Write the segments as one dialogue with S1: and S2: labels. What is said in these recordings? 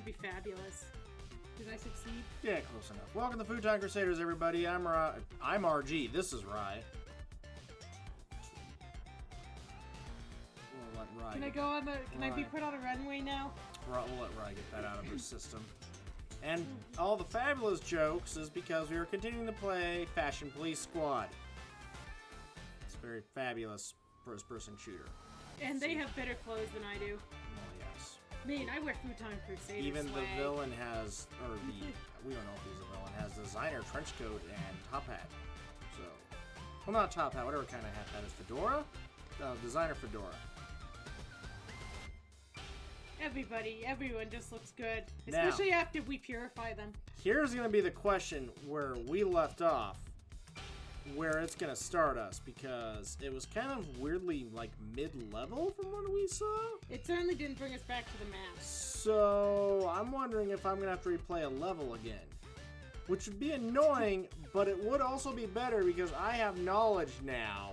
S1: be fabulous. Did I succeed?
S2: Yeah, close enough. Welcome to Futon Crusaders, everybody. I'm RG. This is Rye. We'll let Rye.
S1: Can I go on the? Can I be put on a runway now?
S2: We'll let Rye get that out of her system. And all the fabulous jokes is because we are continuing to play Fashion Police Squad. It's a very fabulous first-person shooter.
S1: And they have better clothes than I do.
S2: Oh yes.
S1: I mean, I wear Futon Crusaders.
S2: Even
S1: swag.
S2: the villain has, or the we don't know if he's a villain, has designer trench coat and top hat. So, well, not top hat, whatever kind of hat that is. Fedora, designer fedora.
S1: Everyone just looks good,
S2: Now,
S1: especially after we purify them.
S2: Here's going to be the question where we left off, where it's going to start us, because it was kind of weirdly, like, mid-level from what we saw.
S1: It certainly didn't bring us back to the map.
S2: So, I'm wondering if I'm going to have to replay a level again. Which would be annoying, but it would also be better because I have knowledge now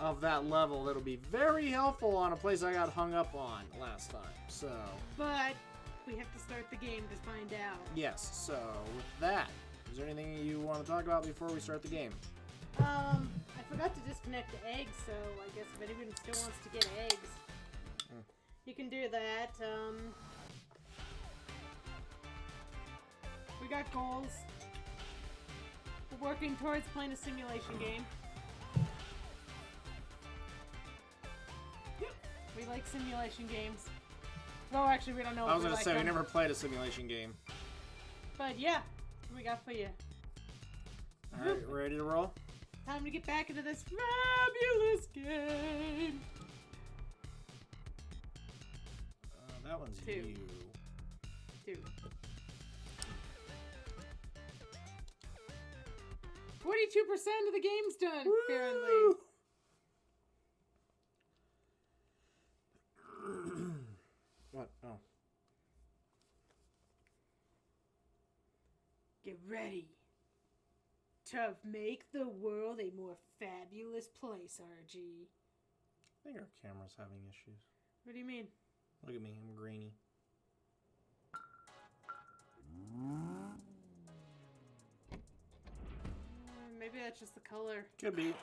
S2: of that level that'll be very helpful on a place I got hung up on last time. So,
S1: but we have to start the game to find out.
S2: Yes, so with that, is there anything you want to talk about before we start the game?
S1: I forgot to disconnect the eggs, so I guess if anyone still wants to get eggs, you can do that. We got goals. We're working towards playing a simulation game.
S2: Yep.
S1: We like simulation games. Well, actually, we don't know.
S2: I was
S1: going to
S2: say, we never played a simulation game.
S1: But yeah, what we got for you.
S2: Alright, ready to roll?
S1: Time to get back into this fabulous game.
S2: That one's
S1: 2.
S2: you.
S1: 2. 42% of the game's done,
S2: Woo!
S1: apparently.
S2: What? Oh.
S1: Get ready to make the world a more fabulous place, RG.
S2: I think our camera's having issues.
S1: What do you mean?
S2: Look at me, I'm grainy.
S1: Maybe that's just the color.
S2: Could be.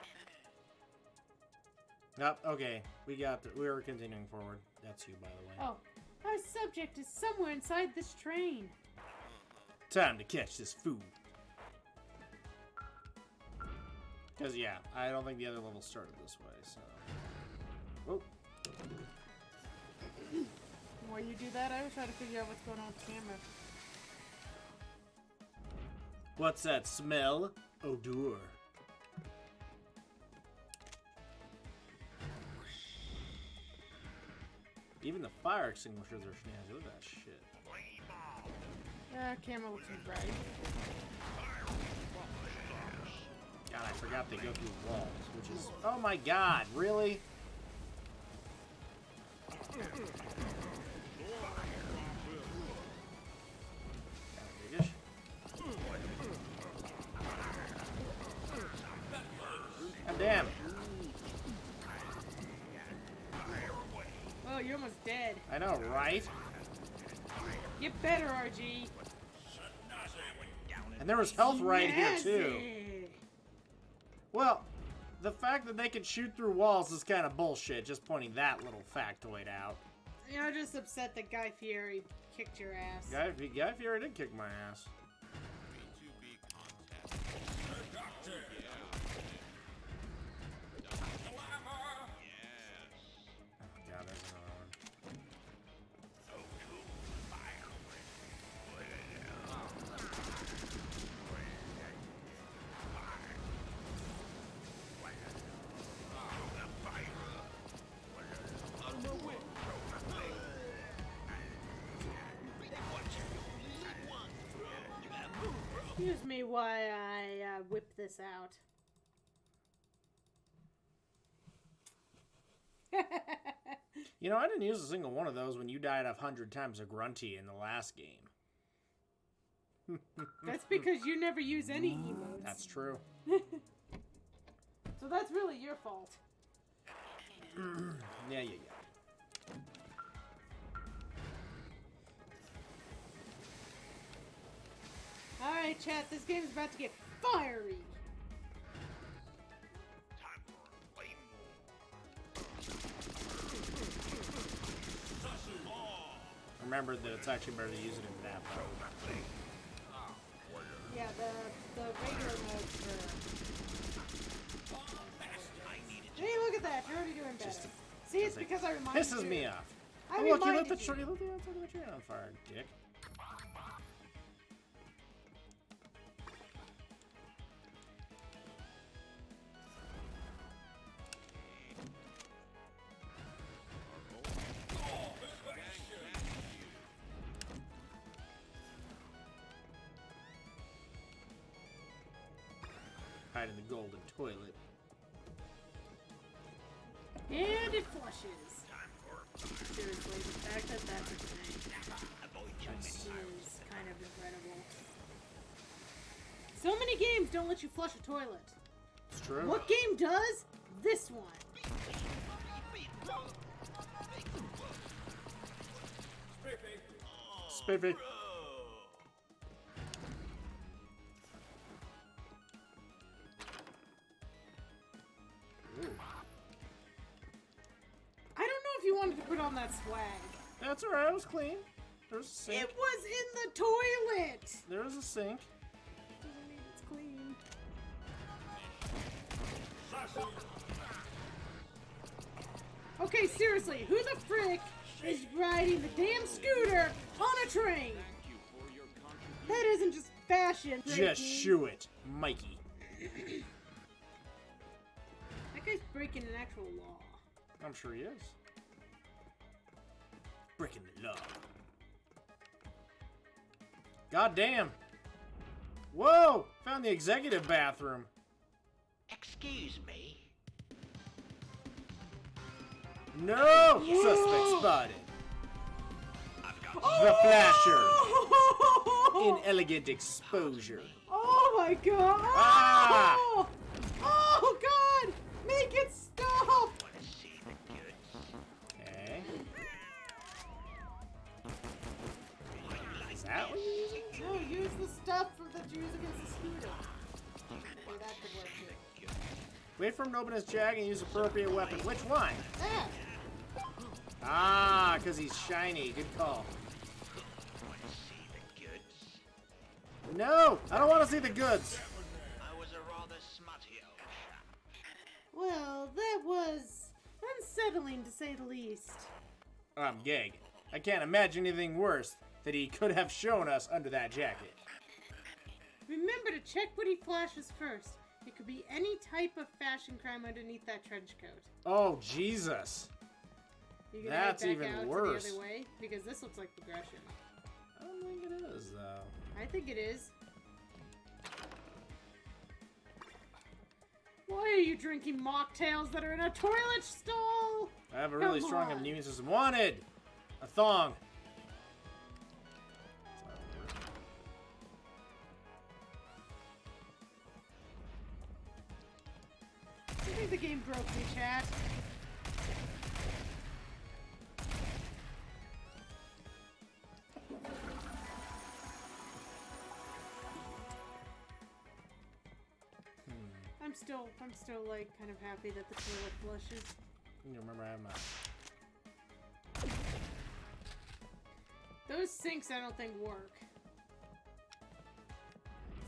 S2: Yep, okay. We were continuing forward. That's you, by the way.
S1: Oh, our subject is somewhere inside this train.
S2: Time to catch this food. Because, yeah, I don't think the other level started this way, so... Oh.
S1: While you do that, I was trying to figure out what's going on with the camera.
S2: What's that smell? Odor. Even the fire extinguishers are snazzy. Look at that shit.
S1: Camera looks bright.
S2: God, I forgot they go through walls, which is... Oh my god, really? God damn.
S1: Oh, you're almost dead.
S2: I know, right?
S1: Get better, RG.
S2: And there was health right here, too. Well, the fact that they can shoot through walls is kind of bullshit, just pointing that little factoid out.
S1: You're just upset that Guy Fieri kicked your ass.
S2: Guy Fieri did kick my ass. God, there's another one.
S1: Excuse me while I whip this out.
S2: You know, I didn't use a single one of those when you died 100 times a grunty in the last game.
S1: That's because you never use any emotes.
S2: That's true.
S1: So that's really your fault.
S2: Yeah.
S1: Okay, chat, this game is about to get fiery.
S3: Time for a flame war.
S2: Remember that it's actually better to use it in that mode.
S1: Yeah, the regular mode for... Hey, look at that! You're already doing better. See, it's because I reminded you.
S2: Pisses me off.
S1: I
S2: Oh, look, you lit
S1: reminded
S2: the tree. You lit the outside of the tree on fire, dick. Hide in the golden toilet.
S1: And it flushes. Seriously, the fact that that's a thing is kind of incredible. So many games don't let you flush a toilet.
S2: It's true.
S1: What game does? This one.
S2: Spiffy.
S1: I don't know if you wanted to put on that swag.
S2: That's alright, it was clean. There was a sink.
S1: It was in the toilet.
S2: There was a sink.
S1: Doesn't mean it's clean. Okay, seriously, who the frick is riding the damn scooter on a train? That isn't just fashion.
S2: Just shoo it, Mikey.
S1: That guy's breaking an actual law.
S2: I'm sure he is. Breaking the law. God damn. Whoa! Found the executive bathroom.
S3: Excuse me.
S2: No! Suspect spotted.
S3: I've got
S2: The Flasher. Inelegant exposure.
S1: Oh my god!
S2: Ah!
S1: Oh! Oh god! Make it stop!
S3: want to see the goods.
S2: Okay. Is that what you're using?
S1: No, use the stuff that you use against the scooter. Or that could work too.
S2: Wait for him to open his jag and use appropriate weapon. Which one?
S1: That!
S2: Ah, because he's shiny. Good call.
S3: Want to see the goods?
S2: No! I don't want to see the goods.
S3: I was a rather smutty old chap.
S1: Well, that was unsettling to say the least.
S2: I'm gagging. I can't imagine anything worse that he could have shown us under that jacket.
S1: Remember to check what he flashes first. It could be any type of fashion crime underneath that trench coat.
S2: Oh, Jesus.
S1: You can
S2: That's
S1: head back
S2: even
S1: out
S2: worse.
S1: to the other way, because this looks like progression.
S2: I don't think it is, though.
S1: I think it is. Why are you drinking mocktails that are in a toilet stall?
S2: I have a really
S1: Come
S2: strong
S1: on.
S2: immune system. Wanted! A thong.
S1: I think the game broke me, chat. I'm still like kind of happy that the toilet flushes.
S2: You remember I have my...
S1: Those sinks I don't think work.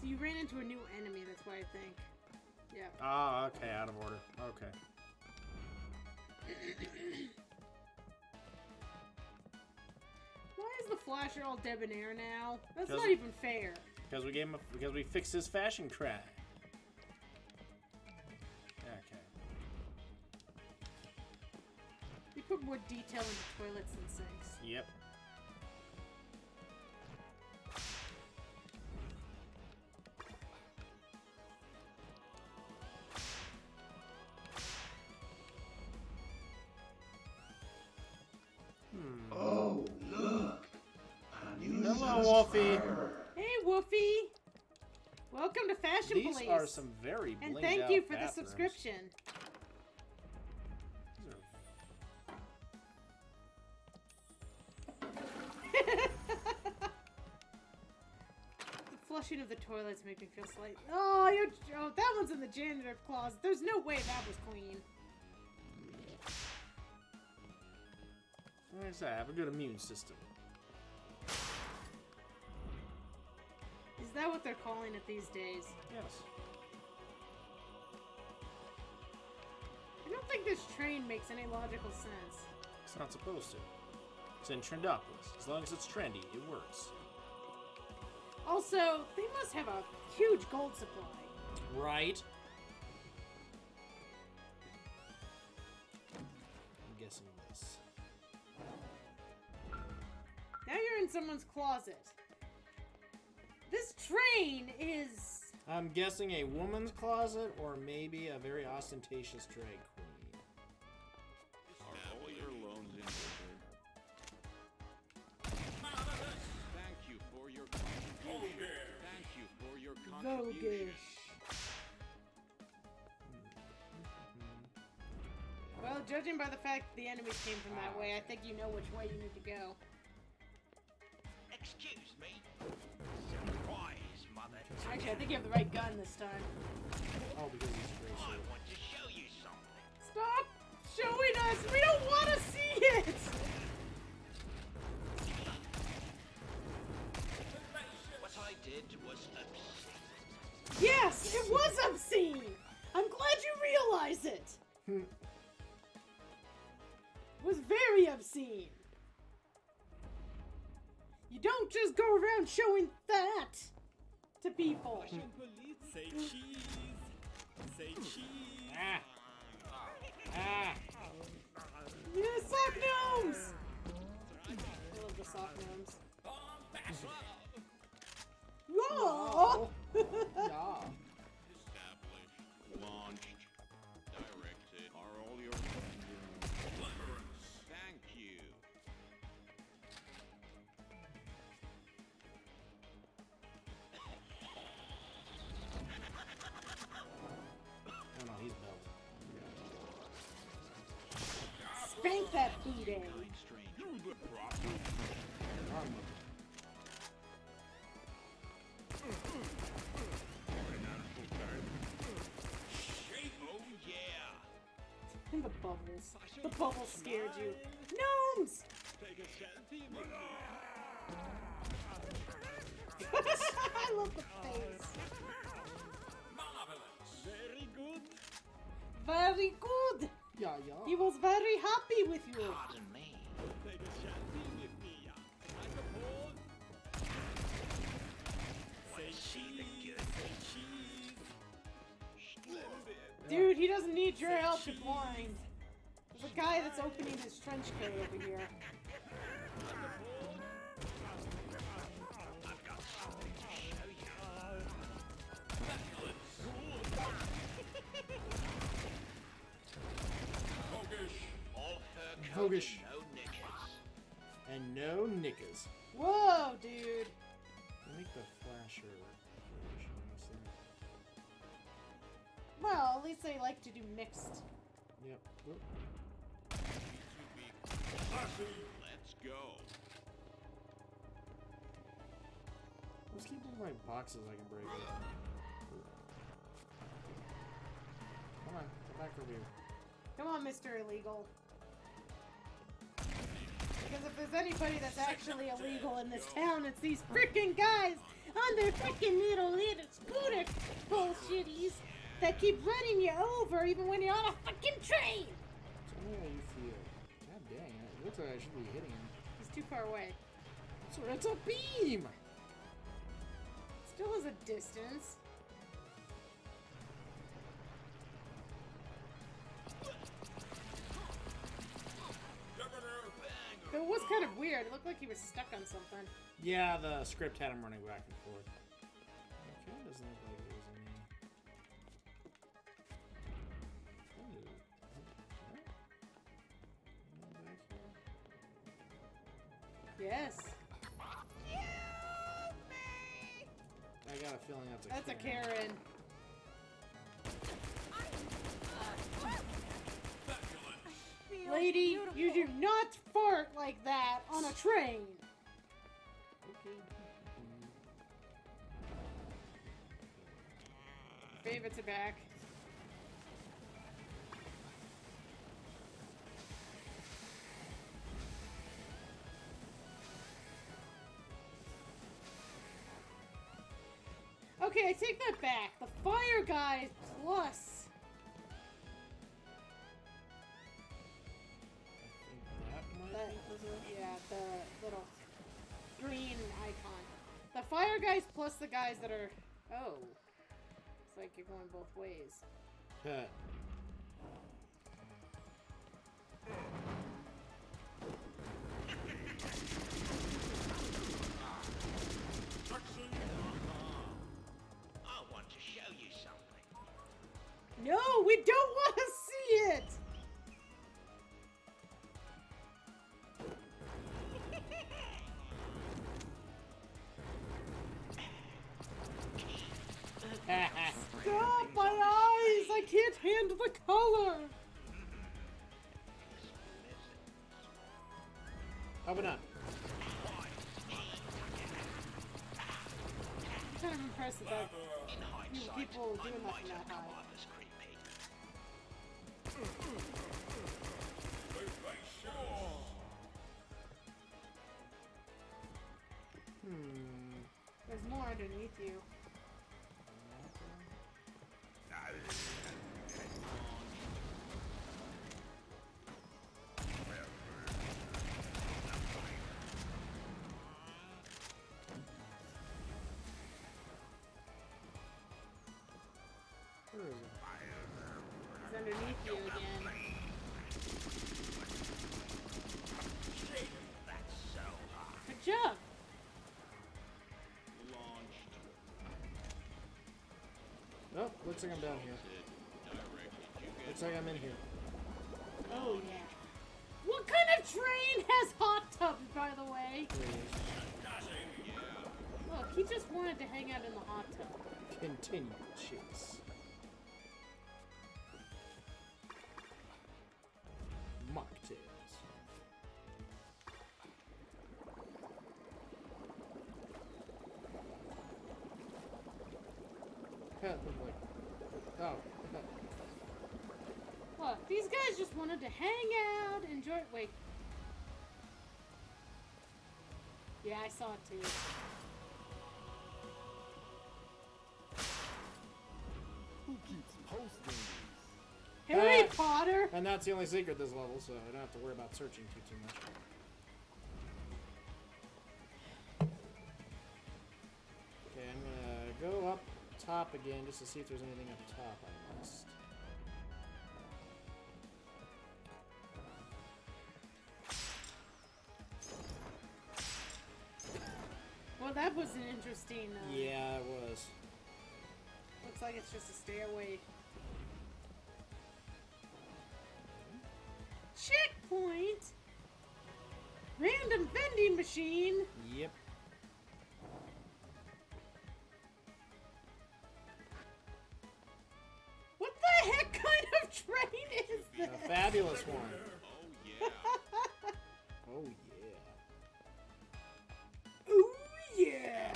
S1: So you ran into a new enemy, that's why I think. Yeah.
S2: Ah, okay, out of order. Okay.
S1: Why is the flasher all debonair now? That's
S2: 'Cause-
S1: not even fair.
S2: Because we fixed his fashion crime. Okay.
S1: You put more detail into toilets than sinks.
S2: Yep.
S4: Oh, look! A new
S2: Hello, Wolfie.
S4: subscriber.
S1: Hey, Woofy! Welcome to Fashion
S2: These
S1: Police.
S2: are some very
S1: and
S2: blinged
S1: thank
S2: out
S1: you for the
S2: bathrooms.
S1: subscription.
S2: These are-
S1: The flushing of the toilets make me feel slight. Oh, that one's in the janitor closet. There's no way that was clean.
S2: Like I said, I have a good immune system.
S1: Is that what they're calling it these days?
S2: Yes.
S1: I don't think this train makes any logical sense.
S2: It's not supposed to. It's in Trendopolis. As long as it's trendy, it works.
S1: Also, they must have a huge gold supply.
S2: Right? I'm guessing this.
S1: Now you're in someone's closet. This train is...
S2: I'm guessing a woman's closet or maybe a very ostentatious drag queen.
S5: Are all your loans in Thank you for your contribution. Thank you for your contribution.
S1: Vogish. Well, judging by the fact the enemies came from that way, I think you know which way you need to go.
S3: Excuse me. Surprise, mother.
S1: Actually, I think you have the right gun this time.
S2: Oh, because he's
S3: I
S2: racial.
S3: want to show you something.
S1: Stop showing us! We don't want to see it!
S3: What I did was obscene.
S1: Yes, it was obscene! I'm glad you realize it! It was very obscene. You don't just go around showing that to people.
S6: Say cheese. Say cheese.
S2: Ah! Ah!
S1: Yeah, sock gnomes! I love the sock gnomes. Whoa!
S2: Yeah.
S5: Established. Launched. Directed. Are all your loans in Thank you.
S2: Oh no, he's belt.
S1: Spank that booty.
S2: Wrong one.
S3: Oh yeah.
S1: And the bubbles. The bubbles scared you. Gnomes! I love the face.
S6: Very good.
S1: Very good.
S2: Yeah, yeah.
S1: He was very happy with you.
S3: Pardon me.
S6: Take a shanty with me. I suppose. Say cheese. Say cheese. Splendid.
S1: Dude, he doesn't need your help to blind. There's a guy that's opening his trench coat over here.
S3: I've got something to show you. All her coat,
S2: Vogish.
S3: no knickers.
S2: And no knickers.
S1: Whoa, dude.
S2: Make the flasher version, honestly.
S1: Well, at least they like to do mixed.
S2: Yep. Oop.
S5: Let's go.
S2: Let's keep all my boxes I can break up. Come on, come back over here.
S1: Come on, Mr. Illegal. Because if there's anybody that's actually illegal in this town, it's these freaking guys on their freaking little scooter bullshitties that keep running you over even when you're on a freaking train.
S2: Tell me how you feel. God dang, it looks like I should be hitting him.
S1: He's too far away.
S2: So it's a beam!
S1: Still has a distance. It was kind of weird. It looked like he was stuck on something.
S2: Yeah, the script had him running back and forth. It kind of doesn't look like it was me.
S1: Yes.
S2: I got a feeling that's a
S1: That's a
S2: Karen.
S1: Karen. Lady, you do not fart like that on a train.
S2: Okay.
S1: favorites are back. Okay, I take that back. The fire guys plus.
S2: That might be the...
S1: Yeah, the little green icon. The fire guys plus the guys that are. Oh. It's like you're going both ways.
S2: Huh.
S3: I want to show you something.
S1: No, we don't want to see it! Stop my eyes! I can't handle the color!
S2: Open up.
S1: I'm kind of impressed that
S3: In hindsight,
S1: people
S3: I
S1: doing
S3: might
S1: nothing
S3: have
S1: that
S3: come
S1: high.
S3: off as creepy.
S1: There's more underneath you.
S2: Where is it?
S1: It's underneath you again.
S3: That's so hot.
S1: Good job!
S5: Launched.
S2: Oh, looks like I'm down here. Looks like I'm in here.
S1: Oh yeah. What kind of train has hot tubs, by the way? Look, he just wanted to hang out in the hot tub.
S2: Continue chase. Mocktails. Like, oh.
S1: Look, these guys just wanted to hang out, enjoy. Wait. Yeah, I saw it too.
S6: Who keeps posting?
S1: Harry Potter!
S2: And that's the only secret this level, so I don't have to worry about searching too much. Okay, I'm gonna go up top again just to see if there's anything up top I missed.
S1: Well, that was an interesting.
S2: Yeah, it was.
S1: Looks like it's just a stairway. Checkpoint! Random vending machine!
S2: Yep.
S1: What the heck kind of train is this?
S2: A fabulous one.
S5: Oh yeah.
S2: Oh yeah.
S1: Ooh yeah!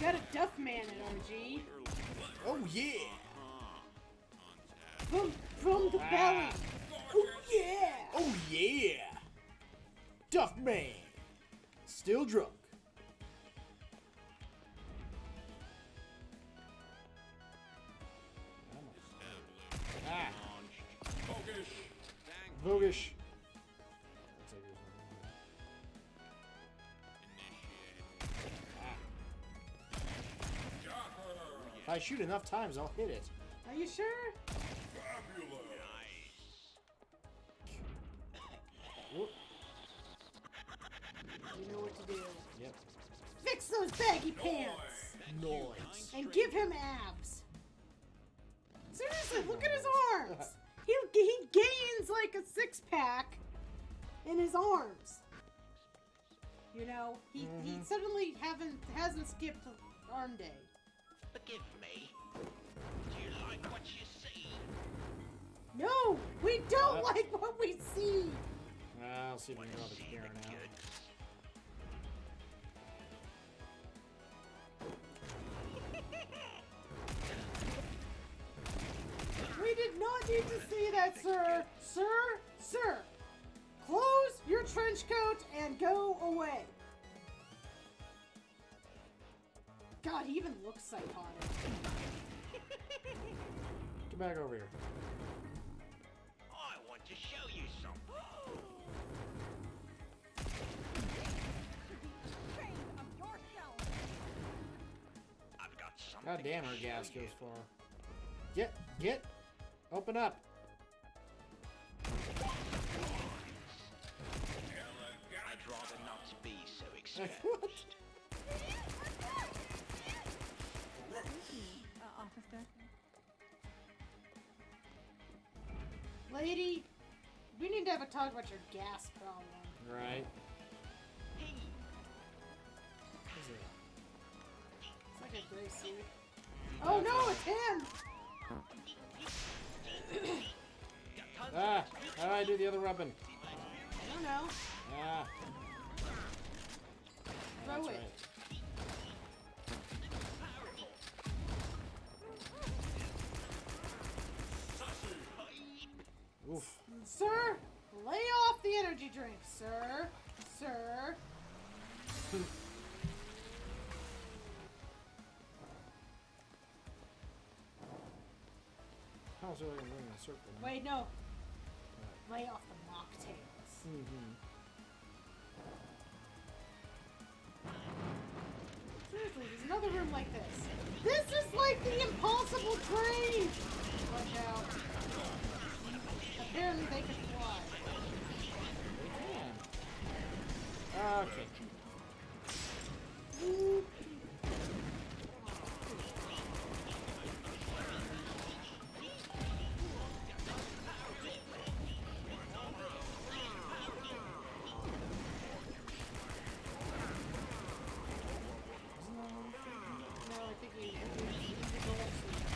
S1: Got a Duff Man at RG.
S2: Oh yeah.
S1: From the belly. Ooh yeah!
S2: Oh yeah. Duff Man. Still drunk. Ah. Vogish. If I shoot enough times, I'll hit it.
S1: Are you sure?
S2: Whoop.
S1: You know what to do.
S2: Yep.
S1: Fix those baggy pants!
S2: Noise.
S1: And give him abs. Seriously, look at his arms! He gains like a six-pack in his arms. You know, he suddenly hasn't skipped arm day.
S3: Forgive me. Do you like what you see?
S1: No, we don't like what we see.
S2: I'll see if I can draw the camera now.
S1: need to see that, sir. Sir, sir. Close your trench coat and go away. God, he even looks psychotic.
S2: Get back over here.
S3: I want to show you something. I've got something.
S2: God damn, her
S3: to
S2: gas
S3: show
S2: goes
S3: you.
S2: far. Get! Open up!
S3: I'd rather not be so exposed.
S2: What?
S7: Officer.
S1: Lady, we need to have a talk about your gas problem.
S2: Right.
S3: Hey,
S2: What's it?
S1: It's like a gray suit. Oh no, it's him!
S2: Ah! How do I do the other weapon?
S1: I don't know.
S2: Ah!
S1: Throw
S2: That's
S1: it.
S2: right. Oof.
S1: Sir, lay off the energy drink, sir. Sir.
S2: How's it going to ring in a circle?
S1: Wait, no. Lay off the mocktails.
S2: Mm-hmm.
S1: Seriously, there's another room like this. This is like the impossible train! Watch out. Apparently they can fly.
S2: Okay.
S1: No, I think you go upstairs.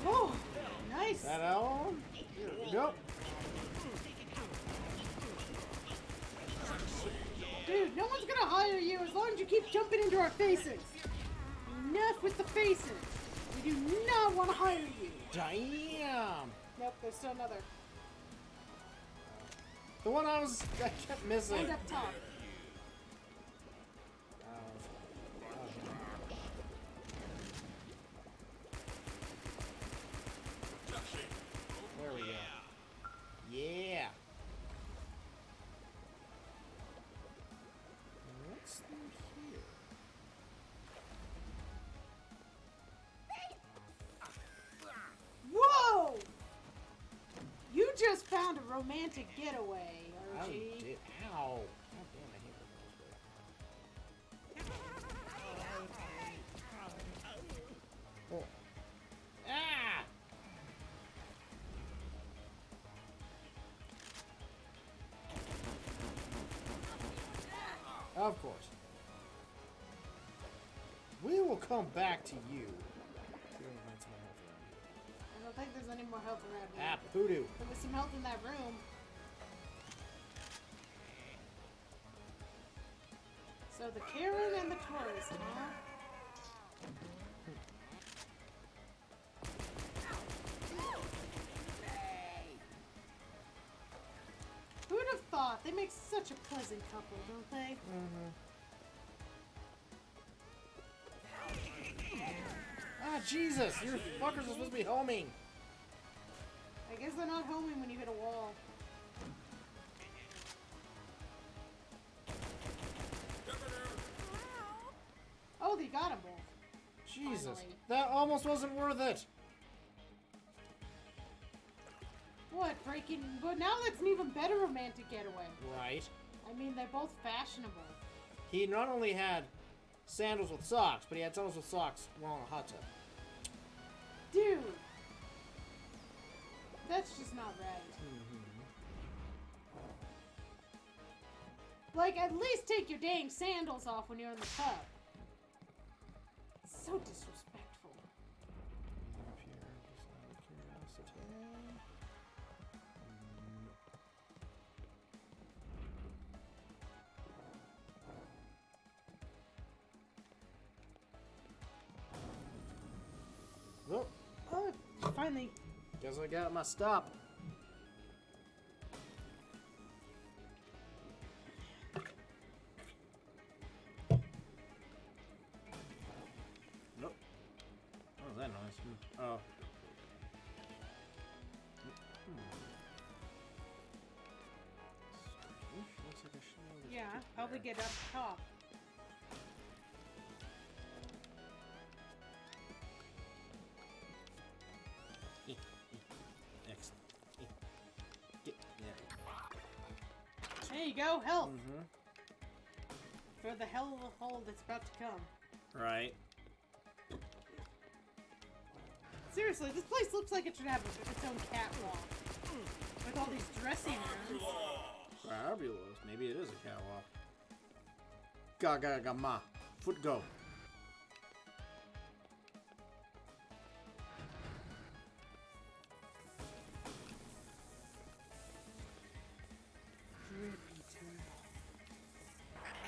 S1: Oh, nice.
S2: That all? Here we go.
S1: Dude, no one's gonna hire you as long as you keep jumping into our faces. Enough with the faces. We do not want to hire you.
S2: Damn!
S1: Nope, there's still another.
S2: The one I kept missing.
S1: And up top.
S2: There we go. Yeah. What's through here?
S1: Whoa! You just found a romantic getaway,
S2: I
S1: RG.
S2: did. Ow. God damn, I hate those. Oh. Ah! Of course. We will come back to you.
S1: I don't think there's any more health around here.
S2: Ah, poodoo.
S1: There was some health in that room. So the Karen and the tourist, huh? Who'd have thought? They make such a pleasant couple, don't they?
S2: Ah, Jesus! Your fuckers are supposed to be homing.
S1: I guess they're not homing when you hit a wall. Oh, they got them both.
S2: Jesus.
S1: Finally.
S2: That almost wasn't worth it.
S1: What, breaking... But now that's an even better romantic getaway.
S2: Right.
S1: I mean, they're both fashionable.
S2: He not only had sandals with socks, but he had sandals with socks while in a hot tub.
S1: Dude! That's just not right. Like, at least take your dang sandals off when you're in the tub. So disrespectful.
S2: Nope.
S1: Oh, finally.
S2: Guess I got my stop. Nope. What was that noise? Oh. Looks like I should
S1: Yeah, probably get up top.
S2: Excellent. Get there.
S1: There you go, health.
S2: Mm-hmm.
S1: For the hell of a hole that's about to come.
S2: Right.
S1: Seriously, this place looks like it should have its own catwalk. With all these dressing rooms.
S2: Fabulous. Maybe it is a catwalk. Ga-ga-ga-ma. Foot go.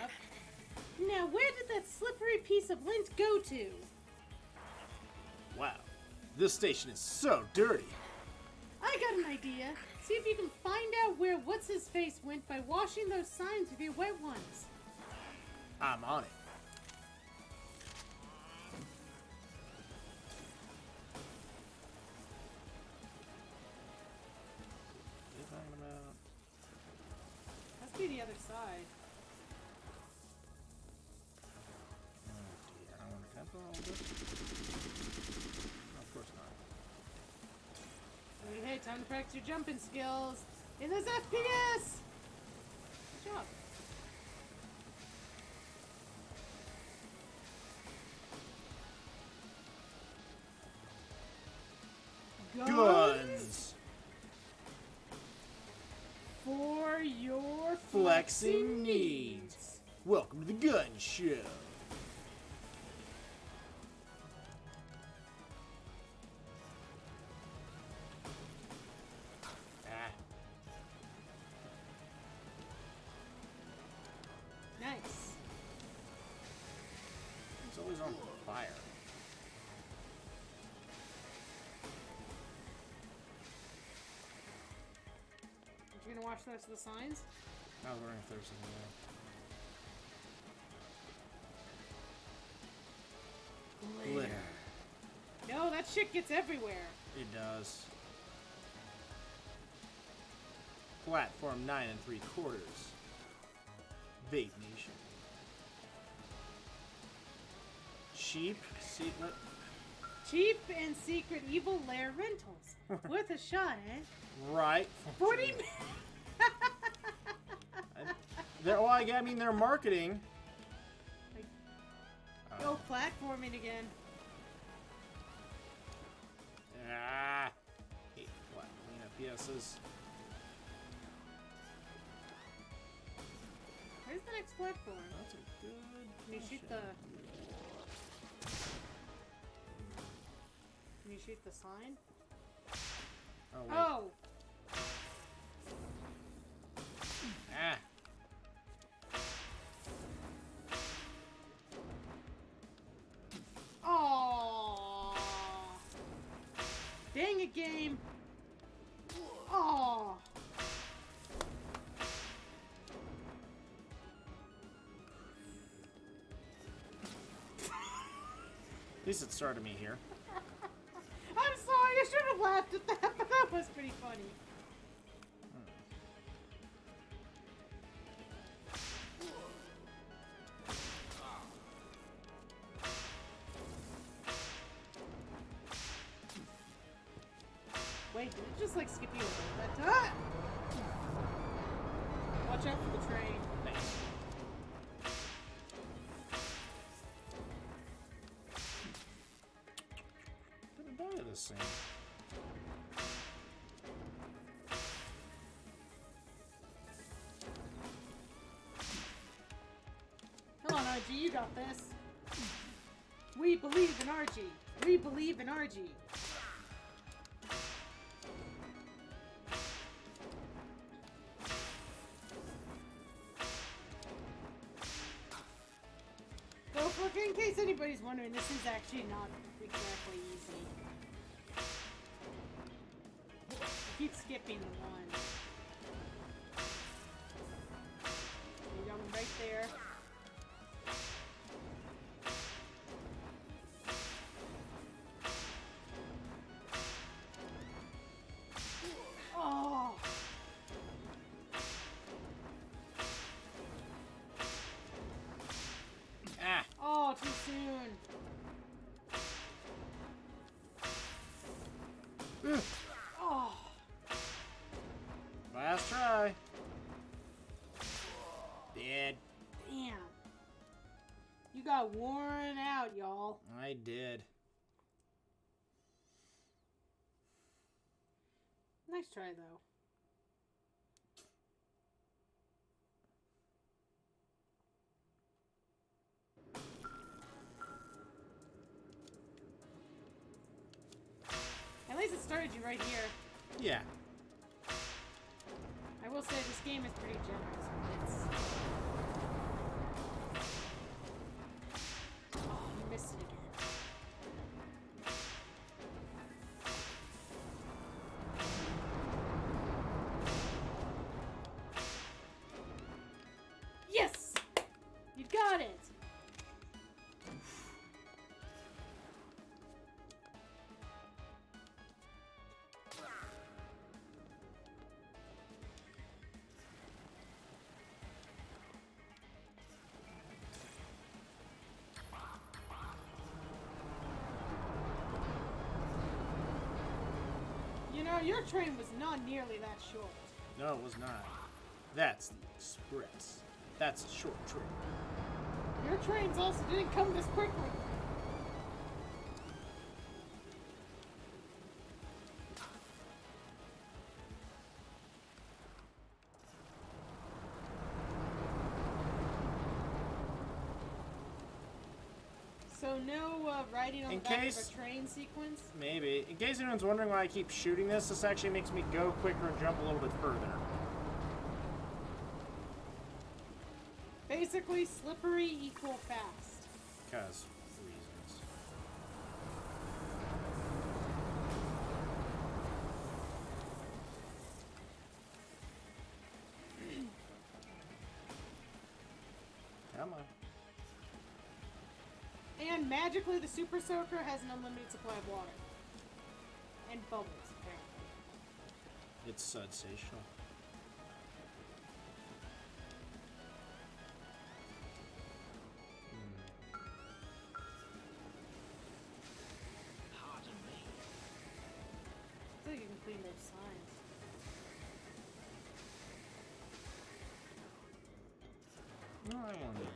S1: Up. Now, where did that slippery piece of lint go to?
S2: Wow. This station is so dirty.
S1: I got an idea. See if you can find out where What's-His-Face went by washing those signs with your wet ones.
S2: I'm on it. What are you talking about?
S1: Must be the other side.
S2: Oh dear, I want to cancel all this. No, of course not.
S1: Hey, time to practice your jumping skills. In those FPS! Good job.
S2: Guns!
S1: For your
S2: Flexing needs. Welcome to the gun show. Ah.
S1: Nice.
S2: It's always on fire.
S1: You gonna watch the rest of the signs?
S2: I was wondering if there was something there. Glitter.
S1: No, that shit gets everywhere.
S2: It does. Platform 9 3/4. Vape Nation. Cheap secret.
S1: Cheap and secret evil lair rentals. Worth a shot, eh?
S2: Right.
S1: 40
S2: Well, I mean, they're marketing.
S1: Go platforming again.
S2: Ah. Hate platforming FPSs.
S1: Where's the next platform?
S2: That's a good.
S1: Can you shoot the... Can you shoot the sign?
S2: Oh, wait.
S1: Oh!
S2: Ah.
S1: Oh! Dang it, game! Oh!
S2: At least it started me here.
S1: I'm sorry, I should have laughed at that, but that was pretty funny. Wait, did it just like skip you over that time? Watch out for the train.
S2: Thanks. I'm gonna die to this thing.
S1: Archie, you got this. We believe in Archie. We believe in Archie. So, in case anybody's wondering, this is actually not exactly easy. I keep skipping the one. You got one right there. Oh!
S2: Ah!
S1: Oh, too soon.
S2: Ugh.
S1: Oh.
S2: Last try. Dead.
S1: Damn. You got worn out, y'all.
S2: I did.
S1: Nice try, though. At least it started you right here.
S2: Yeah.
S1: I will say this game is pretty generous with its... Oh, you missed it again. Yes! You got it! You know, your train was not nearly that short.
S2: No, it was not. That's the Express. That's a short trip.
S1: Your trains also didn't come this quickly. So no riding on the
S2: In
S1: back
S2: case-
S1: of a train sequence?
S2: Maybe. In case anyone's wondering why I keep shooting this actually makes me go quicker and jump a little bit further.
S1: Basically, slippery equal fast.
S2: Because reasons. Come on.
S1: And magically, the Super Soaker has an unlimited supply of water. And bubbles, apparently.
S2: It's sensational.
S3: Pardon me.
S1: I think you can clean those signs.
S2: No, I want it.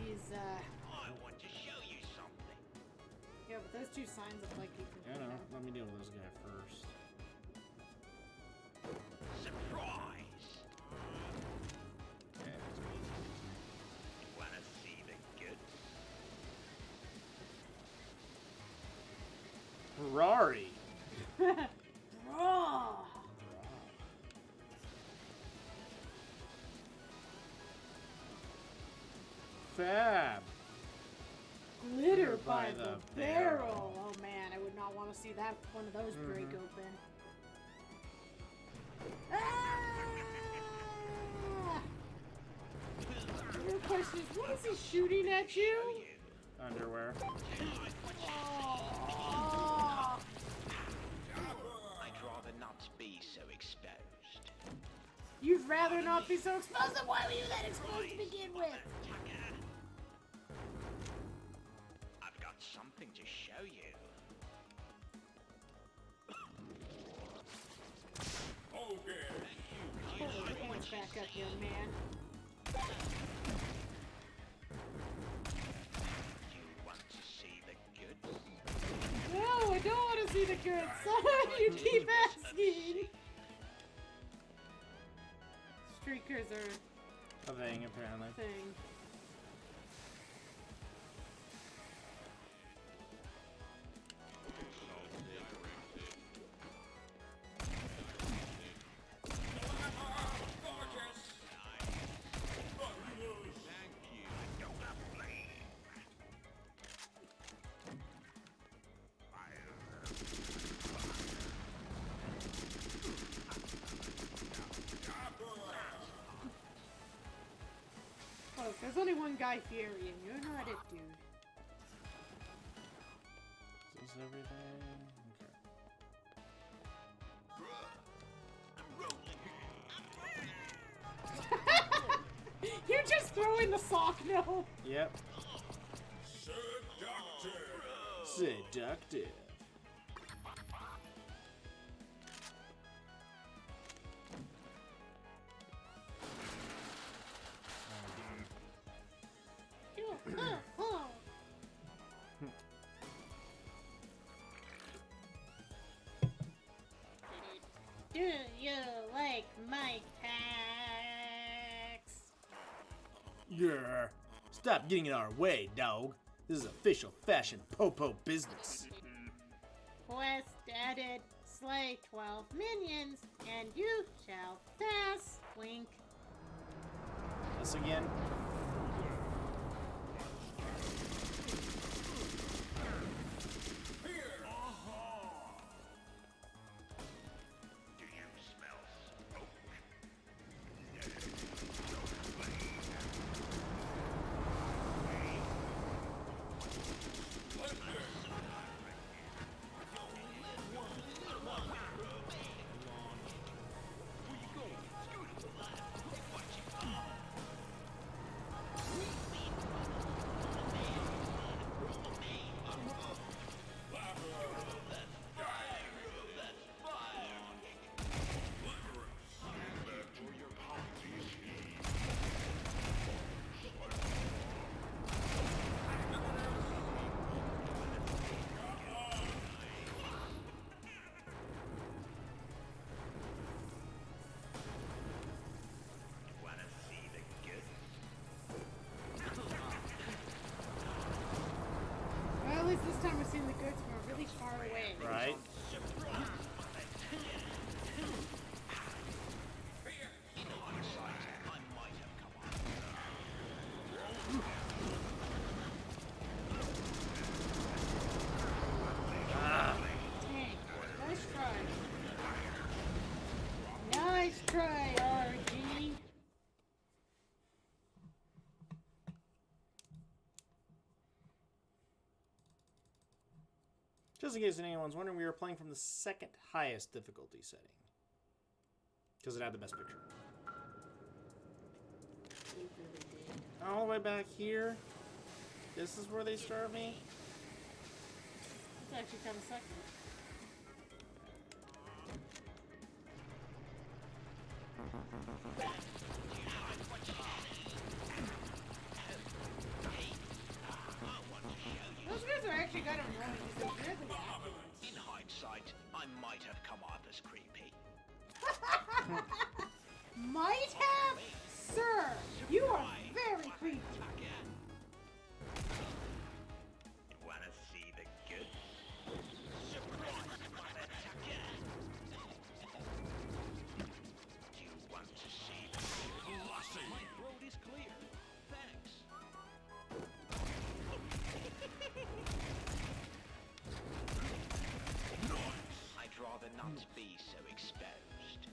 S1: He's,
S3: I want to show you something.
S1: yeah, but those two signs look like you can
S2: I
S1: clean
S2: know.
S1: them.
S2: Let me deal with this guy first.
S3: Surprise!
S2: Okay.
S3: Wanna see the goods?
S2: Ferrari.
S1: Raw!
S2: Fab.
S1: Glitter by the barrel. Oh man, I would not want to see that one of those break open. Ah! Your question is, what is he shooting at you?
S2: Underwear.
S1: Oh.
S3: I'd rather not be so exposed.
S1: You'd rather not be so exposed, then why were you that exposed to begin with?
S3: I've got something to show you.
S1: Hold your hands back up, young man.
S3: You want to see the goods?
S1: No, I don't want to see the goods. You keep asking. It's creakers are
S2: A thing, apparently.
S1: a thing. Look, there's only one Guy Fieri, and you're not it, dude.
S2: Is this everything? Okay.
S1: You're just throwing the sock, no?
S2: Yep. Seductive.
S1: Do you like my tax?
S2: Yeah. Stop getting in our way, dog. This is official fashion popo business.
S1: Quest added. Slay 12 minions, and you shall pass. Wink.
S2: This again?
S3: Do you smell smoke? Wanna see the goods?
S1: Well, at least this time we're seeing the goods from really far away.
S2: Right?
S3: In hindsight, I might have come on.
S1: Dang. Nice try. Nice try, RG.
S2: Just in case anyone's wondering, we are playing from the second highest difficulty setting. Because it had the best picture. All the way back here. This is where they start me.
S1: It's actually kind of sucky. Those guys are actually kind of annoying because they're really accurate.
S3: In hindsight, I might have come off as creepy.
S1: Might have? Sir, you are very creepy.
S3: Wanna see the goods? Surprise, motherfucker! Do you want to see the goods?
S5: My throat is clear. Thanks.
S3: I'd rather not be so exposed.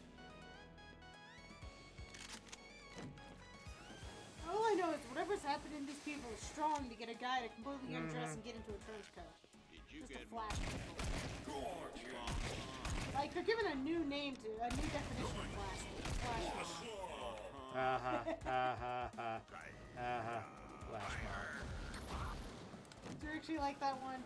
S1: All I know is whatever's happening, these people are strong to get a guy to completely undress and get into a trench coat.
S5: Did you
S1: Just a
S5: get
S1: flash people. Like, they're giving a new name to, a new definition of flash mob.
S2: Ha ha ha ha ha. Ha ha. Flash mob.
S1: Do you actually like that one?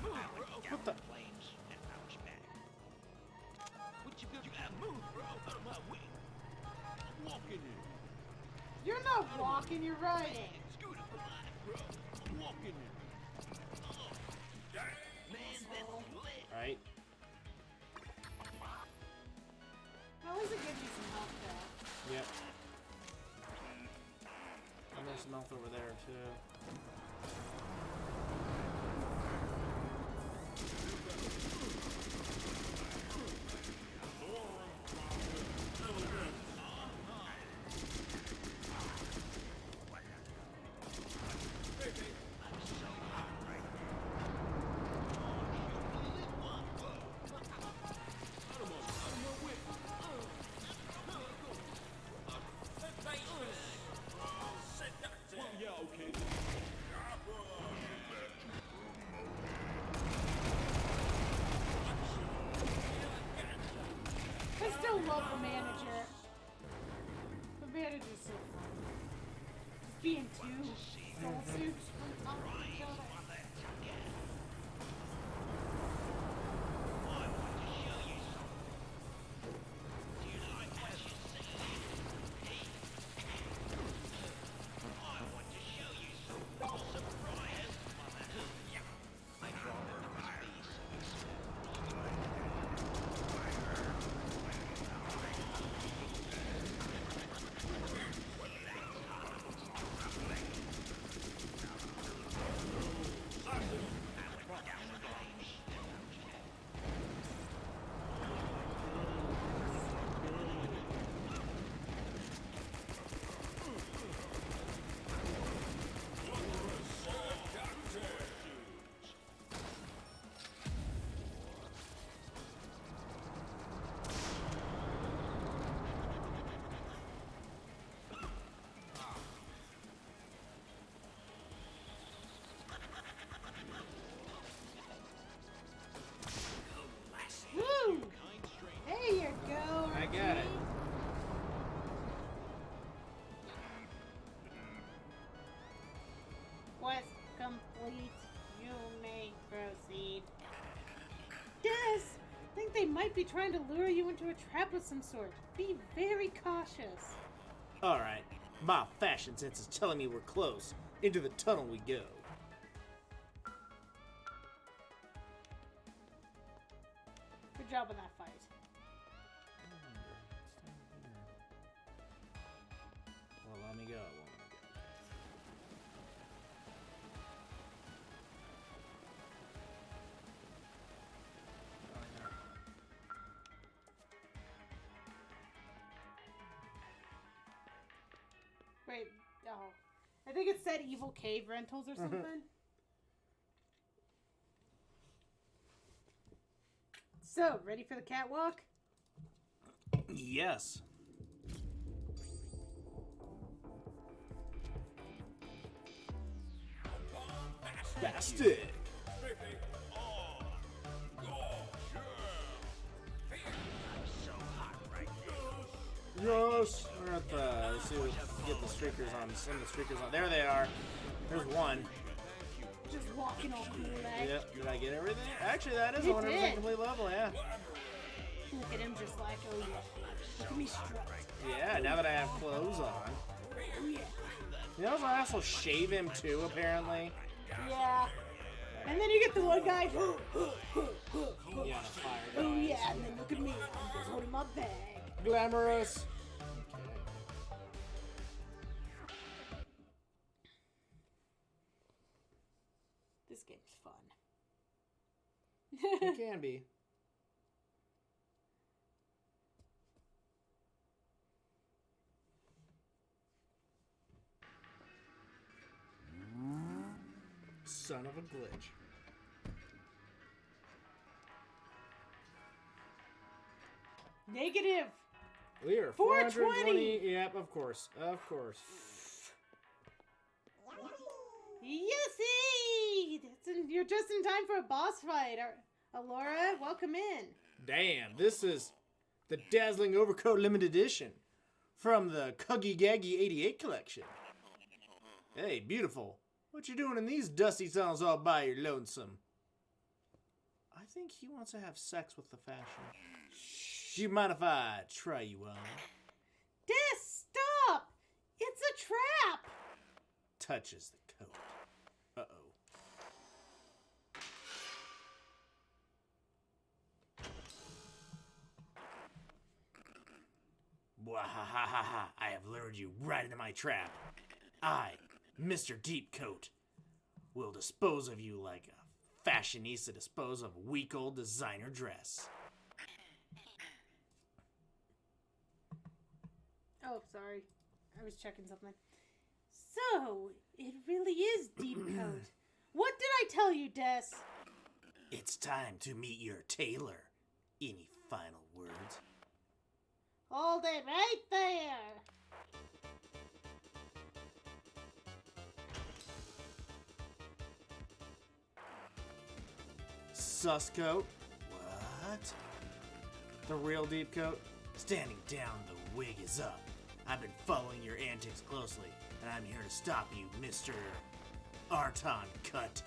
S2: What the?
S3: Flames and bounce back.
S5: What you got? Move, bro. Out of my way. I'm walking in.
S1: You're not walking, you're riding.
S5: Scooter for life, bro. I'm walking in.
S3: Man, that's lit.
S2: Right? mouth over there, too.
S1: I still love the manager. The manager's so fun. Just being two gold suits on top of each other. Woo! There you go.
S2: I got it.
S1: Quest complete. You may proceed. Yes! I think they might be trying to lure you into a trap of some sort. Be very cautious.
S2: Alright, my fashion sense is telling me we're close. Into the tunnel we go.
S1: Good job on that fight.
S2: Well, let me go.
S1: Wait, oh. I think it said Evil Cave Rentals or something. So, ready for the catwalk?
S2: Yes. Bastic. Yes. We're at the. Let's see. Get the streakers on. Send the streakers on. There they are. There's one.
S1: Just walking all cool, eh?
S2: Yep. Did I get everything? Actually, that is
S1: You
S2: 100%
S1: did.
S2: complete level. Yeah.
S1: Look at him just like, oh yeah. Look at me strut.
S2: Yeah. Now that I have clothes on.
S1: Oh yeah.
S2: You know, I also shave him too. Apparently.
S1: Yeah. And then you get the one guy.
S2: Yeah. Fire.
S1: Oh yeah. And then look at me. I'm just holding my bag.
S2: Glamorous.
S1: This game's fun.
S2: It can be. Son of a glitch.
S1: Negative.
S2: We are
S1: 420.
S2: Yep, of course. Of course.
S1: Yussy! You're just in time for a boss fight. Alora, welcome in.
S2: Damn, this is the Dazzling Overcoat Limited Edition from the Cuggy Gaggy 88 collection. Hey, beautiful. What you doing in these dusty tunnels all by your lonesome? I think he wants to have sex with the fashion. Do you mind if I try you on?
S1: Des, stop! It's a trap!
S2: Touches the coat. Uh-oh. Wahahaha, I have lured you right into my trap. I Mr. Deepcoat will dispose of you like a fashionista dispose of a weak old designer dress.
S1: Oh, sorry. I was checking something. So, it really is Deep Coat. What did I tell you, Des?
S2: It's time to meet your tailor. Any final words?
S1: Hold it right there.
S2: Suscoat? What? The real Deepcoat? Standing down, the wig is up. I've been following your antics closely, and I'm here to stop you, Mr. Arton Cut.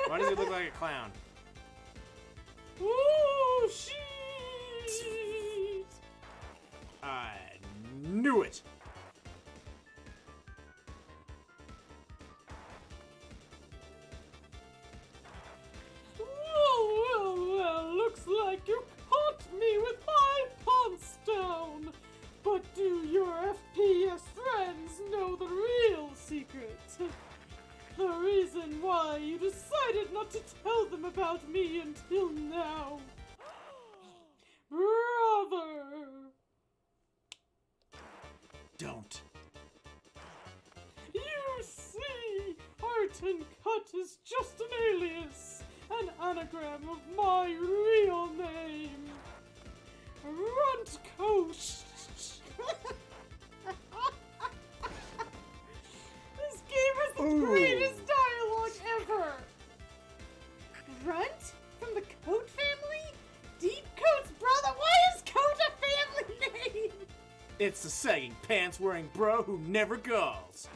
S2: Why does he look like a clown?
S1: Ooh, shit!
S2: I knew it!
S1: Well, looks like you caught me with my pants down. But do your FPS friends know the real secret? The reason why you decided not to tell them about me until now. Brother!
S2: Don't.
S1: You see, Arton Cut is just an alias, an anagram of my real name. Runt Coast. This game has the greatest dialogue ever. Runt? From the Coat family? Deep Coat's brother? Why is Coat a family name?
S2: It's the sagging pants wearing bro who never calls.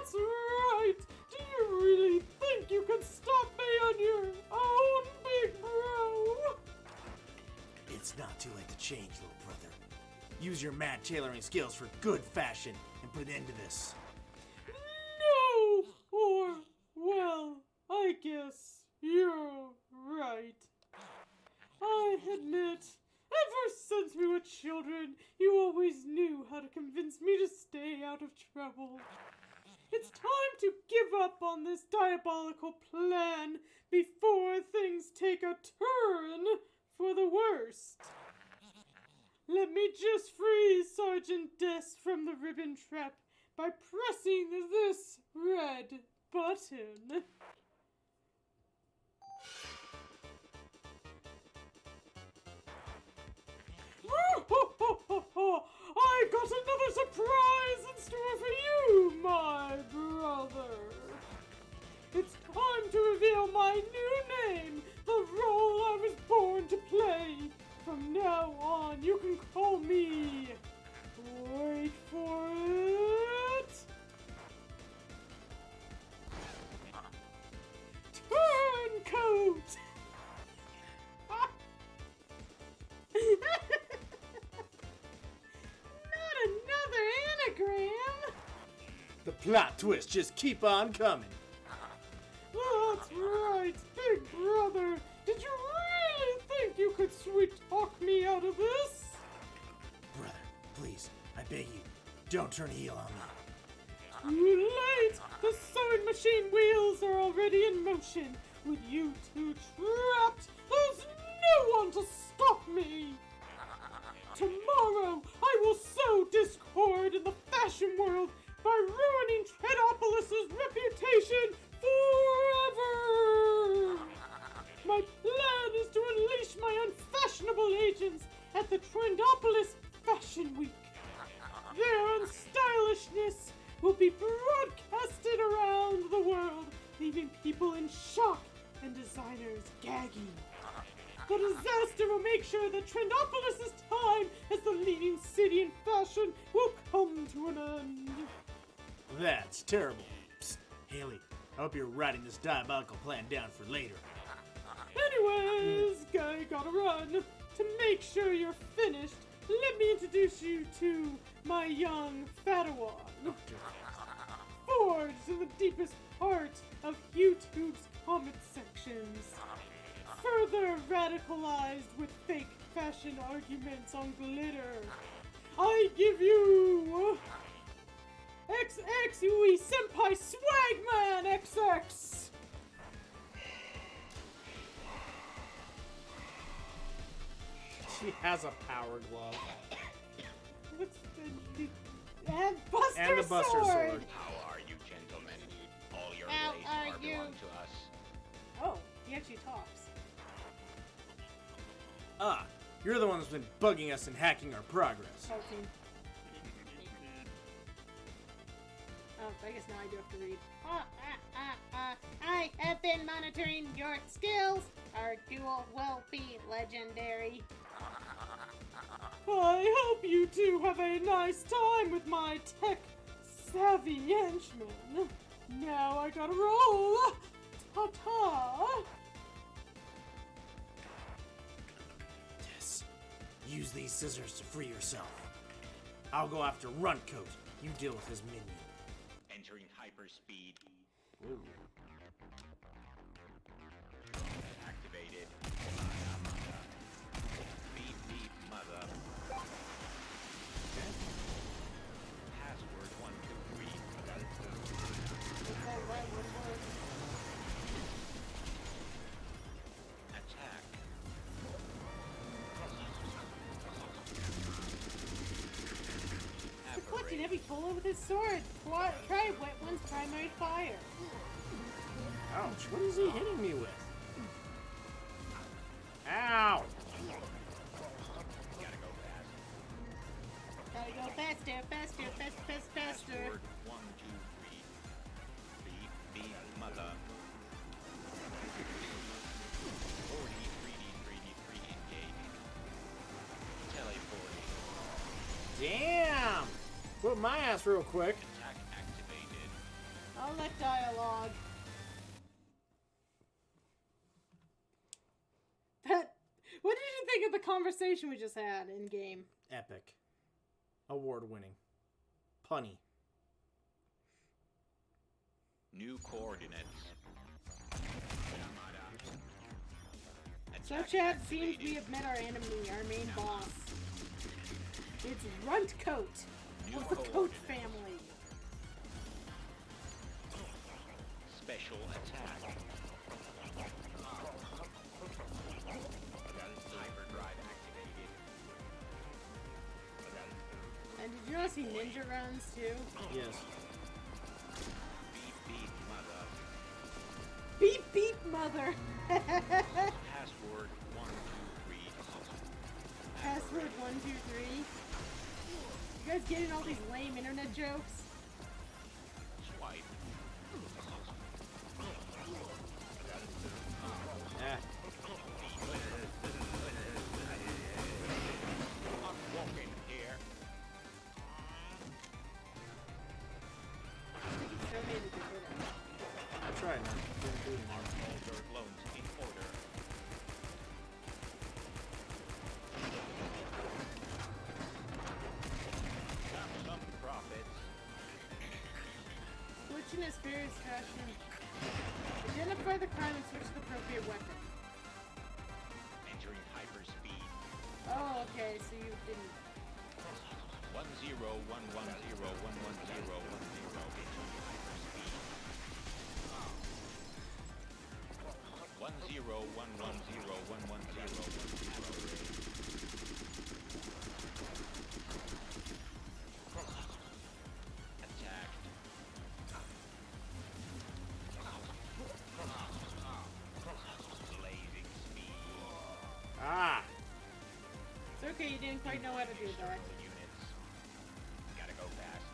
S1: That's right! Do you really think you can stop me on your own, big bro?
S2: It's not too late to change, little brother. Use your mad tailoring skills for good fashion and put an end to this.
S1: No! Or, well, I guess you're right. I admit, ever since we were children, you always knew how to convince me to stay out of trouble. It's time to give up on this diabolical plan before things take a turn for the worst. Let me just free Sergeant Des from the ribbon trap by pressing this red button. I got another surprise in store for you, my brother. It's time to reveal my new name, the role I was born to play. From now on, you can call me. Wait for it. Turncoat. Not another anagram!
S2: The plot twists just keep on coming.
S1: That's right, big brother! Did you really think you could sweet talk me out of this?
S2: Brother, please, I beg you, don't turn heel on me.
S1: Too late! The sewing machine wheels are already in motion. With you two trapped, there's no one to stop me! Tomorrow, I will sow discord in the fashion world by ruining Tredopolis' reputation forever! My plan is to unleash my unfashionable agents at the Trendopolis Fashion Week. Their unstylishness will be broadcasted around the world, leaving people in shock and designers gagging. The disaster will make sure that Trendopolis' time as the leading city in fashion will come to an end.
S2: That's terrible. Psst, Haley, I hope you're writing this diabolical plan down for later.
S1: Anyways, I gotta run. To make sure you're finished, let me introduce you to my young Padawan. Forged in the deepest part of YouTube's comment sections. further radicalized with fake fashion arguments on glitter. I give you XX Yui Senpai Swagman XX!
S2: She has a power glove.
S1: And Buster
S2: And the Buster Sword.
S3: How are you, gentlemen? All your
S1: How
S3: ways
S1: are you?
S3: belong to us.
S1: Oh, he actually talks.
S2: Ah, you're the one that's been bugging us and hacking our progress.
S1: Talking. Oh, I guess now I do have to read. I have been monitoring your skills. Our duel will be legendary. I hope you two have a nice time with my tech-savvy henchman. Now I gotta roll. Ta-ta.
S2: Yes. Use these scissors to free yourself. I'll go after Runtcoat. You deal with his minion.
S3: Entering hyperspeed.
S2: Ooh.
S3: Activated. Beep beep mother. Password 123. Attack.
S1: Deflecting every bullet with his sword. Try Wet One's primary fire.
S2: Ouch, what is he hitting me with? Ow!
S3: Gotta go fast.
S1: Gotta go faster.
S3: Password 123. Beep beep mother. 40 3D engaged. Teleporting.
S2: Damn! Whip my ass real quick.
S3: Attack activated.
S1: I'll let dialogue. What did you think of the conversation we just had in game?
S2: Epic. Award-winning. Punny.
S3: New coordinates.
S1: So
S3: Attack
S1: Chad seems we
S3: activated.
S1: have met our enemy, our main boss. It's Runtcoat of the Coat family.
S3: Special attack. Hyperdrive activated.
S1: And did you notice he ninja runs too?
S2: Yes.
S3: Beep beep mother.
S1: Beep beep mother!
S3: Password 123.
S1: Password 123. You guys getting all these lame internet jokes?
S3: Swipe.
S2: Ah.
S3: I'm walking here.
S1: Show me the good.
S2: I tried not to do it anymore.
S3: Older loans in order. Got some profits.
S1: Switching his furious fashion. Identify the crime and switch the appropriate weapon.
S3: Entering hyperspeed.
S1: Oh, okay, so you didn't.
S3: 10 110 110 110 entering hyperspeed. 10 110 110 Attacked. Blazing speed.
S2: Ah!
S1: It's okay, you didn't quite know how to do that.
S3: The units. Gotta go fast.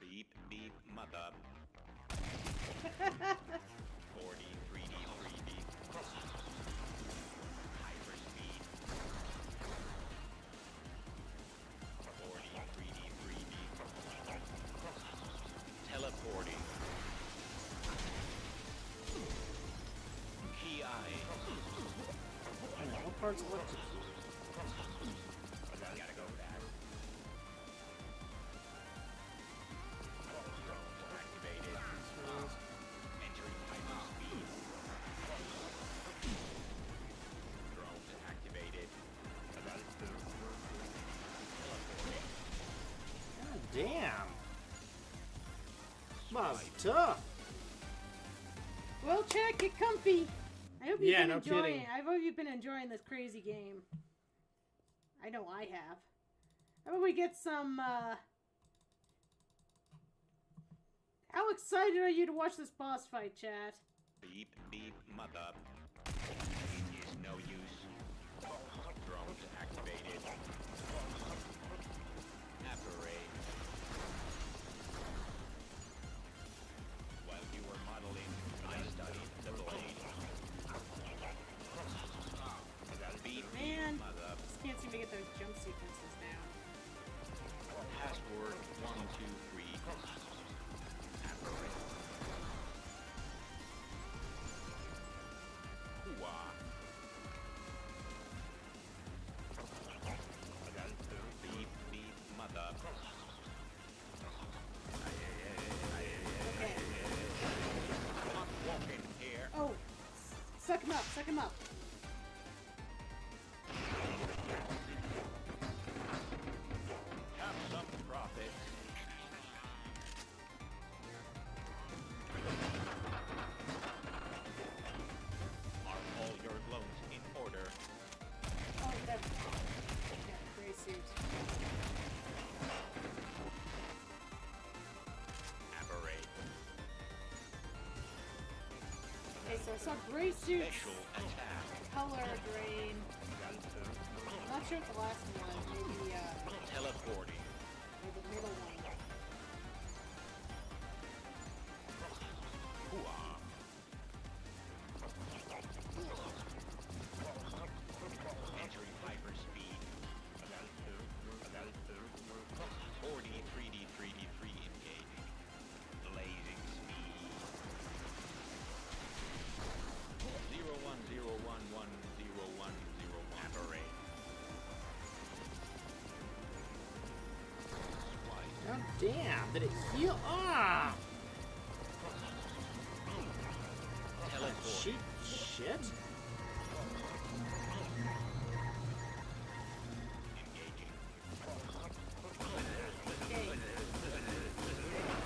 S3: Beep beep mother. 40 3D 3D. Hyperspeed. 40 3D 3D. Teleporting. Key eye.
S2: I know, what part's electric? damn. Must tough.
S1: Well, Chad, get comfy. I hope you've
S2: Yeah,
S1: been
S2: no
S1: enjoying.
S2: kidding.
S1: I hope you've been enjoying this crazy game. I know I have. How about we get some? How excited are you to watch this boss fight, Chad?
S3: Beep, beep, mother. It is no use. Drones activated. Apparate. While you were modeling, I studied the blade. Beep,
S1: Man,
S3: beep, mother.
S1: just can't seem to get those jump sequences down.
S3: Password 123. Apparate. Hooah. Beep, beep, mother.
S1: Okay.
S3: Walking here.
S1: Oh, suck him up, suck him up.
S3: Have some profit. Are all your loans in order?
S1: Oh, that. Yeah, gray suit.
S3: Apparate.
S1: Okay, so I saw gray suits,
S3: Special attack.
S1: color green. I'm not sure what the last one was. Maybe
S3: Teleporting.
S1: or the middle one.
S3: Hooah. Entering hyperspeed. 40 3D engaging. Blazing speed. 0101101010. Apparate.
S2: God damn, did it heal? Ah!
S3: Teleport.
S2: Shit.
S3: Engaging.
S1: Okay. I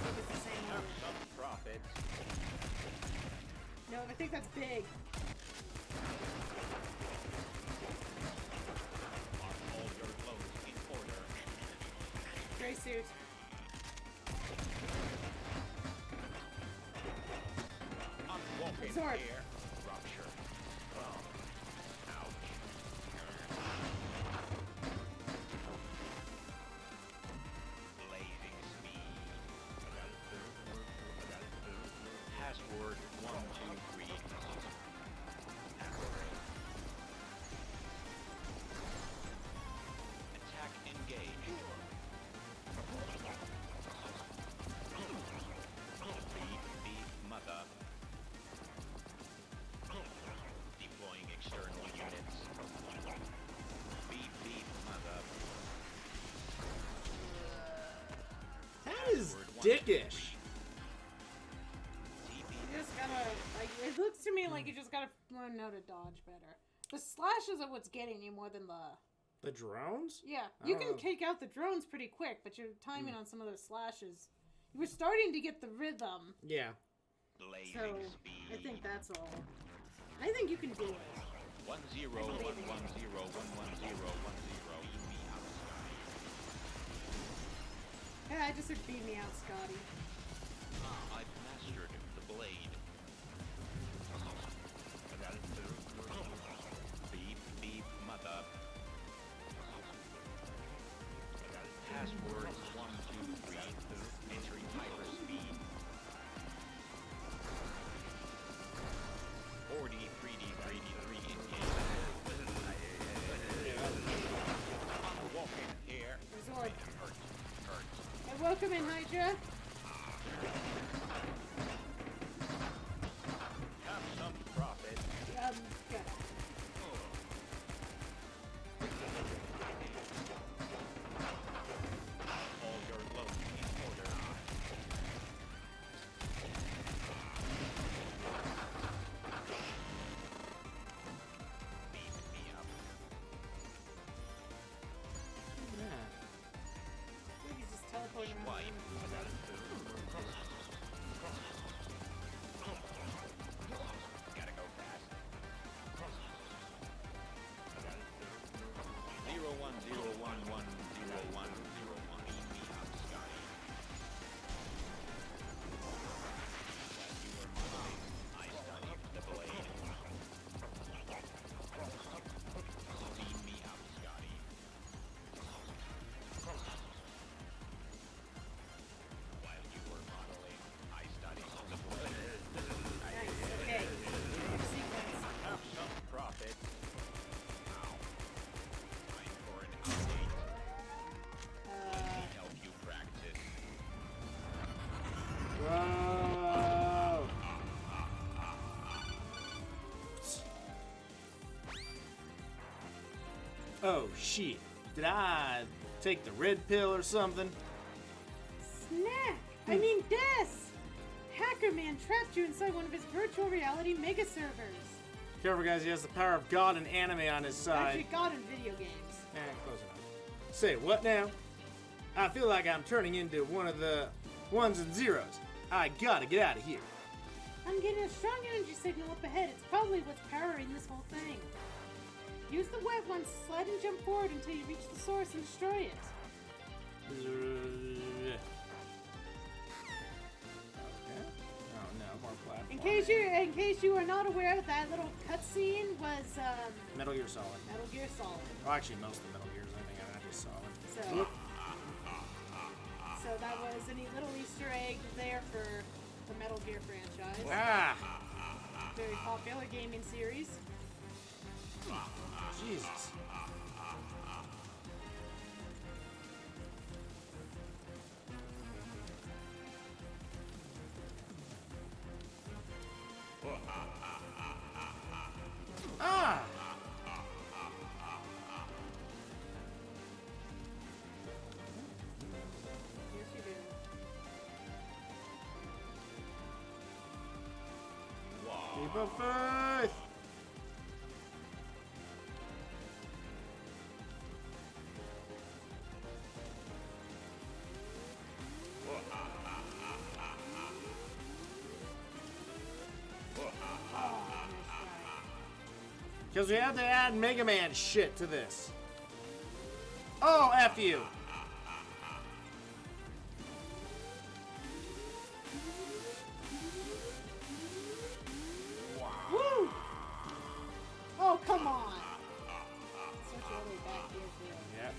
S1: think it's the same one.
S3: Some profit.
S1: No, I think that's big.
S3: Are all your loans in order?
S1: Gray suit.
S3: Unwalking
S1: Absorb.
S3: air. Rupture. Ouch. Blazing speed. Password 123. Apparate. Attack engaged. Beep, beep, mother. Deploying external units. Beep, beep, mother.
S2: That is dickish.
S1: You just gotta, like, it looks to me like you just gotta learn how to dodge better. The slashes are what's getting you more than the...
S2: The drones?
S1: Yeah, you can
S2: Oh.
S1: take out the drones pretty quick, but your timing on some of those slashes... You were starting to get the rhythm,
S2: Yeah.
S3: Blazing
S1: so
S3: speed.
S1: I think that's all. I think you can do it.
S3: 1011011010.
S1: Yeah, I just said beat me out, Scotty.
S3: I've mastered the blade. Beep, beep, mother. Password 123. Entering hyperspeed. 40 3D engagement. Walking here.
S1: Resort.
S3: Hurt.
S1: And welcome in, Hydra.
S3: Have some profit.
S1: Good.
S3: All your loans in order. Beat me up.
S1: I think he's just teleporting around. Okay. Sequence.
S5: Profit. Help you practice.
S2: Whoa! Oh shit. Did I take the red pill or something?
S1: Snack! I mean, Des! Hacker Man trapped you inside one of his virtual reality mega servers.
S2: Careful, guys, he has the power of God and anime on his side.
S1: Actually, God in video games.
S2: Close enough. Say, what now? I feel like I'm turning into one of the ones and zeros. I gotta get out of here.
S1: I'm getting a strong energy signal up ahead. It's probably what's powering this whole thing. Use the web one, slide and jump forward until you reach the source and destroy it.
S2: Okay. Oh no, more platform.
S1: In case you are not aware, that little cutscene was
S2: Metal Gear Solid.
S1: Metal Gear Solid.
S2: Well, actually, most of the Metal Gears, I think I just saw it.
S1: So that was a neat little Easter egg there for the Metal Gear franchise.
S2: Ah!
S1: Very popular gaming series.
S2: Jesus. Ah!
S1: Yes, you do.
S2: Keep up faith! Because we had to add Mega Man shit to this. Oh, F you!
S1: Woo! Oh, come on! Switch all the way back here, too.
S2: Yep.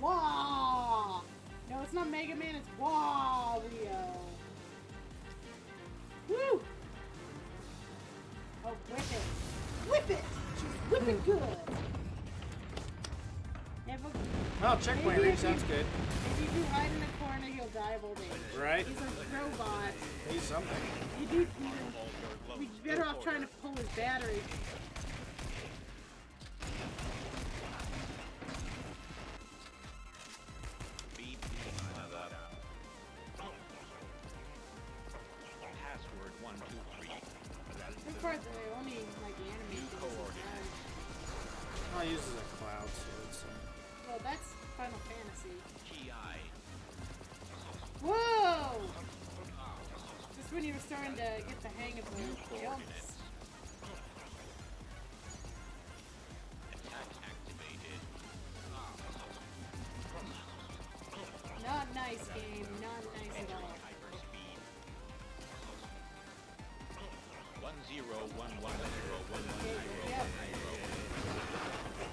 S1: Wah! No, it's not Mega Man, it's Wario. Woo! Oh, whip it! Whip it! Just whip it good! Never,
S2: Oh, checkpoint
S1: Maybe
S2: reach,
S1: if you-
S2: that's good.
S1: if you hide in the corner, he'll die of old age.
S2: Right?
S1: He's a robot.
S2: He's something.
S1: You do. We'd be better off trying to pull his battery.
S5: Password 123.
S1: This part, the only like animated things is that.
S2: Oh, he uses a cloud sword, so.
S1: Well, that's Final Fantasy.
S5: GI.
S1: Whoa! Just when you were starting to get the hang of the jumps.
S5: Attack activated.
S1: Not nice, game. Not nice at all.
S5: Hyperspeed. 1011011011.
S1: Yep.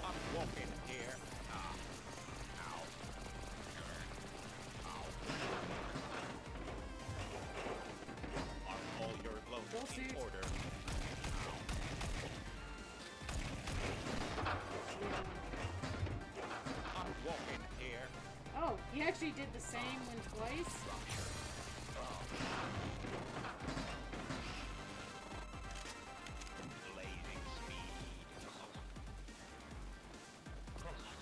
S5: I'm walking here. Are all your loans
S1: Go
S5: in
S1: suit.
S5: order? I'm walking here.
S1: Oh, he actually did the same one twice.
S5: Blazing speed.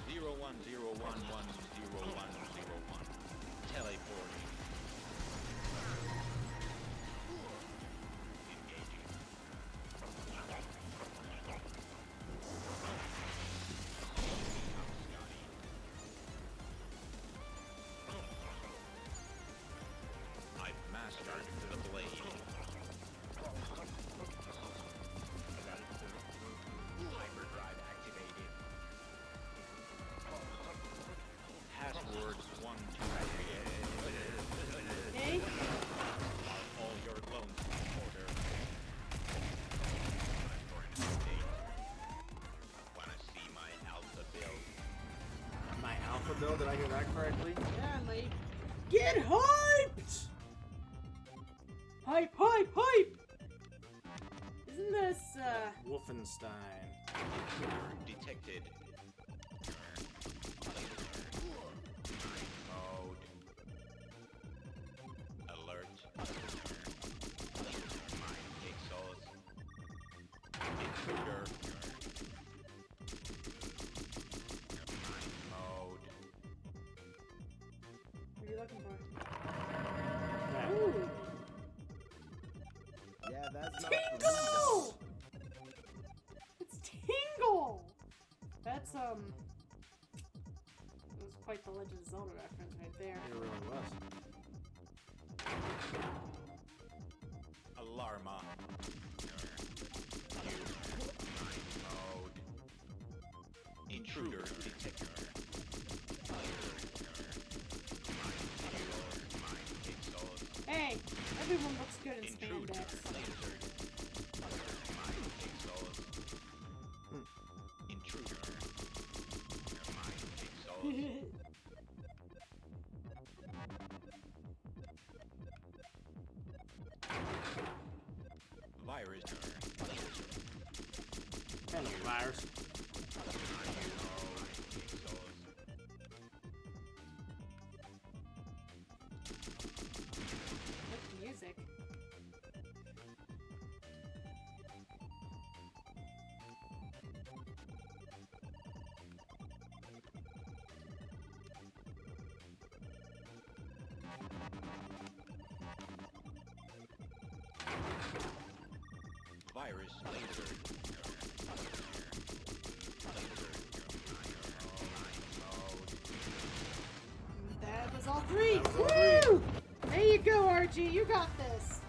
S5: 0101101101. Teleporting. Engaging. I've mastered the blade.
S1: Yeah, mate. Get hyped! Hype, hype, hype! Isn't this,
S2: Wolfenstein.
S3: Detected. Mode. Alert. Pixels. Intruder. Mode.
S1: what are you looking for?
S2: Yeah.
S1: Ooh!
S7: Yeah, that's not
S1: Tingle! It's Tingle! That's, it was quite the Legend of Zelda reference right there.
S2: It really was.
S3: Alarma. Mode. Intruder detected. Pixels.
S1: Hey! Everyone looks good in
S3: Intruder.
S1: spandex.
S3: Pixels. Intruder. Pixels. Virus.
S2: Hello, virus.
S1: What music?
S3: Virus laser.
S1: That was all three!
S2: That was all
S1: Woo! There you go, RG, you got this!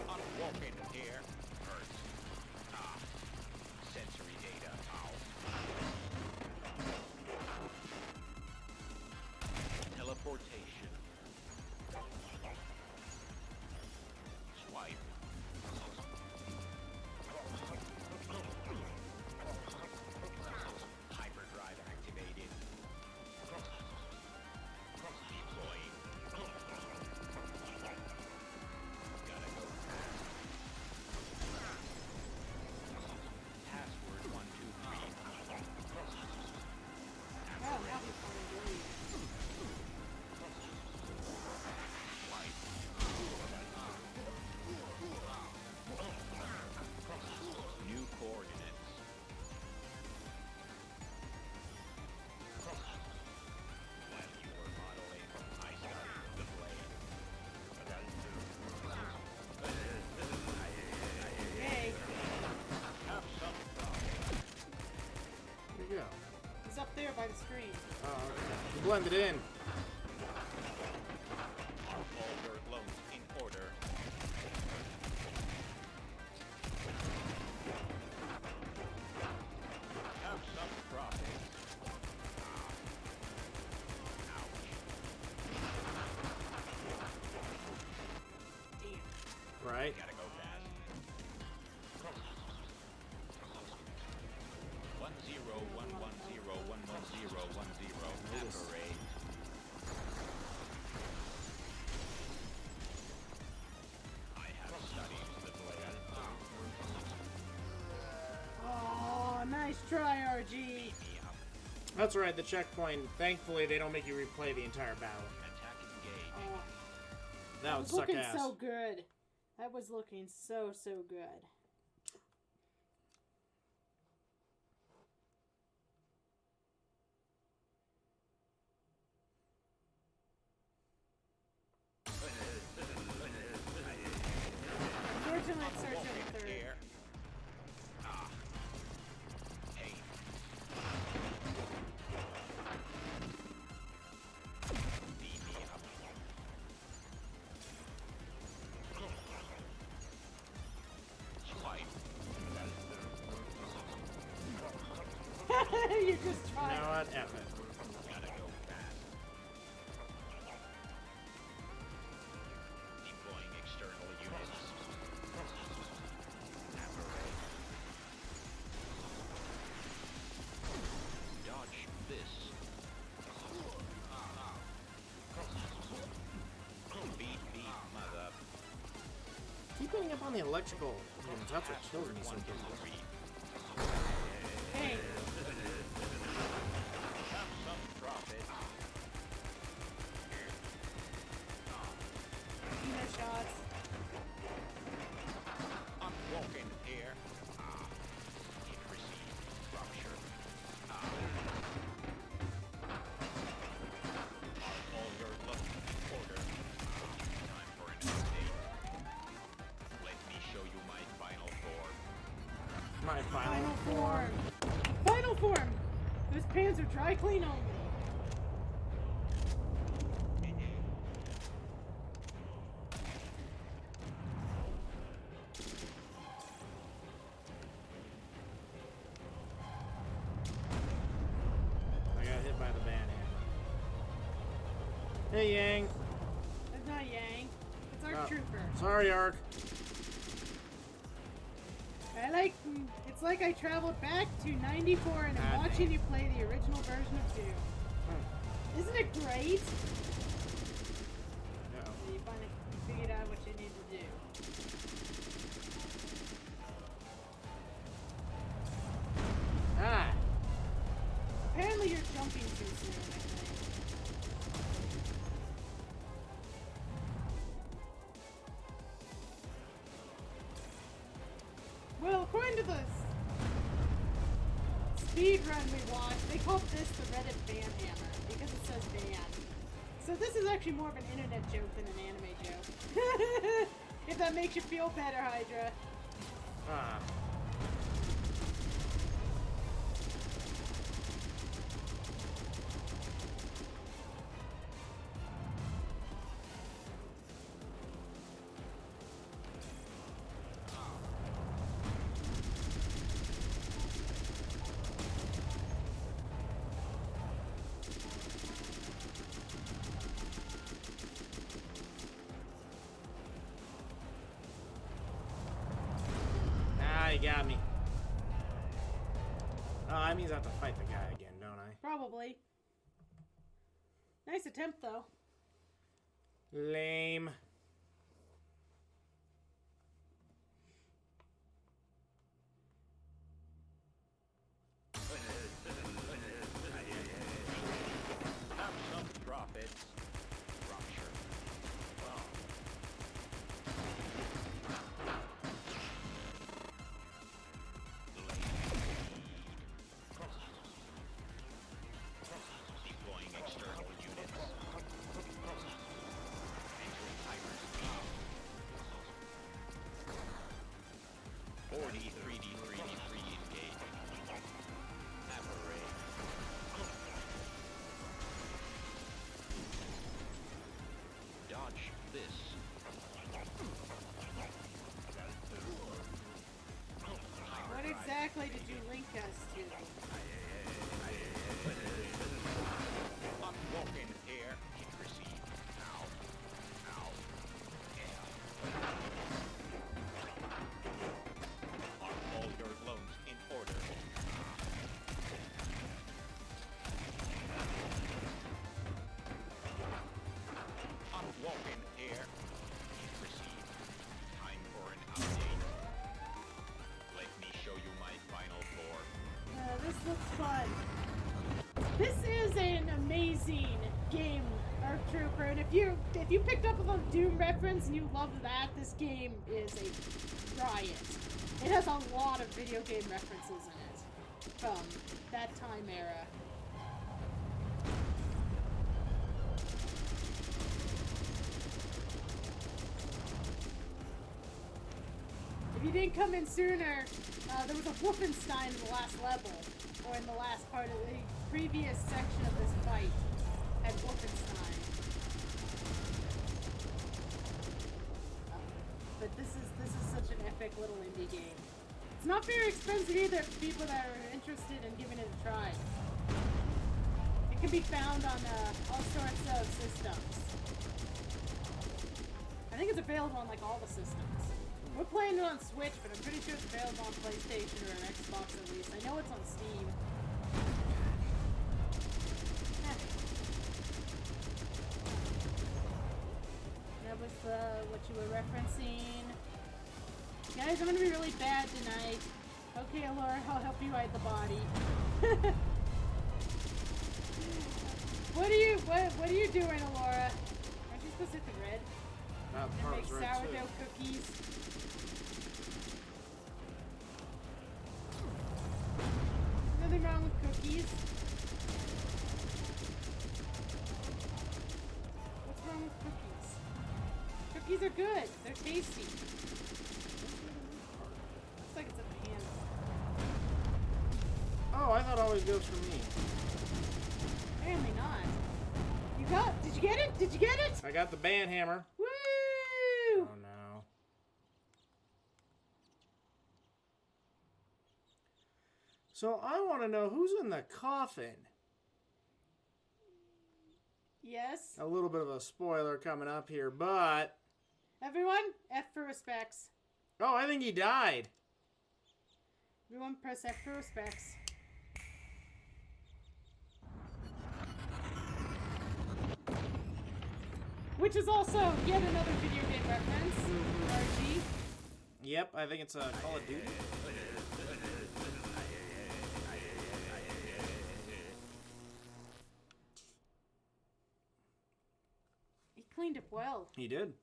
S3: Unwalking here. Earth. Sensory data. Teleportation. Swipe. Hyperdrive activated. Deploying. Gotta go fast. Password 123.
S1: Oh, now he's calling Billy.
S3: New coordinates. While you were modeling, I started the blade.
S1: Hey,
S3: Have some fun.
S2: There you go.
S1: he's up there by the screen.
S2: Oh, okay. You blended in.
S3: Are all your loans in order? Have some profit.
S1: Damn.
S2: Right?
S3: Gotta go fast. 10110110110. Apparate. I have studied the blade.
S1: Oh, nice try, RG.
S3: Me up.
S2: That's right, the checkpoint. Thankfully, they don't make you replay the entire battle.
S3: Attack engage.
S1: Oh,
S2: That would
S1: was
S2: suck
S1: looking
S2: ass.
S1: so good. That was looking so good. Unfortunately, it's searching the third.
S3: Here. Hey. Beat me up. Swipe.
S1: You just
S2: You
S1: tried.
S2: know what? F it.
S3: Gotta go fast. Deploying external units. Apparate.
S2: On the electrical units, that's what kills me sometimes.
S1: Hey,
S3: Have some profit.
S1: no shots.
S3: I'm walking here. It received rupture. Are all your loans in order? Time for an update. Let me show you my final form.
S2: My
S1: Final form. Final form. Those pants are dry clean only.
S2: I got hit by the banhammer. Hey, Yang.
S1: That's not Yang. It's our
S2: Oh,
S1: trooper.
S2: Sorry, Ark.
S1: It's like I traveled back to 94 and I'm
S2: Ah,
S1: watching you play the original version of Doom. Isn't it great?
S2: No.
S1: So you finally figured out what you need to do.
S2: Ah.
S1: Apparently you're jumping too soon, I think. Well, according to the speed run we watched, they called this the Reddit ban hammer because it says ban. So this is actually more of an internet joke than an anime joke. If that makes you feel better, Hydra.
S2: Ah. Ah, you got me. Oh, that means I have to fight the guy again, don't I?
S1: Probably. Nice attempt, though.
S2: Lame.
S3: Have some profit. Rupture. Deploying external units. Entering timer speed. 4D, 3D, 3D, 3D engage. Apparate. Dodge this.
S1: What exactly did you link us to?
S3: I'm walking here. Hit receive. Ow. Ow. Yeah. Are all your loans in order? I'm walking here. Hit receive. Time for an update. Let me show you my final form.
S1: This looks fun. This is an amazing game, Earth Trooper, and if you picked up on the Doom reference and you love that, this game is a riot. It has a lot of video game references in it from that time era. If you didn't come in sooner, there was a Wolfenstein in the last level, or in the last part of the previous section of this fight at Wolfenstein. But this is such an epic little indie game. It's not very expensive either for people that are interested in giving it a try. It can be found on all sorts of systems. I think it's available on like all the systems. We're playing it on Switch, but I'm pretty sure it's available on PlayStation or an Xbox at least. I know it's on Steam. That was what you were referencing. Guys, I'm gonna be really bad tonight. Okay, Laura, I'll help you hide the body. What are you doing, Alora? Aren't you supposed to hit the red?
S2: That
S1: And
S2: part
S1: make
S2: was red too.
S1: sourdough cookies? Nothing wrong with cookies. What's wrong with cookies? Cookies are good. They're tasty. Looks like it's in the hands.
S2: Oh, I thought it always goes for me.
S1: Apparently not. You got? Did you get it? Did you get it?
S2: I got the band hammer.
S1: Woo!
S2: Oh no. So I want to know who's in the coffin.
S1: Yes.
S2: A little bit of a spoiler coming up here, but...
S1: Everyone, F for respects.
S2: Oh, I think he died.
S1: Everyone press F for respects. Which is also yet another video game reference. RG.
S2: Yep, I think it's a Call of Duty.
S1: He cleaned up well.
S2: He did.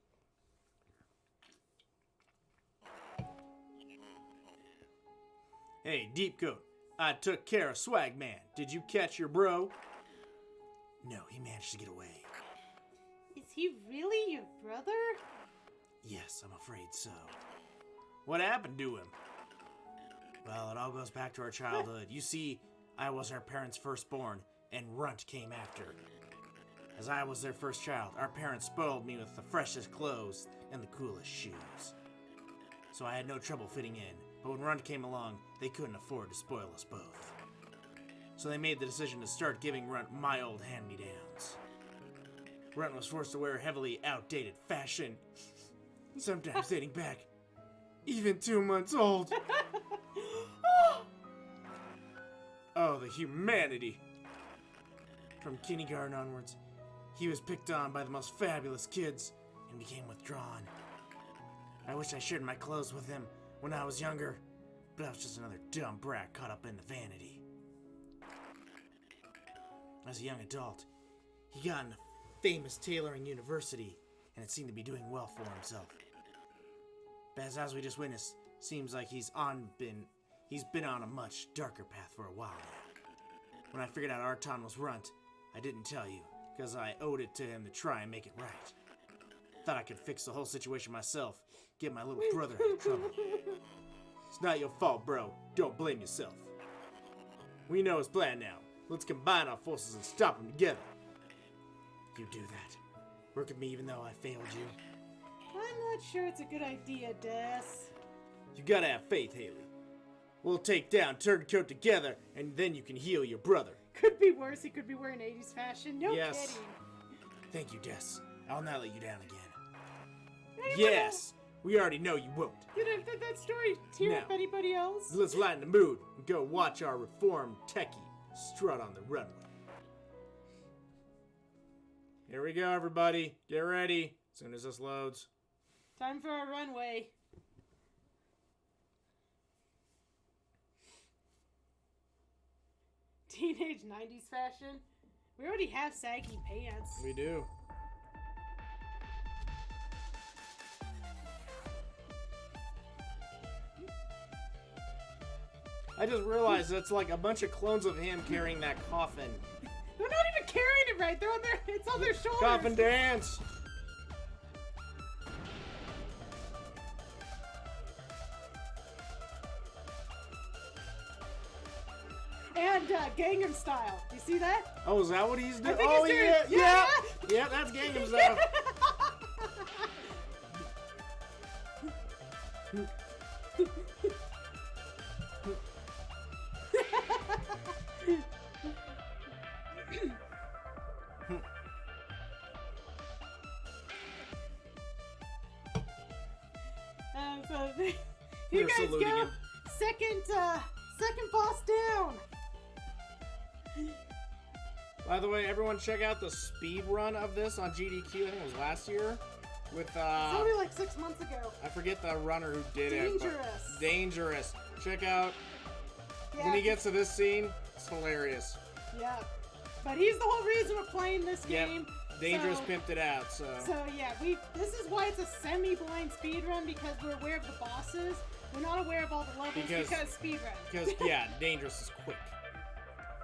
S2: Hey, Deep Coat. I took care of Swag Man. Did you catch your bro? No, he managed to get away.
S1: Is he really your brother?
S2: Yes, I'm afraid so. What happened to him? Well, it all goes back to our childhood. You see, I was our parents' firstborn, and Runt came after. As I was their first child, our parents spoiled me with the freshest clothes and the coolest shoes. So I had no trouble fitting in, but when Runt came along, they couldn't afford to spoil us both. So they made the decision to start giving Runt my old hand-me-downs. Runt was forced to wear heavily outdated fashion, sometimes dating back even 2 months old. Oh, the humanity. From kindergarten onwards, he was picked on by the most fabulous kids and became withdrawn. I wish I shared my clothes with him when I was younger, but I was just another dumb brat caught up in the vanity. As a young adult, he got into famous tailoring university, and it seemed to be doing well for himself. But as we just witnessed, seems like he's been on a much darker path for a while now. When I figured out Arton was Runt, I didn't tell you, because I owed it to him to try and make it right. Thought I could fix the whole situation myself, get my little brother out of trouble. It's not your fault, bro. Don't blame yourself. We know his plan now. Let's combine our forces and stop him together. You do that. Work with me even though I failed you.
S1: I'm not sure it's a good idea, Des.
S2: You gotta have faith, Haley. We'll take down Turncoat together, and then you can heal your brother.
S1: Could be worse. He could be wearing 80s fashion. No
S2: Yes.
S1: kidding.
S2: Thank you, Des. I'll not let you down again.
S1: Anyone
S2: Yes! We already know you won't.
S1: Did that story tear up
S2: Now.
S1: anybody else?
S2: Let's lighten the mood and go watch our reformed techie strut on the runway. Here we go, everybody. Get ready. As soon as this loads.
S1: Time for our runway. Teenage 90s fashion. We already have saggy pants.
S2: We do. I just realized it's like a bunch of clones of him carrying that coffin.
S1: They're not even carrying it right. They're on their. It's on their shoulders.
S2: Coffin dance!
S1: And Gangnam Style. You see that?
S2: Oh, is that what he's doing?
S1: think
S2: Oh,
S1: he's doing-
S2: yeah,
S1: yeah.
S2: yeah, that's Gangnam Style.
S1: So here
S2: We're
S1: guys
S2: saluting
S1: go.
S2: him.
S1: Second boss down.
S2: By the way, everyone check out the speed run of this on GDQ. I think it was last year. with
S1: It's only like 6 months ago.
S2: I forget the runner who did it.
S1: Dangerous.
S2: Dangerous. Check out
S1: Yeah.
S2: when he gets to this scene. It's hilarious.
S1: Yeah. But he's the whole reason we're playing this
S2: Yep.
S1: game.
S2: Dangerous
S1: So-
S2: pimped it out. So
S1: yeah, this is why it's a semi-blind speedrun, because we're aware of the bosses. We're not aware of all the levels because speedrun.
S2: because yeah, Dangerous is quick.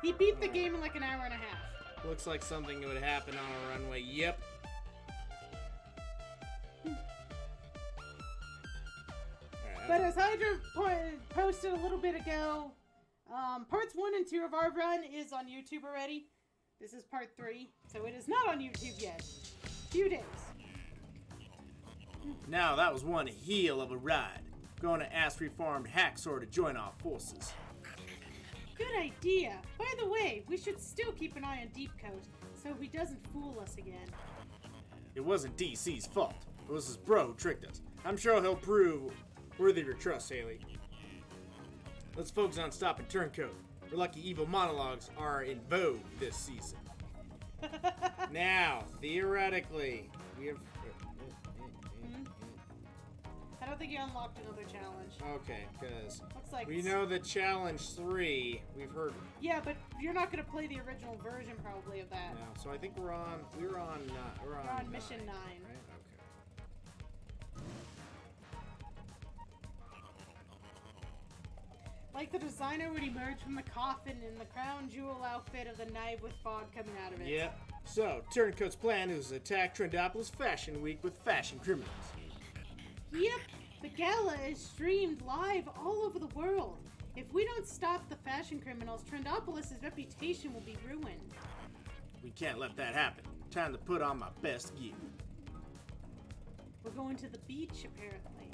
S1: He beat the game in like an hour and a half.
S2: Looks like something would happen on a runway. Yep.
S1: But as Hydra posted a little bit ago, parts 1 and 2 of our run is on YouTube already. This is part 3, so it is not on YouTube yet. Few days.
S2: Now that was one heel of a ride. Going to ask reformed Hacksaw to join our forces.
S1: Good idea. By the way, we should still keep an eye on Deepcoat, so he doesn't fool us again.
S2: It wasn't DC's fault. It was his bro who tricked us. I'm sure he'll prove worthy of your trust, Haley. Let's focus on stopping Turncoat. We're lucky evil monologues are in vogue this season. Now, theoretically, we have...
S1: I don't think you unlocked another challenge.
S2: Okay, because
S1: Looks like
S2: we know that Challenge 3, we've heard...
S1: Yeah, but you're not going to play the original version probably of that.
S2: No, so I think we're on
S1: mission 9.
S2: Right? Okay.
S1: Like the designer would emerge from the coffin in the crown jewel outfit of the knight with fog coming out of it.
S2: Yep. So, Turncoat's plan is to attack Trendopolis Fashion Week with fashion criminals.
S1: Yep, the gala is streamed live all over the world. If we don't stop the fashion criminals, Trendopolis' reputation will be ruined.
S2: We can't let that happen. Time to put on my best gear.
S1: We're going to the beach, apparently.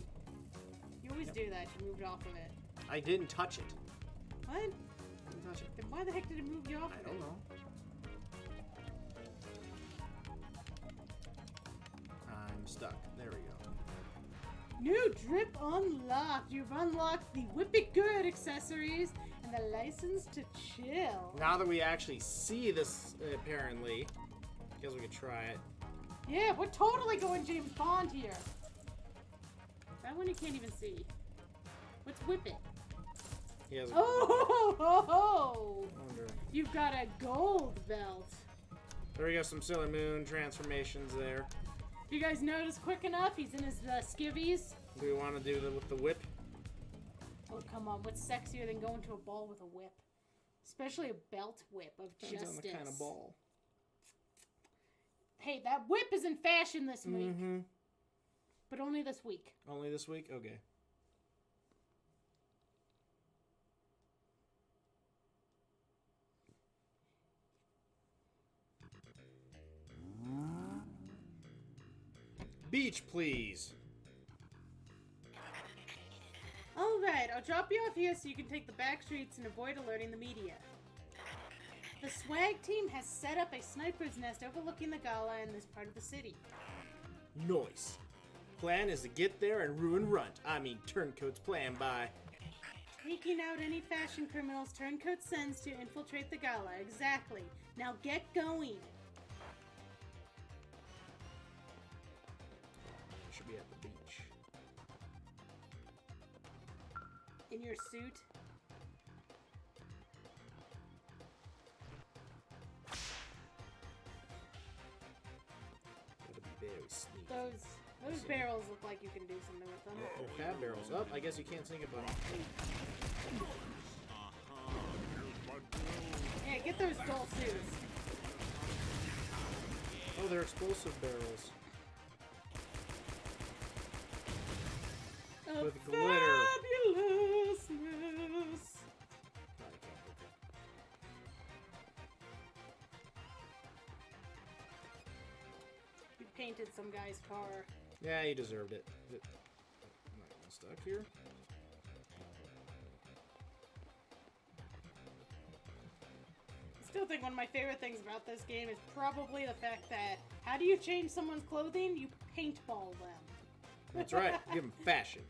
S1: You always do that, you moved off of it.
S2: I didn't touch it.
S1: What?
S2: Didn't touch it.
S1: Then why the heck did it move you off
S2: I
S1: of
S2: don't
S1: it?
S2: know. I'm stuck. There we go.
S1: New drip unlocked. You've unlocked the Whip It Good accessories and the license to chill.
S2: Now that we actually see this, apparently, I guess we could try it.
S1: Yeah, we're totally going James Bond here. That one you can't even see. What's Whip It?
S2: He has a
S1: Oh!
S2: wonder.
S1: You've got a gold belt.
S2: There we go, some Sailor Moon transformations there.
S1: You guys notice quick enough? He's in his skivvies.
S2: Do we want to do that with the whip?
S1: Oh, come on. What's sexier than going to a ball with a whip? Especially a belt whip of
S2: Depends
S1: justice.
S2: on the kind of ball.
S1: Hey, that whip is in fashion this week.
S2: Mm-hmm.
S1: But only this week.
S2: Only this week? Okay. Beach, please.
S1: Alright, I'll drop you off here so you can take the back streets and avoid alerting the media. The swag team has set up a sniper's nest overlooking the gala in this part of the city.
S2: Nice. Plan is to get there and ruin Turncoat's plan by...
S1: Taking out any fashion criminals Turncoat sends to infiltrate the gala. Exactly. Now get going.
S2: Should be at the beach.
S1: In your suit.
S2: Gotta be very sneaky.
S1: Those barrels look like you can do something with them.
S2: Oh, fab barrels. Oh, I guess you can't sing about it.
S1: Yeah, get those dull suits.
S2: Oh, they're explosive barrels.
S1: Of
S2: With glitter.
S1: fabulousness. You painted some guy's car.
S2: Yeah, he deserved it. Am I stuck here?
S1: I still think one of my favorite things about this game is probably the fact that how do you change someone's clothing? You paintball them.
S2: That's right. Give him fashion.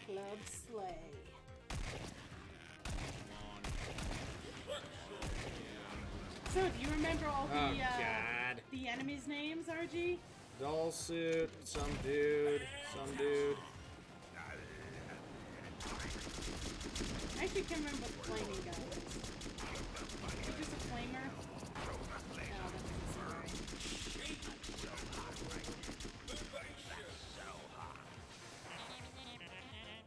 S1: Club Slay. So, do you remember all
S2: Oh, God.
S1: the enemies' names, RG?
S2: Doll suit, some dude.
S1: I actually can't remember what the flaming guy was. Is it just a flamer? No, that doesn't seem right.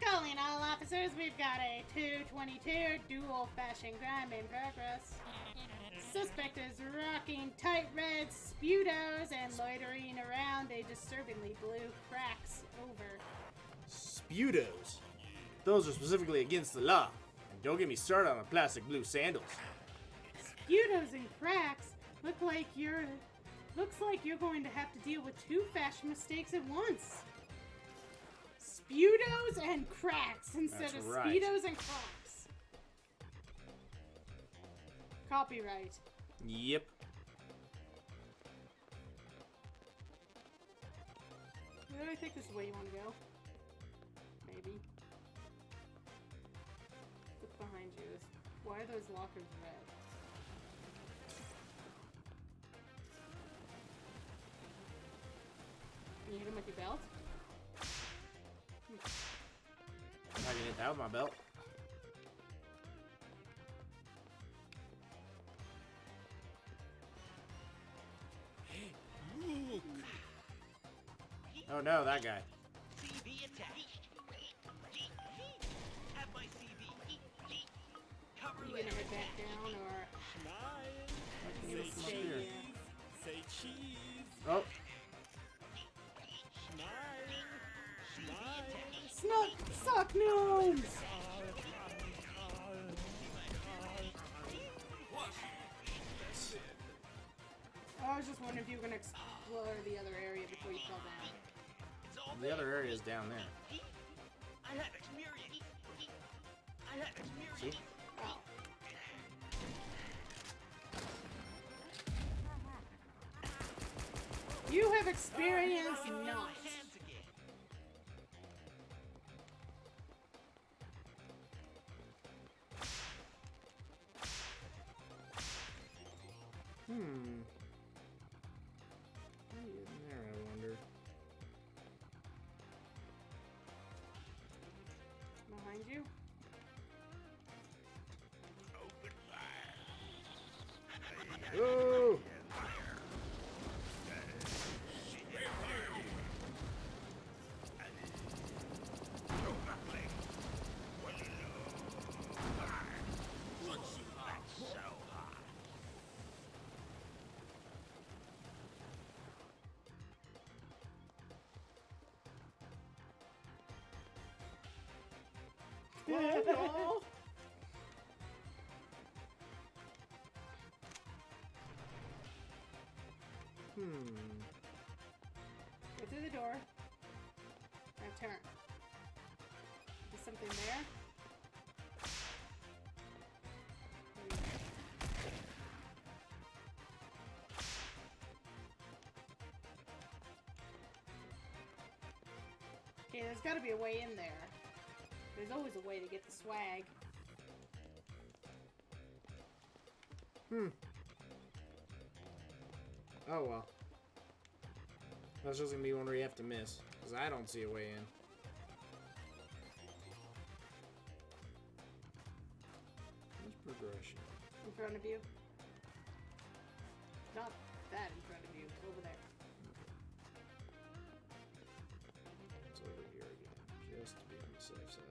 S1: Calling all officers, we've got a 222 dual-fashion crime in progress. Suspect is rocking tight red Speedos and loitering around a disturbingly blue cracks over.
S2: Speedos. Those are specifically against the law. And don't get me started on the plastic blue sandals.
S1: Speedos and cracks looks like you're going to have to deal with two fashion mistakes at once. Speedos and cracks instead
S2: That's
S1: of
S2: right.
S1: Speedos and cracks. Copyright.
S2: Yep.
S1: Do I think this is the way you want to go? Maybe. Look behind you. Why are those lockers red? Can you hit him with your belt?
S2: I can hit that with my belt.
S6: Look.
S2: Oh no, that guy.
S5: CV attached. Have my CV. Cover
S1: Are you
S5: letter
S1: gonna head back down or
S6: Smile.
S1: you
S6: Say
S1: gonna stay
S6: cheese.
S1: here?
S6: Say cheese.
S2: Oh,
S6: Smile. Smile.
S1: Snuck! Suck gnomes! I was just wondering if you were gonna explore the other area before you fell down.
S5: It's all
S2: the other area is down there.
S5: I have experience. I have experience.
S2: See?
S1: Oh. You have experience not.
S5: Hands again.
S2: Maybe in there, I wonder.
S1: Behind you?
S2: Oh!
S1: Oh, Go through the door. Now turn. Is something there? Okay, there's gotta be a way in there. There's always a way to get the swag.
S2: Oh well. That's just gonna be one where you have to miss. Because I don't see a way in. There's progression.
S1: In front of you. Not that in front of you. Over there.
S2: It's over here again. Just to be on the safe side.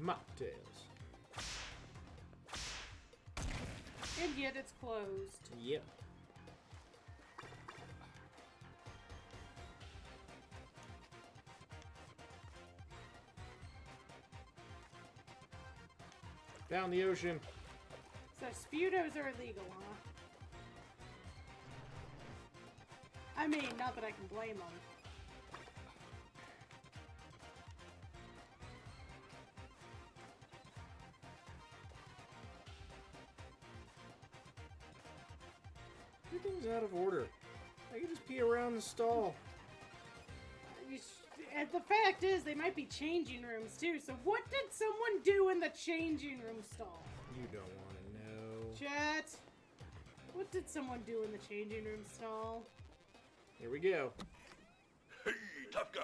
S2: Mocktails.
S1: And yet it's closed.
S2: Yep. Down the ocean.
S1: So Speedos are illegal, huh? I mean, not that I can blame them.
S2: Everything's out of order. I can just pee around the stall.
S1: And the fact is, they might be changing rooms too. So what did someone do in the changing room stall?
S2: You don't want to know.
S1: Chat. What did someone do in the changing room stall?
S2: Here we go.
S3: Hey, tough guy.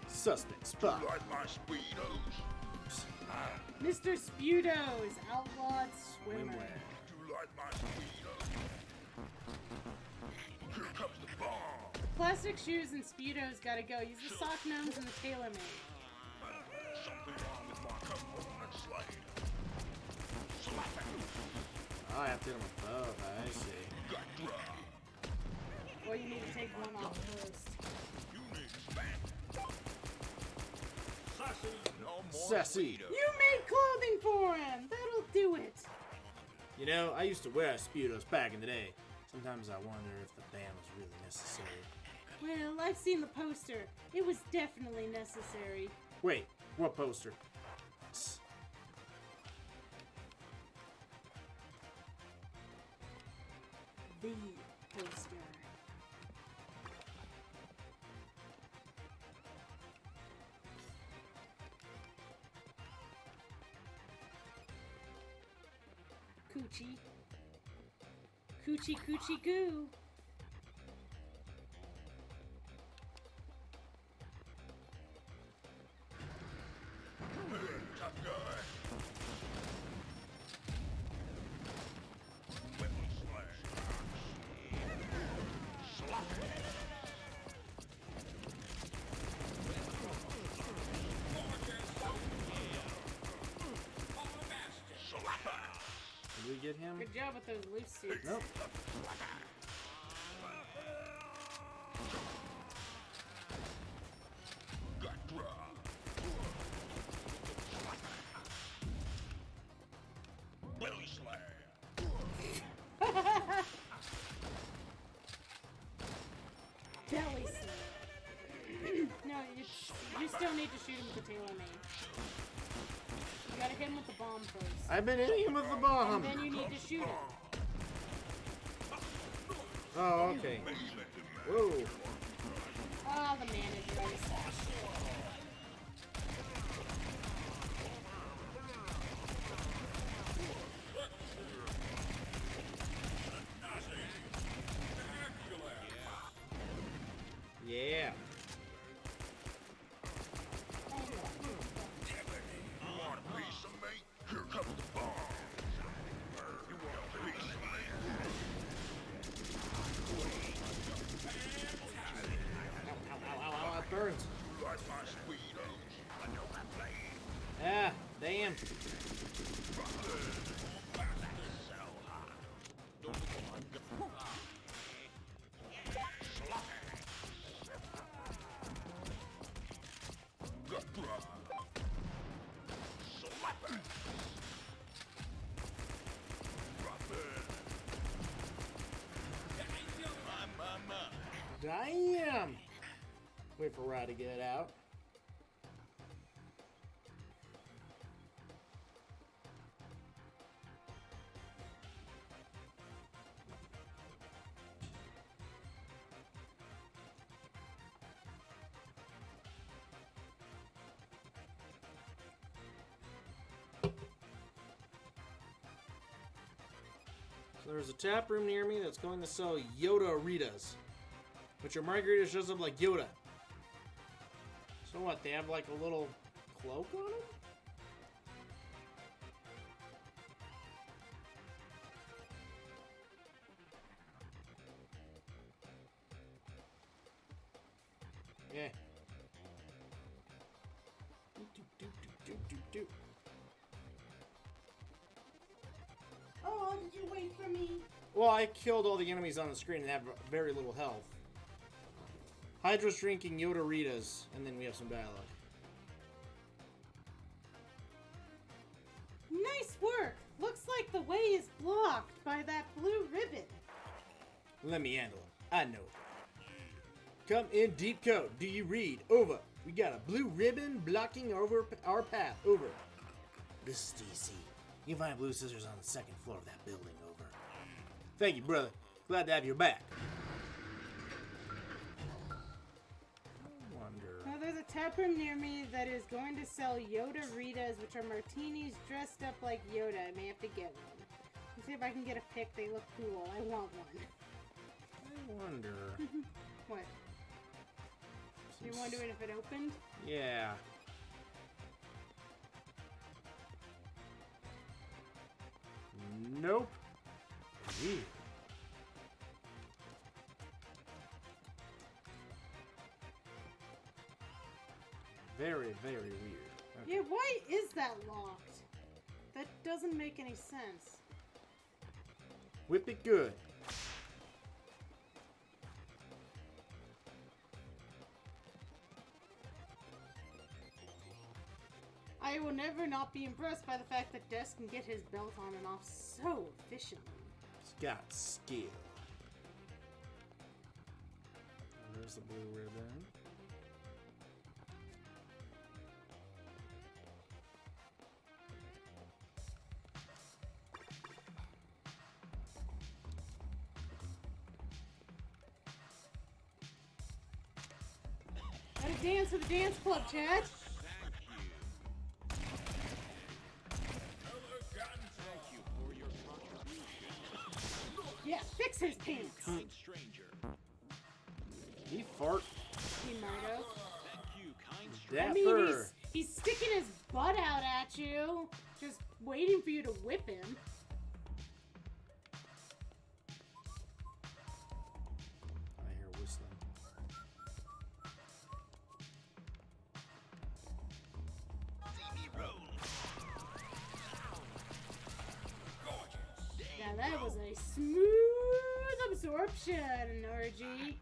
S2: Suspect spot.
S3: You like my speedos?
S1: Mr. Sputo is outlawed swimmer.
S2: Swimwear.
S3: You like my speedos? Here comes the bomb.
S1: Plastic shoes and Sputos gotta go. Use the sock gnomes and the tailor made.
S3: Something wrong with my component slave. Slap it.
S2: Oh, I have to hit him with both. I see.
S3: Got drop.
S1: Or you need to take one off first.
S3: You need spank. No more
S2: Sassy.
S3: speedos.
S1: You made clothing for him! That'll do it!
S2: You know, I used to wear Sputos back in the day. Sometimes I wonder if the ban was really necessary.
S1: Well, I've seen the poster. It was definitely necessary.
S2: Wait, what poster?
S1: The poster. Coochie. Coochie coochie goo.
S3: Tough guy. Whip and slash. Slap it. Slap it.
S2: Did we get him?
S1: Good job with those loose suits.
S2: Nope.
S3: Got drop. Belly slam.
S1: Belly slam. No, you still need to shoot him with the tailor made. You gotta hit him with the bomb first.
S2: I've been hitting him with the bomb.
S1: And then you need to shoot him.
S2: Oh, okay. Whoa.
S1: Oh, the manager is.
S2: Yeah.
S3: You want a piece of me? Here comes the bomb. You want a piece of me?
S2: Ow, it burns.
S3: You like my speedos? I know I play.
S2: Ah, damn.
S3: Got drop. Slap it. Drop it.
S2: Damn. Wait for Rod to get out. So there's a tap room near me that's going to sell Yoda Ritas, but your margarita shows up like Yoda. So what? They have like a little cloak on them? Yeah. Do.
S1: Oh, did you wait for me?
S2: Well, I killed all the enemies on the screen and have very little health. Hydra's drinking Yoda Ritas, and then we have some dialogue.
S1: Nice work! Looks like the way is blocked by that blue ribbon.
S2: Let me handle him. I know it. Come in deep coat. Do you read? Over. We got a blue ribbon blocking over our path. Over. This is DC. You can find blue scissors on the second floor of that building. Over. Thank you, brother. Glad to have your back. I wonder.
S1: Now there's a tap room near me that is going to sell Yoda Ritas, which are martinis dressed up like Yoda. I may have to get one. Let's see if I can get a pic. They look cool. I want one.
S2: I wonder.
S1: What? You wondering if it opened?
S2: Yeah. Nope. Weird. Very, very weird. Okay.
S1: Yeah, why is that locked? That doesn't make any sense.
S2: Whip it good.
S1: I will never not be impressed by the fact that Des can get his belt on and off so efficiently.
S2: It's got skill. There's the blue ribbon.
S1: Gotta dance with the dance club, Chad. Yeah, fix his pants.
S5: Kind stranger.
S2: He fart.
S1: He might have.
S5: Thank you, kind stranger.
S1: I mean,
S2: Dapper.
S1: he's sticking his butt out at you, just waiting for you to whip him.
S2: I hear whistling.
S1: Now that was a smooth absorption, RG.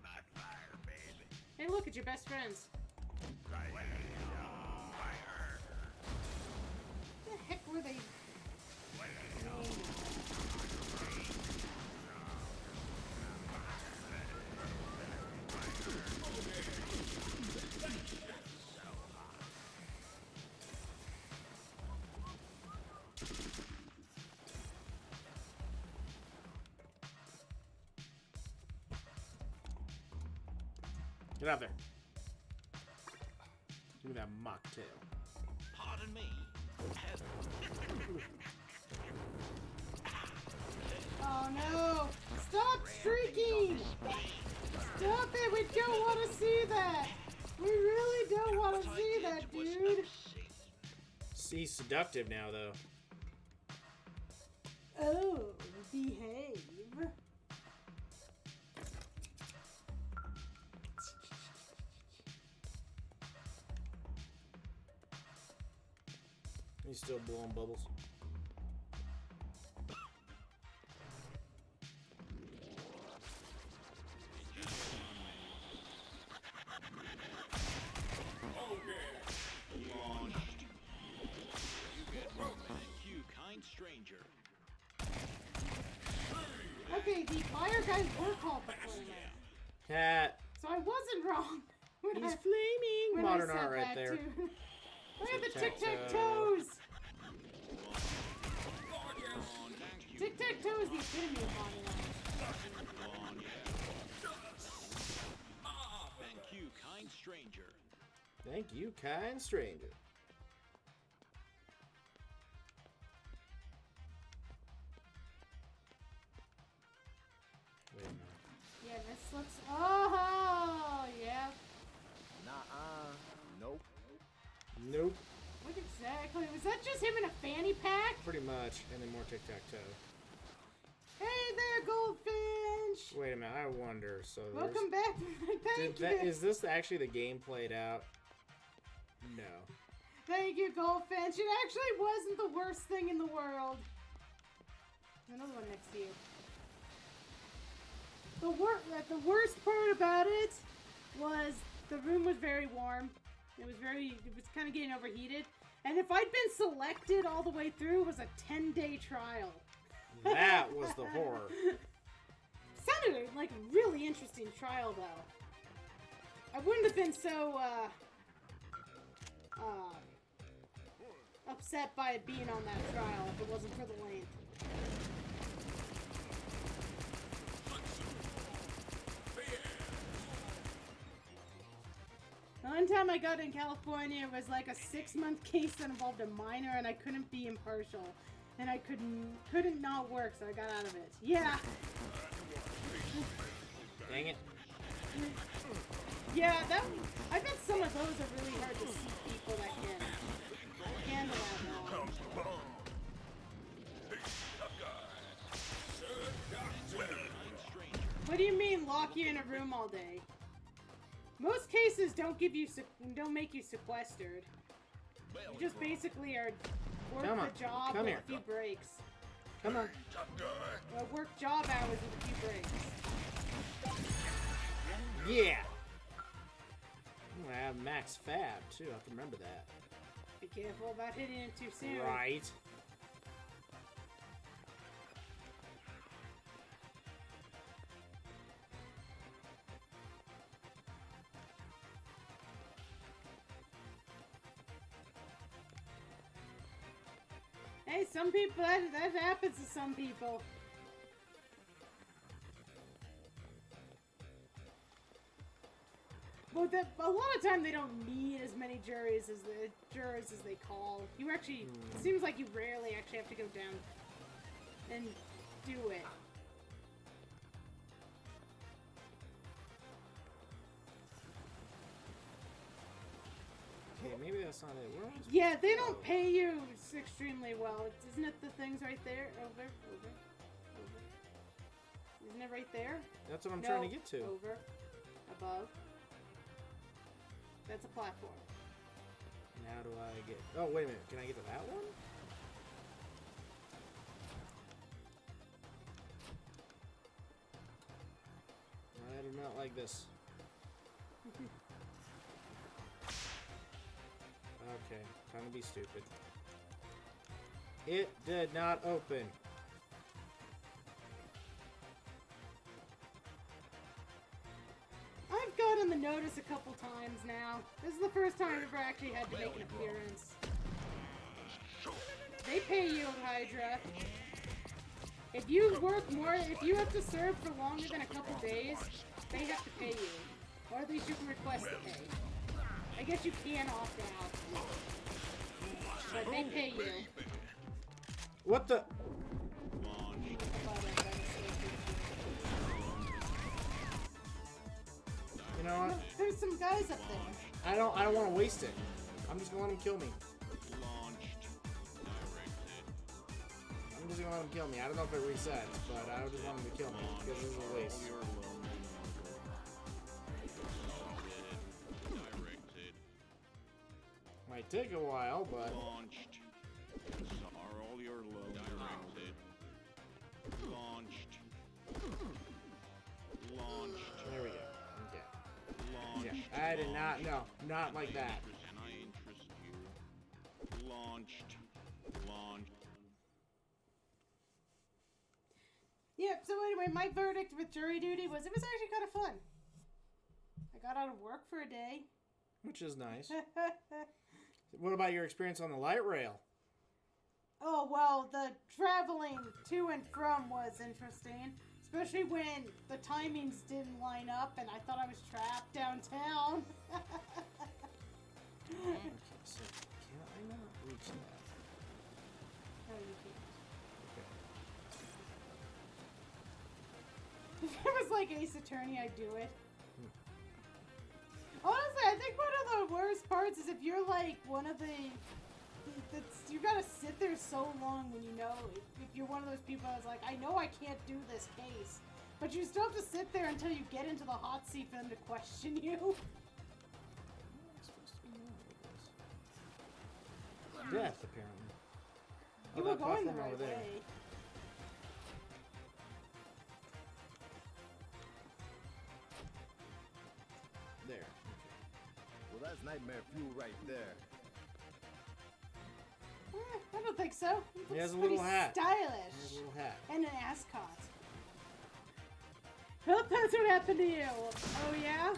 S1: Hey, look at your best friends. What the heck were they?
S2: Get out there. Give me that mocktail.
S5: Pardon me.
S1: Oh no! Stop streaking! Stop it! We don't want to see that! We really don't want to see that, dude!
S2: He's seductive now, though.
S1: Oh, behave.
S2: He's still blowing bubbles.
S5: Thank you, kind stranger.
S1: Okay, the fire guys were called before that.
S2: Cat.
S1: So I wasn't wrong. When
S2: He's
S1: I-
S2: flaming.
S1: when I
S2: Modern
S1: said
S2: art right
S1: that,
S2: there.
S1: too. Look at the
S2: Tic-tac-toe.
S1: tic-tac-toes!
S5: Thank you.
S1: Tic-tac-toe is the epitome of modern art.
S5: Thank you, kind stranger.
S2: Thank you, kind stranger. Wait a minute.
S1: Yeah, this looks... Oh, yeah.
S3: Nuh-uh. Nope.
S2: Nope.
S1: What exactly? Was that just him in a fanny pack?
S2: Pretty much. And then more tic-tac-toe.
S1: Hey there, Goldfinch!
S2: Wait a minute. I wonder. So there's...
S1: Welcome back. Thank you.
S2: Is this actually the game played out? No.
S1: Thank you, Goldfinch. It actually wasn't the worst thing in the world. There's another one next to you. The worst part about it was the room was very warm. It was kind of getting overheated. And if I'd been selected all the way through, it was a 10-day trial.
S2: That was the horror.
S1: Sounded like a really interesting trial, though. I wouldn't have been so, upset by it being on that trial if it wasn't for the length. One time I got in California, it was like a 6-month case that involved a minor, and I couldn't be impartial. And I couldn't not work, so I got out of it. Yeah.
S2: Dang it.
S1: Yeah, I bet some of those are really hard to see people that can handle that now. What do you mean lock you in a room all day? Most cases don't make you sequestered. You just basically are work the job with a few breaks.
S2: Come on.
S1: Work job hours with a few breaks.
S2: Yeah. I'm gonna have max fab too. I have to remember that.
S1: Be careful about hitting it too soon.
S2: Right.
S1: Hey, some people, that happens to some people. Well, a lot of time they don't need as many jurors as they call. You actually, it seems like you rarely actually have to go down and do it.
S2: Okay, maybe that's not it.
S1: Yeah, they don't pay you extremely well. Isn't it the things right there? Over. Isn't it right there?
S2: That's what I'm trying to get to.
S1: Over. Above. That's a platform.
S2: And how do I get... Oh, wait a minute. Can I get to that one? I do not like this. Okay, time to be stupid. It did not open.
S1: I've gotten the notice a couple times now. This is the first time I've ever actually had to make an appearance. They pay you, Hydra. If you have to serve for longer than a couple days, they have to pay you. Or at least you can request to pay. I guess you can opt out. But they pay you.
S2: What the... You know what?
S1: There's some guys up there.
S2: I don't want to waste it. I'm just gonna let him kill me. I'm just gonna let him kill me. I don't know if it resets, but I just want him to kill me because this is a waste. Might take a while, but...
S3: Launched. Are all your load directed? Launched. Launched.
S2: There we go. Okay.
S3: Launched.
S2: Yeah, I did not... No, not like that.
S3: Can I interest you? Launched. Launched.
S1: Yep, so anyway, my verdict with jury duty was it was actually kind of fun. I got out of work for a day.
S2: Which is nice. What about your experience on the light rail?
S1: Oh, well, the traveling to and from was interesting. Especially when the timings didn't line up and I thought I was trapped downtown.
S2: Okay, so can I not reach that?
S1: No, you can't.
S2: Okay.
S1: If it was like Ace Attorney, I'd do it. Honestly, I think one of the worst parts is if you're like one of you gotta sit there so long when you know, if you're one of those people that's like, I know I can't do this case, but you still have to sit there until you get into the hot seat for them to question you.
S2: Death, apparently.
S1: You
S2: Oh,
S1: were
S2: that
S1: going the
S2: platform
S1: right
S2: over there.
S1: way.
S2: There.
S7: Well, that's nightmare fuel right there.
S1: I don't think so.
S2: He has a
S1: pretty
S2: little hat.
S1: stylish.
S2: He has a little hat.
S1: And an ascot. Hope that's what happened to you. Oh, yeah?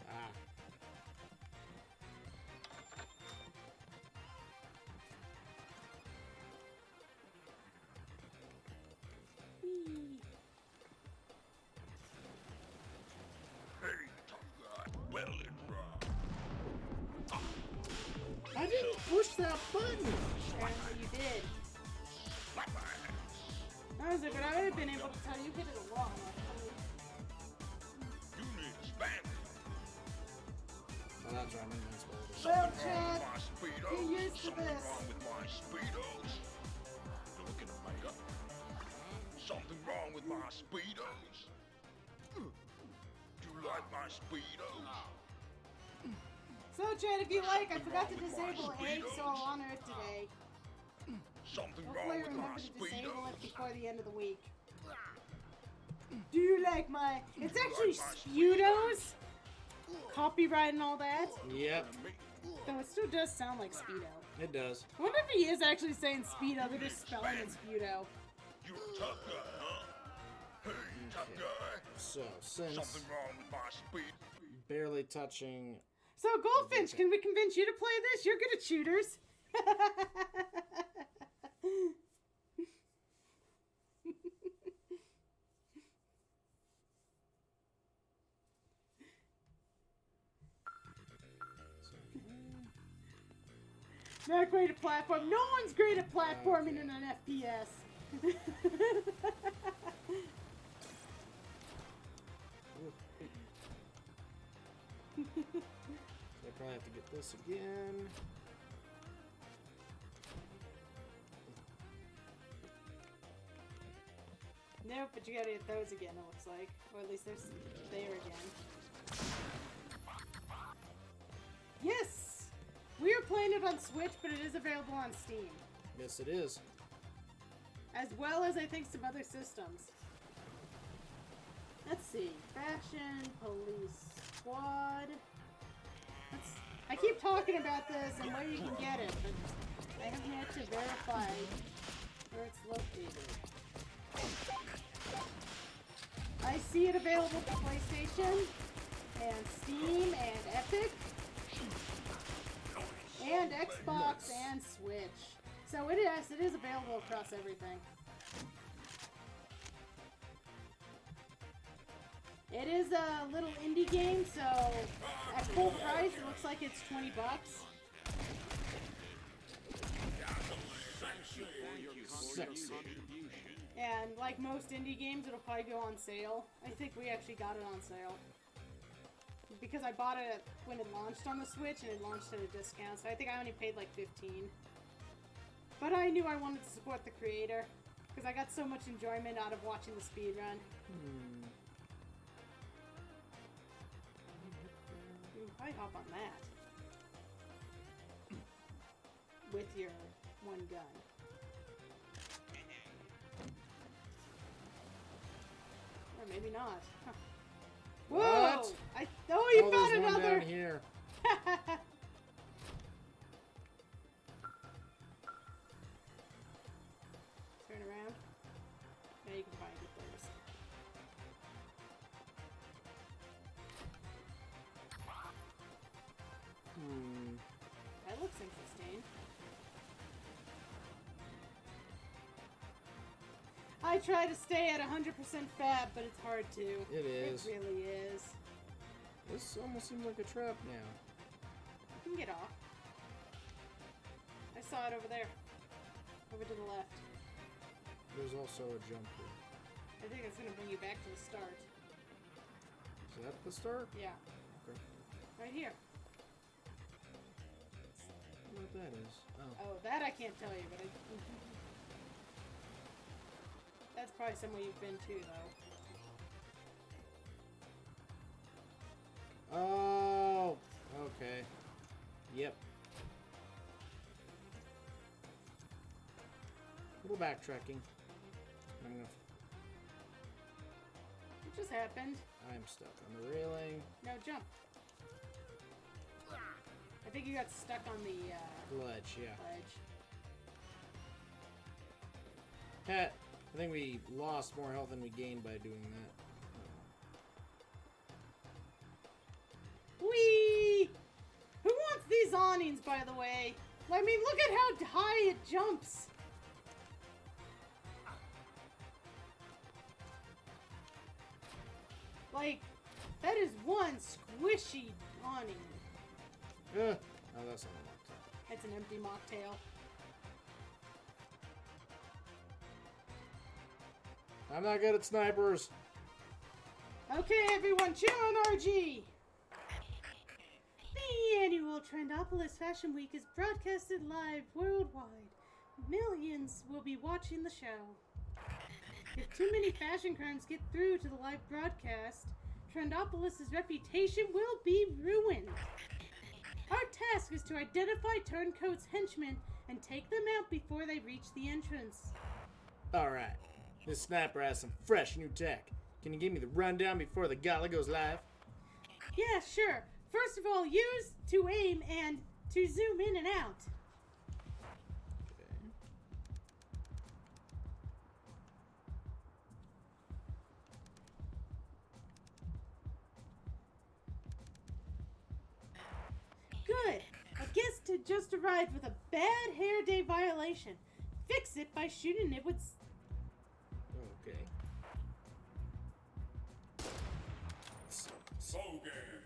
S2: Ah.
S1: Whee.
S2: button.
S1: Apparently you did. I was like, but I would have been able to tell you hit it a lot.
S3: Unit expand.
S2: Oh, that's right. I'm invincible.
S1: Well, Chad,
S3: My speedos.
S1: get used to
S3: Something
S1: this.
S3: wrong with my speedos. You're looking at makeup. Something wrong with my speedos. Do you like my speedos?
S1: So, Chad, if you like, I forgot to disable egg, so I'll honor it today.
S3: Something
S1: Hopefully,
S3: wrong with
S1: remember
S3: my
S1: to disable
S3: speedos.
S1: it before the end of the week. Do you like my... It's actually Spudos. Copyright and all that.
S2: Yep,
S1: Though it still does sound like Speedo.
S2: it does.
S1: I wonder if he is actually saying Speedo, they're just spelling it Spudo.
S3: You a tough guy, huh? Hey, tough guy.
S2: So, since
S3: Something wrong with my speed.
S2: barely touching...
S1: So, Goldfinch, can we convince you to play this? You're good at shooters. Not great at platform. No one's great at platforming in an FPS.
S2: I probably have to get this again.
S1: Nope, but you gotta get those again, it looks like. Or at least they're there again. Yes! We are playing it on Switch, but it is available on Steam.
S2: Yes, it is.
S1: As well as, I think, some other systems. Let's see. Faction, Police Squad. I keep talking about this and where you can get it, but I have yet to verify where it's located. I see it available for PlayStation, and Steam, and Epic, and Xbox, and Switch. So it is available across everything. It is a little indie game, so at full price, it looks like it's $20.
S2: Sexy.
S1: And like most indie games, it'll probably go on sale. I think we actually got it on sale. Because I bought it when it launched on the Switch, and it launched at a discount, so I think I only paid like $15. But I knew I wanted to support the creator, because I got so much enjoyment out of watching the speedrun. You can probably hop on that. With your one gun. Or maybe not. Huh. Whoa!
S2: What?
S1: Oh, you
S2: Oh,
S1: found
S2: there's one
S1: another!
S2: down here.
S1: Turn around. Now you can find it first. That looks interesting. I try to stay at 100% fab, but it's hard to.
S2: It is.
S1: It really is.
S2: This almost seems like a trap now.
S1: You can get off. I saw it over there. Over to the left.
S2: There's also a jump here.
S1: I think it's going to bring you back to the start.
S2: Is that the start?
S1: Yeah.
S2: Okay.
S1: Right here.
S2: I don't know what that is. Oh.
S1: Oh, that I can't tell you, but I... That's probably somewhere you've been to, though.
S2: Oh! Okay. Yep. A little backtracking. I'm gonna...
S1: What just happened?
S2: I'm stuck on the railing.
S1: No, jump. I think you got stuck on the,
S2: Ledge, yeah.
S1: ledge.
S2: Pat, I think we lost more health than we gained by doing that.
S1: Whee! Who wants these awnings, by the way? I mean, look at how high it jumps. Like, that is one squishy awning.
S2: Oh, that's not unlocked.
S1: It's an empty mocktail.
S2: I'm not good at snipers.
S1: Okay, everyone, cheer on RG! The annual Trendopolis Fashion Week is broadcasted live worldwide. Millions will be watching the show. If too many fashion crimes get through to the live broadcast, Trendopolis' reputation will be ruined. Our task is to identify Turncoat's henchmen and take them out before they reach the entrance.
S2: Alright, this sniper has some fresh new tech. Can you give me the rundown before the gala goes live?
S1: Yeah, sure. First of all, use to aim and to zoom in and out. Good. A guest had just arrived with a bad hair day violation. Fix it by shooting it with...
S2: Okay.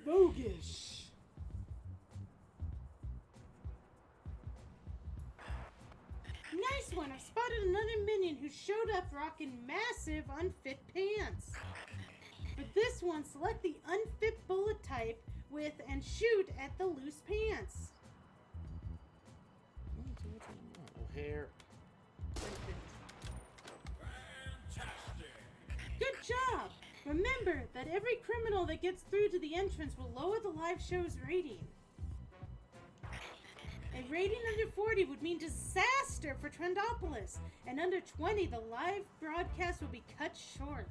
S1: Bogish. Nice one. I spotted another minion who showed up rocking massive unfit pants. For this one, select the unfit bullet type with and shoot at the loose pants.
S2: Oh, hair.
S1: Good job! Remember that every criminal that gets through to the entrance will lower the live show's rating. A rating under 40 would mean disaster for Trendopolis, and under 20 the live broadcast will be cut short.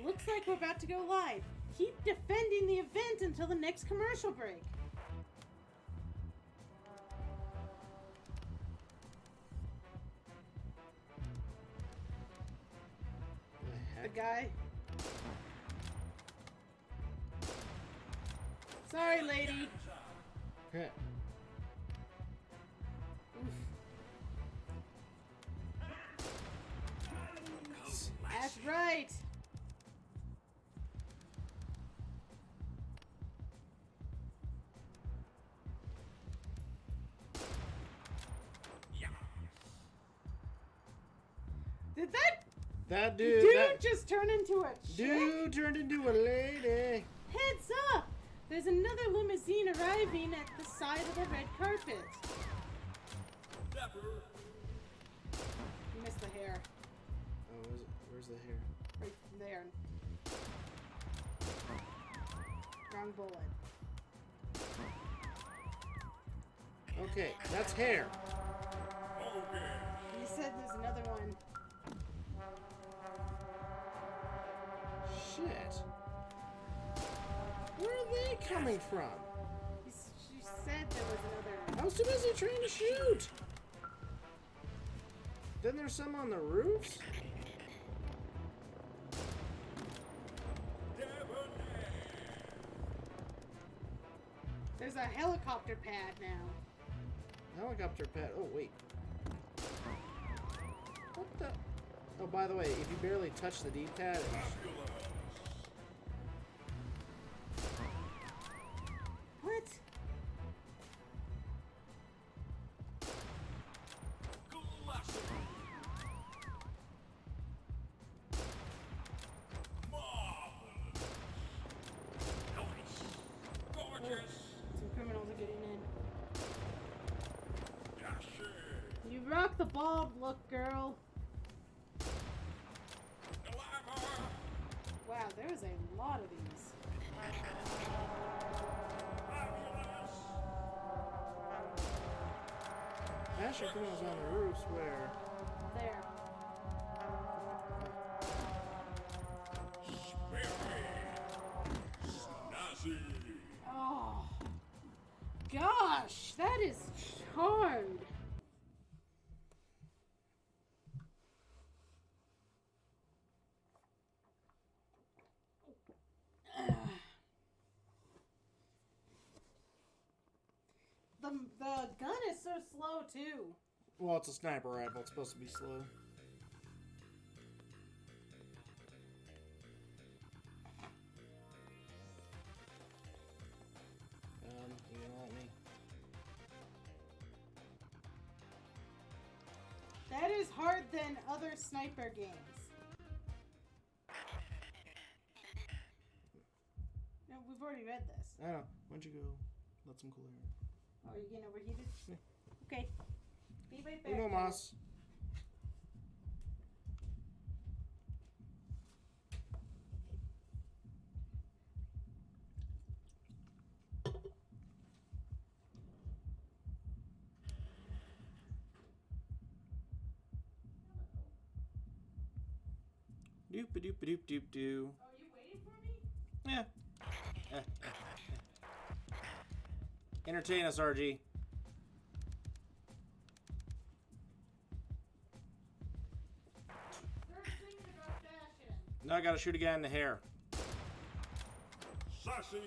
S1: Looks like we're about to go live. Keep defending the event until the next commercial break. The guy. Sorry, lady.
S2: Yeah.
S1: That's right. Did that
S2: dude
S1: just turn into a chick?
S2: Dude turned into a lady.
S1: Heads up! There's another limousine arriving at the side of the red carpet. You missed the hair.
S2: Oh, is it? Where's the hair?
S1: Right there. Wrong bullet.
S2: Okay, that's hair.
S1: You said there's another one.
S2: Shit. Where are they coming from?
S1: She said there was another.
S2: I was too busy trying to shoot. Then there's some on the roofs.
S1: There's a helicopter pad now.
S2: Helicopter pad. Oh, wait. What the? Oh, by the way, if you barely touch the D-pad,
S1: What? Some criminals are getting in. You rock the ball, look, girl. Wow, there's a lot of these.
S2: Asher criminals on the roofs where?
S1: There. Oh. Gosh, that is hard. The gun is so slow too.
S2: Well, it's a sniper rifle. It's supposed to be slow. You gonna let me?
S1: That is hard than other sniper games. No, we've already read this.
S2: I know. Why don't you go let some cool air?
S1: Oh, are you getting overheated?
S2: Yeah.
S1: Okay. Be right back.
S2: Uno mas. Doop a doop a doop doop doo.
S1: Oh, are you waiting for me?
S2: Yeah. Entertain us, RG.
S1: Third thing to go fashion.
S2: Now I gotta shoot a guy in the hair.
S3: Sassy.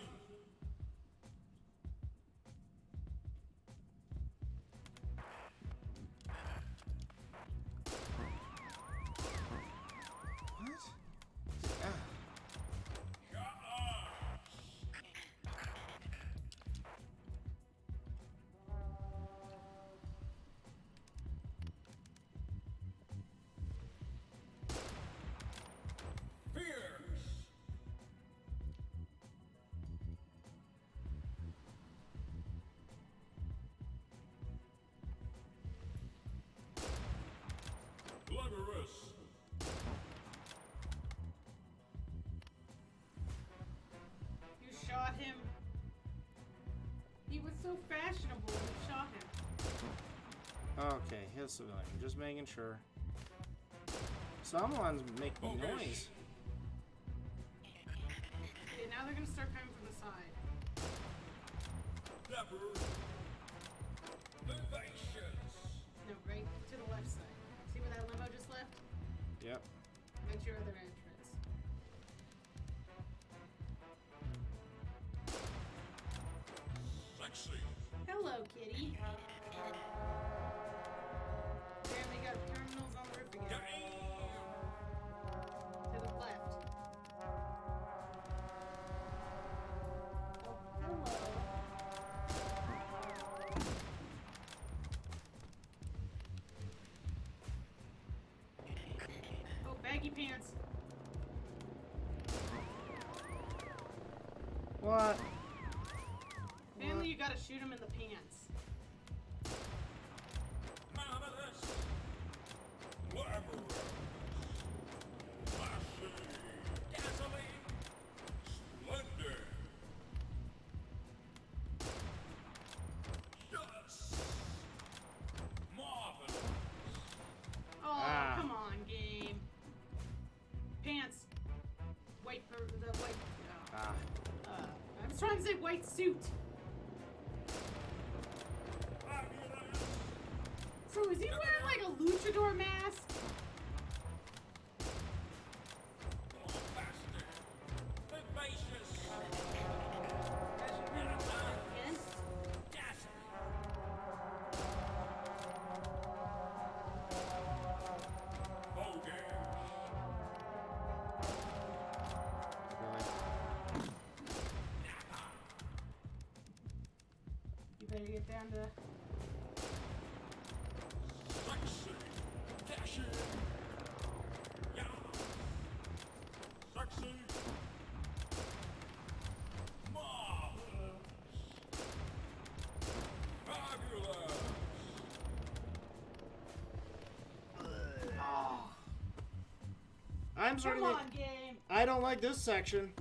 S2: What?
S3: Fierce. Glamorous.
S1: You shot him. He was so fashionable. You shot him.
S2: Okay, here's civilian. Just making sure. Someone's making noise.
S1: Okay, now they're gonna start coming from the side.
S3: Dapper. Vivacious.
S1: No, right to the left side. See where that limo just left?
S2: Yep.
S1: That's your other entrance.
S3: Sexy.
S1: Hello, kitty. There we go. Terminals on the roof again. To the left. Oh, hello. Oh, baggy pants.
S2: What?
S1: Mainly, you gotta shoot him in the pants.
S3: Marvelous. Glamorous. Flashy. Dazzling. Splendid. Yes. Marvelous.
S1: Oh,
S2: Ah.
S1: come on, game. Pants. The white.
S2: Ah.
S1: I was trying to say white suit.
S3: Fabulous.
S1: So is he wearing like a luchador mask?
S3: Bombastic. Vivacious.
S1: Again?
S3: Dazzling. Bogus.
S2: Really?
S1: You better get down to.
S3: Sexy. Dashing. Yeah. Sexy. Marvelous. Fabulous.
S2: I'm starting
S1: Come
S2: to.
S1: on, game.
S2: I don't like this section.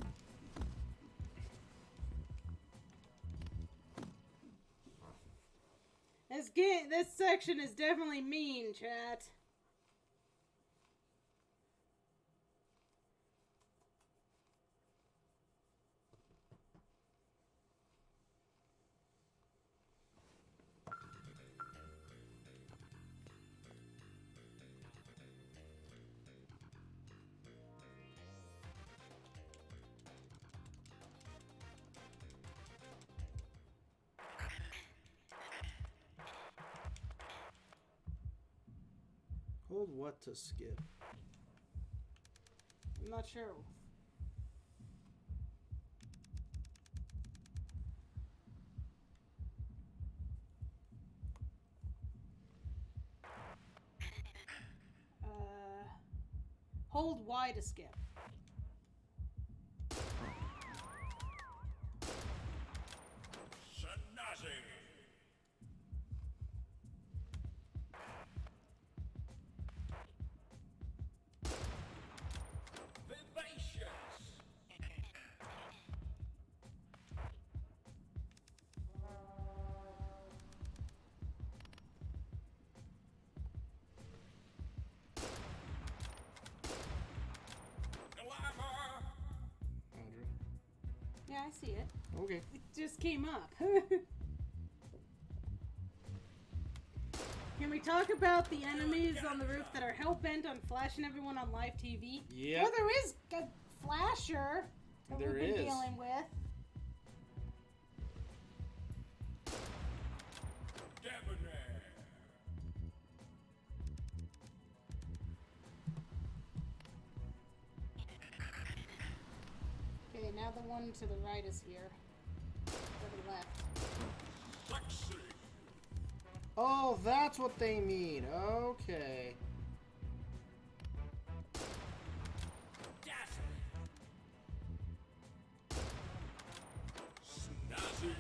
S1: This section is definitely mean, chat.
S2: Hold what to skip?
S1: I'm not sure. hold Y to skip.
S3: Snazzy.
S5: Vivacious.
S3: Glamour.
S2: Andrew.
S1: Yeah, I see it.
S2: Okay.
S1: It just came up. Can we talk about the enemies on the roof that are hell-bent on flashing everyone on live TV?
S2: Yep.
S1: Well, there is a flasher that
S2: There
S1: we've been
S2: is.
S1: dealing with.
S3: Debonair.
S1: Okay, now the one to the right is here. Or the left.
S3: Sexy.
S2: Oh, that's what they mean. Okay.
S3: Dazzling. Snazzy.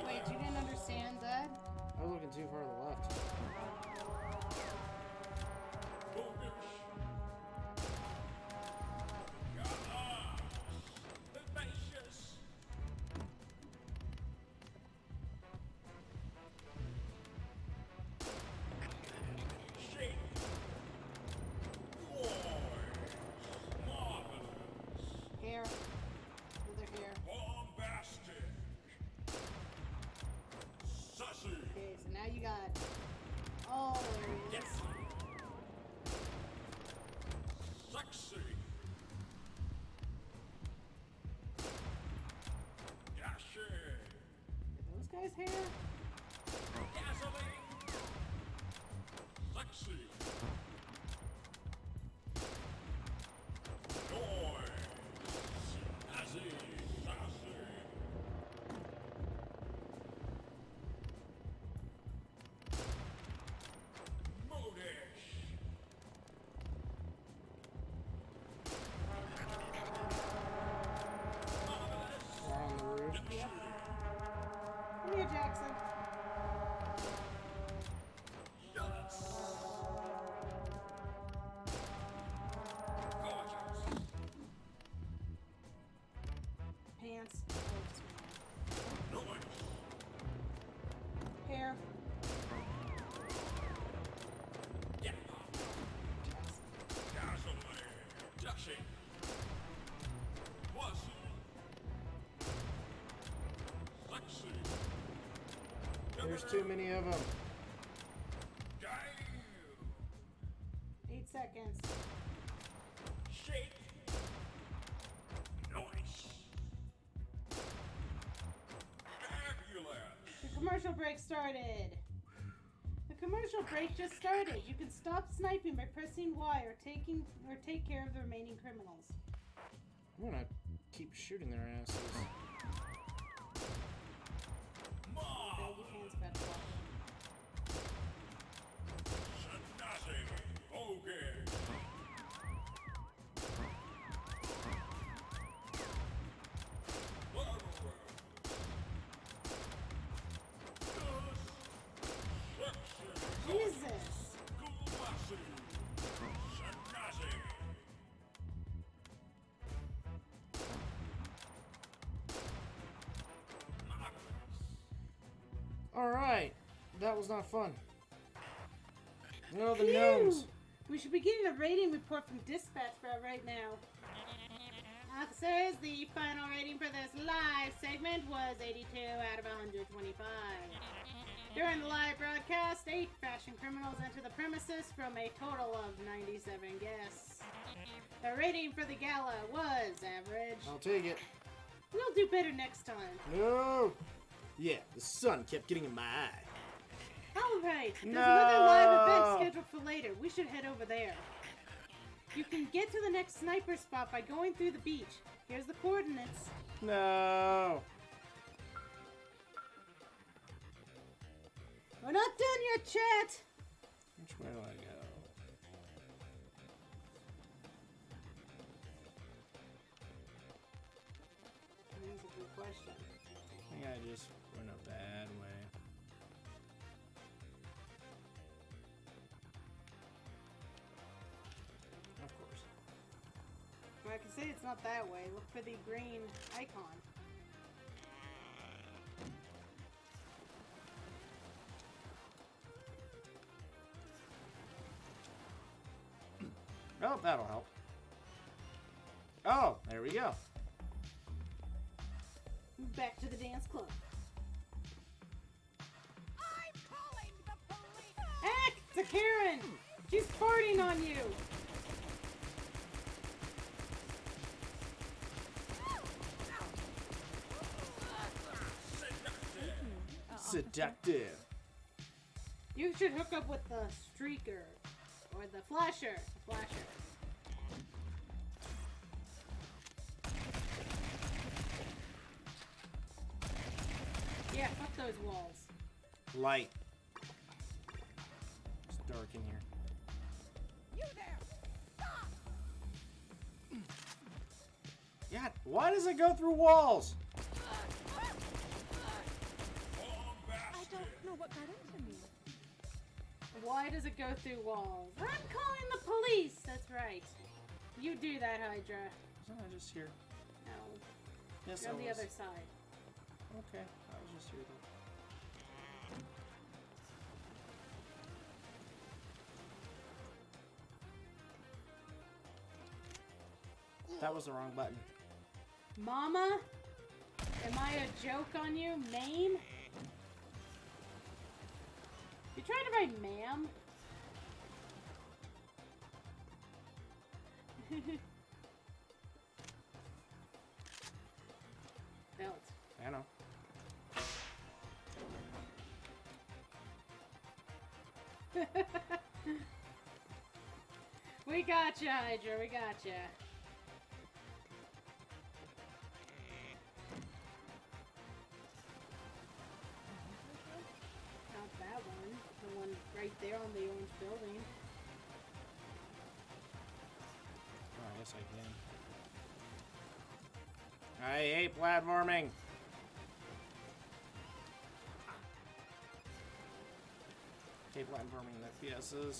S1: Wait, you didn't understand that?
S2: I was looking too far to the left.
S3: Bullish. Gallant. Vivacious. Shake. Poise. Marvelous.
S1: Hair. Other hair.
S3: Bombastic. Sussy.
S1: Okay, so now you got... Oh, there he is.
S3: Yes. Sexy. Dashing.
S1: Those guys' hair?
S3: Dazzling. Sexy. Noise. Snazzy. Sassy. Modish. Marvelous.
S2: We're on the roof.
S1: Yep. Come here, Jackson.
S3: Yes. Gorgeous.
S1: Pants. Oh, just
S3: Noise.
S1: hair.
S3: Yeah. Dazzling. Dashing. Wussy. Sexy.
S2: There's too many of them.
S3: Damn.
S1: 8 seconds.
S3: Shake. Noise. Fabulous.
S1: The commercial break started. The commercial break just started. You can stop sniping by pressing Y or take care of the remaining criminals.
S2: I'm gonna keep shooting their asses.
S1: Baggy pants about to walk.
S3: Snazzy. Okay.
S1: Jesus!
S2: Alright. That was not fun. No, the
S1: Phew!
S2: gnomes.
S1: We should be getting a rating report from Dispatch right now. Officers, the final rating for this live segment was 82 out of 125. During the live broadcast, 8 fashion criminals entered the premises from a total of 97 guests. The rating for the gala was average.
S2: I'll take it.
S1: We'll do better next time.
S2: No! Yeah, the sun kept getting in my eye.
S1: Alright, there's
S2: No!
S1: another live event scheduled for later. We should head over there. You can get to the next sniper spot by going through the beach. Here's the coordinates.
S2: No!
S1: We're not done yet, chat!
S2: Which way do I go?
S1: question.
S2: I think I just went a bad way. Of course.
S1: Well, I can say it's not that way. Look for the green icon.
S2: Oh, that'll help. Oh, there we go.
S1: Back to the dance club.
S8: I'm calling the police!
S1: Heck, it's a Karen! She's farting on you!
S2: Seductive.
S1: You should hook up with the streaker. Or the flasher. The flasher. Yeah, fuck those walls.
S2: Light. It's dark in here.
S8: You there! Stop!
S2: Yeah, why does it go through walls?
S8: I don't know what got into me.
S1: Why does it go through walls? I'm calling the police! That's right. You do that, Hydra.
S2: Wasn't I just here?
S1: No.
S2: Yes,
S1: You're
S2: I
S1: on the
S2: was.
S1: other side.
S2: Okay, I was just here though. That was the wrong button.
S1: Mama? Am I a joke on you? Name? You trying to write ma'am? Belt.
S2: I know.
S1: We gotcha, Hydra. We gotcha. Not that one. The one right there on the orange building.
S2: Oh, I guess I can. I hate platforming. Hate platforming in FPSs.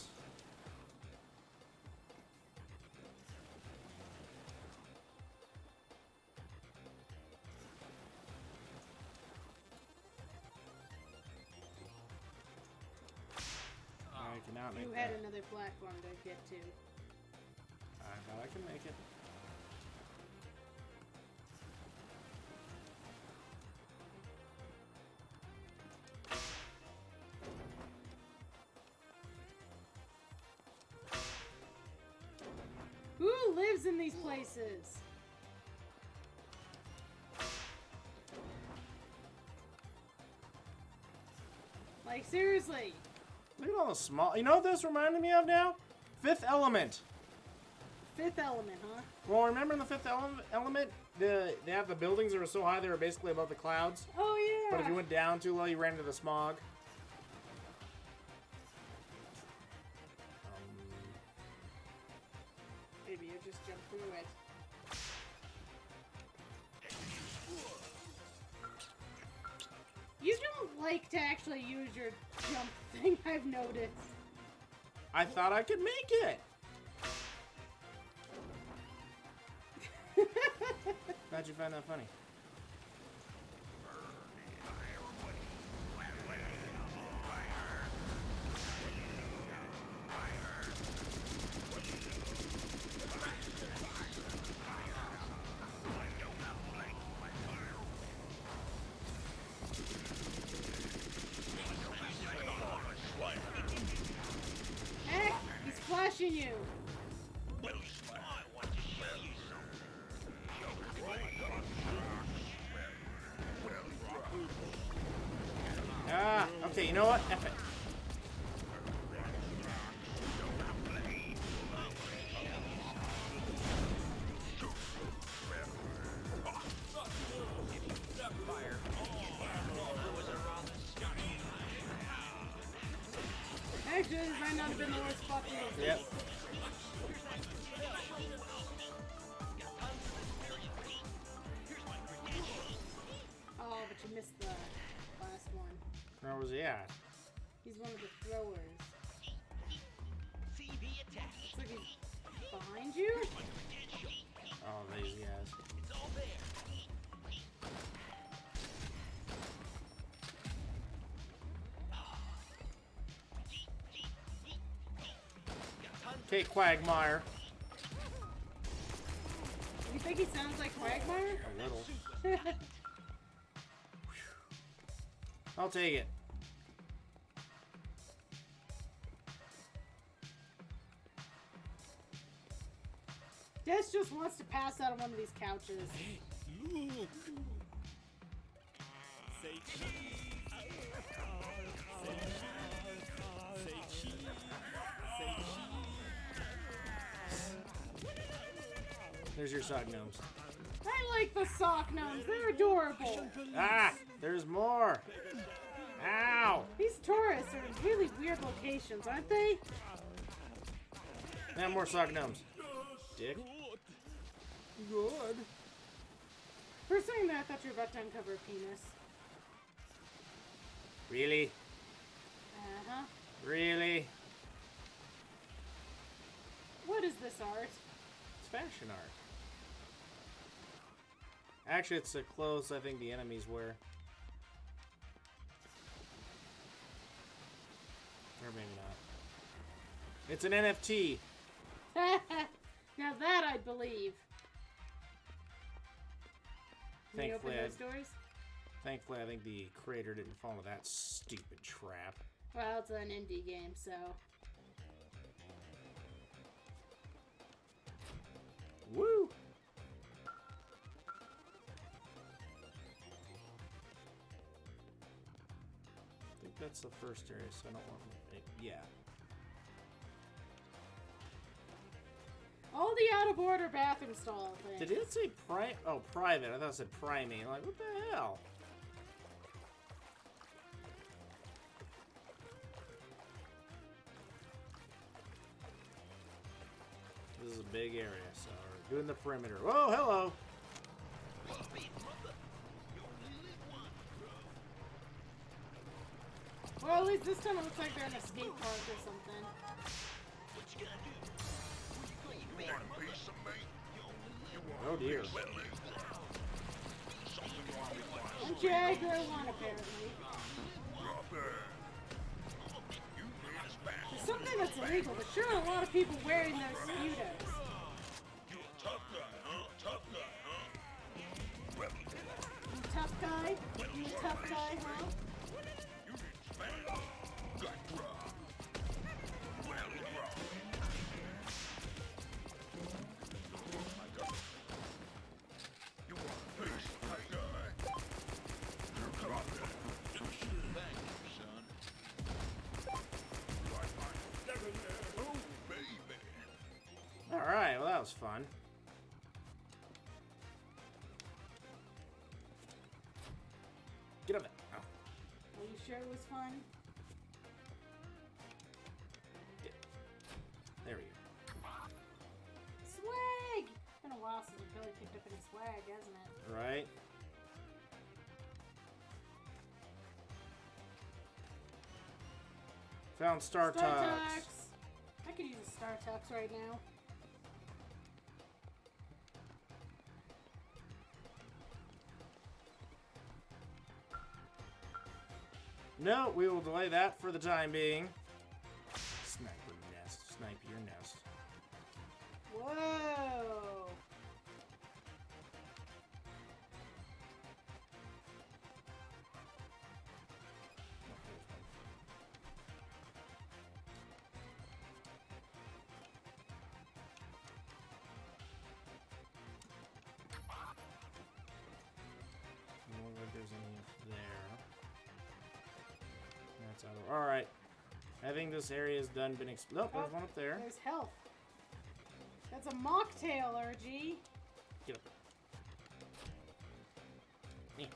S2: I cannot make
S1: You
S2: that.
S1: had another platform to get to.
S2: I thought I could make it.
S1: Who lives in these places? Like, seriously.
S2: Look at all the small. You know what this reminded me of now? Fifth Element.
S1: Fifth Element, huh?
S2: Well, remember in the Fifth Element, they have the buildings that were so high they were basically above the clouds.
S1: Oh, yeah.
S2: But if you went down too low, you ran into the smog.
S1: Maybe you just jump through it. You don't like to actually use your jump thing, I've noticed.
S2: I thought I could make it. How'd you find that funny?
S1: Heck, he's flashing you.
S2: Ah, okay, you know what? F it.
S1: Actually, this might not have been the worst spot to go.
S2: Yep. Where was he at?
S1: He's one of the throwers.
S5: See the attack.
S1: Looks like he's behind you?
S2: Oh, these guys.
S5: It's all there.
S2: Okay, Quagmire.
S1: You think he sounds like Quagmire?
S2: A little. I'll take it.
S1: Des just wants to pass out on one of these couches.
S6: Look. Say cheese. Say cheese. Say cheese.
S2: There's your sock gnomes.
S1: I like the sock gnomes. They're adorable.
S2: Ah! There's more! Ow!
S1: These tourists are in really weird locations, aren't they?
S2: And more sock gnomes. Dick. Good.
S1: First thing that I thought you were about to uncover a penis.
S2: Really?
S1: Uh-huh.
S2: Really?
S1: What is this art?
S2: It's fashion art. Actually, it's the clothes I think the enemies wear. Or maybe not. It's an NFT.
S1: Now that I'd believe. Can you open
S2: Thankfully,
S1: those doors?
S2: Thankfully, I think the creator didn't fall into that stupid trap.
S1: Well, it's an indie game, so...
S2: Woo! I think that's the first area, so I don't want to... Yeah.
S1: All the out-of-order bathroom stall things.
S2: Did it say private? I thought it said primate. Like, what the hell? This is a big area, so we're doing the perimeter. Whoa, hello!
S1: Well, at least this time it looks like they're in a skate park or something.
S3: You want a piece of me? You want
S2: Oh dear.
S3: a piece of me? Something wrong with my
S1: And Jagger one, apparently.
S3: drop there. You need us back.
S1: There's something that's illegal. There's sure a lot of people wearing those Futos.
S3: You a tough guy, huh? Tough guy, huh? Well,
S1: You tough guy? You a tough guy, huh?
S3: you need smash. Got robbed. Well, robbed. You want a piece of my guy? You're dropping. Thank you, son. Like my oh, baby.
S2: Alright, well that was fun. Get up there. Oh.
S1: Are you sure it was fun?
S2: There we go.
S1: Swag! It's been a while since we've really picked up any swag, hasn't it?
S2: Right? Found Star Tux.
S1: I could use a Star Tux right now.
S2: No, we will delay that for the time being. Sniper nest. Snipe your nest.
S1: Whoa!
S2: Doesn't look like there's any up there. That's out of... Alright. I think this area has done been nope, there's one up there.
S1: There's health. That's a mocktail, RG.
S2: Get up there. Yeah.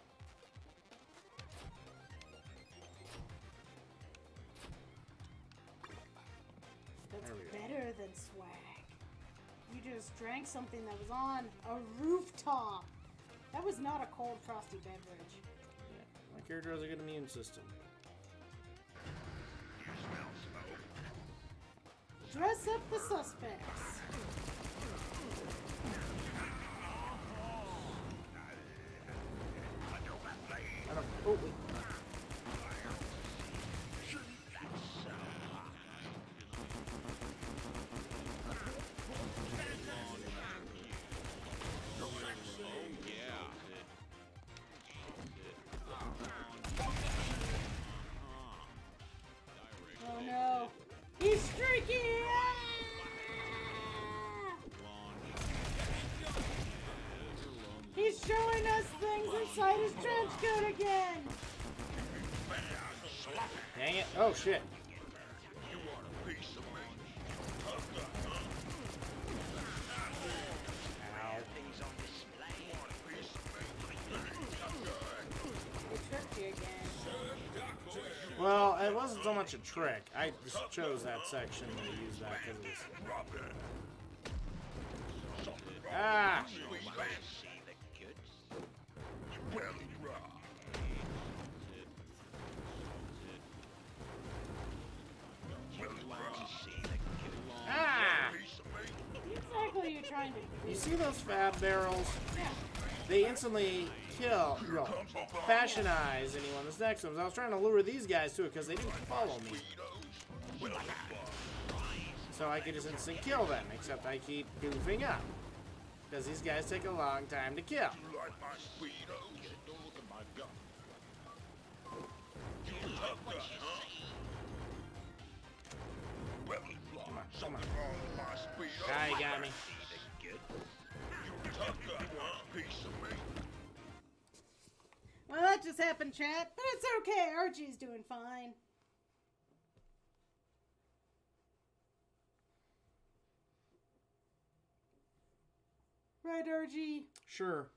S1: That's
S2: There we go.
S1: better than swag. You just drank something that was on a rooftop. That was not a cold, frosty beverage.
S2: Yeah. My character has a good immune system.
S1: Dress up the suspects.
S2: I don't. Oh, wait.
S1: Oh no. He's streaking! He's showing us things inside his trench coat again!
S2: Dang it. Oh, shit.
S1: He tricked you again.
S2: Well, it wasn't so much a trick. I just chose that section to use that because it was... Ah! Ah!
S1: What exactly are you trying to do?
S2: You see those fab barrels?
S1: Yeah.
S2: They instantly kill, fashionize anyone that's next to them. So I was trying to lure these guys to it because they didn't follow me. So I could just instant kill them, except I keep goofing up. Because these guys take a long time to kill. Come on, come on. Ah, you got me.
S1: Well, that just happened, chat. But it's okay. Archie's doing fine. Right, Archie?
S2: Sure.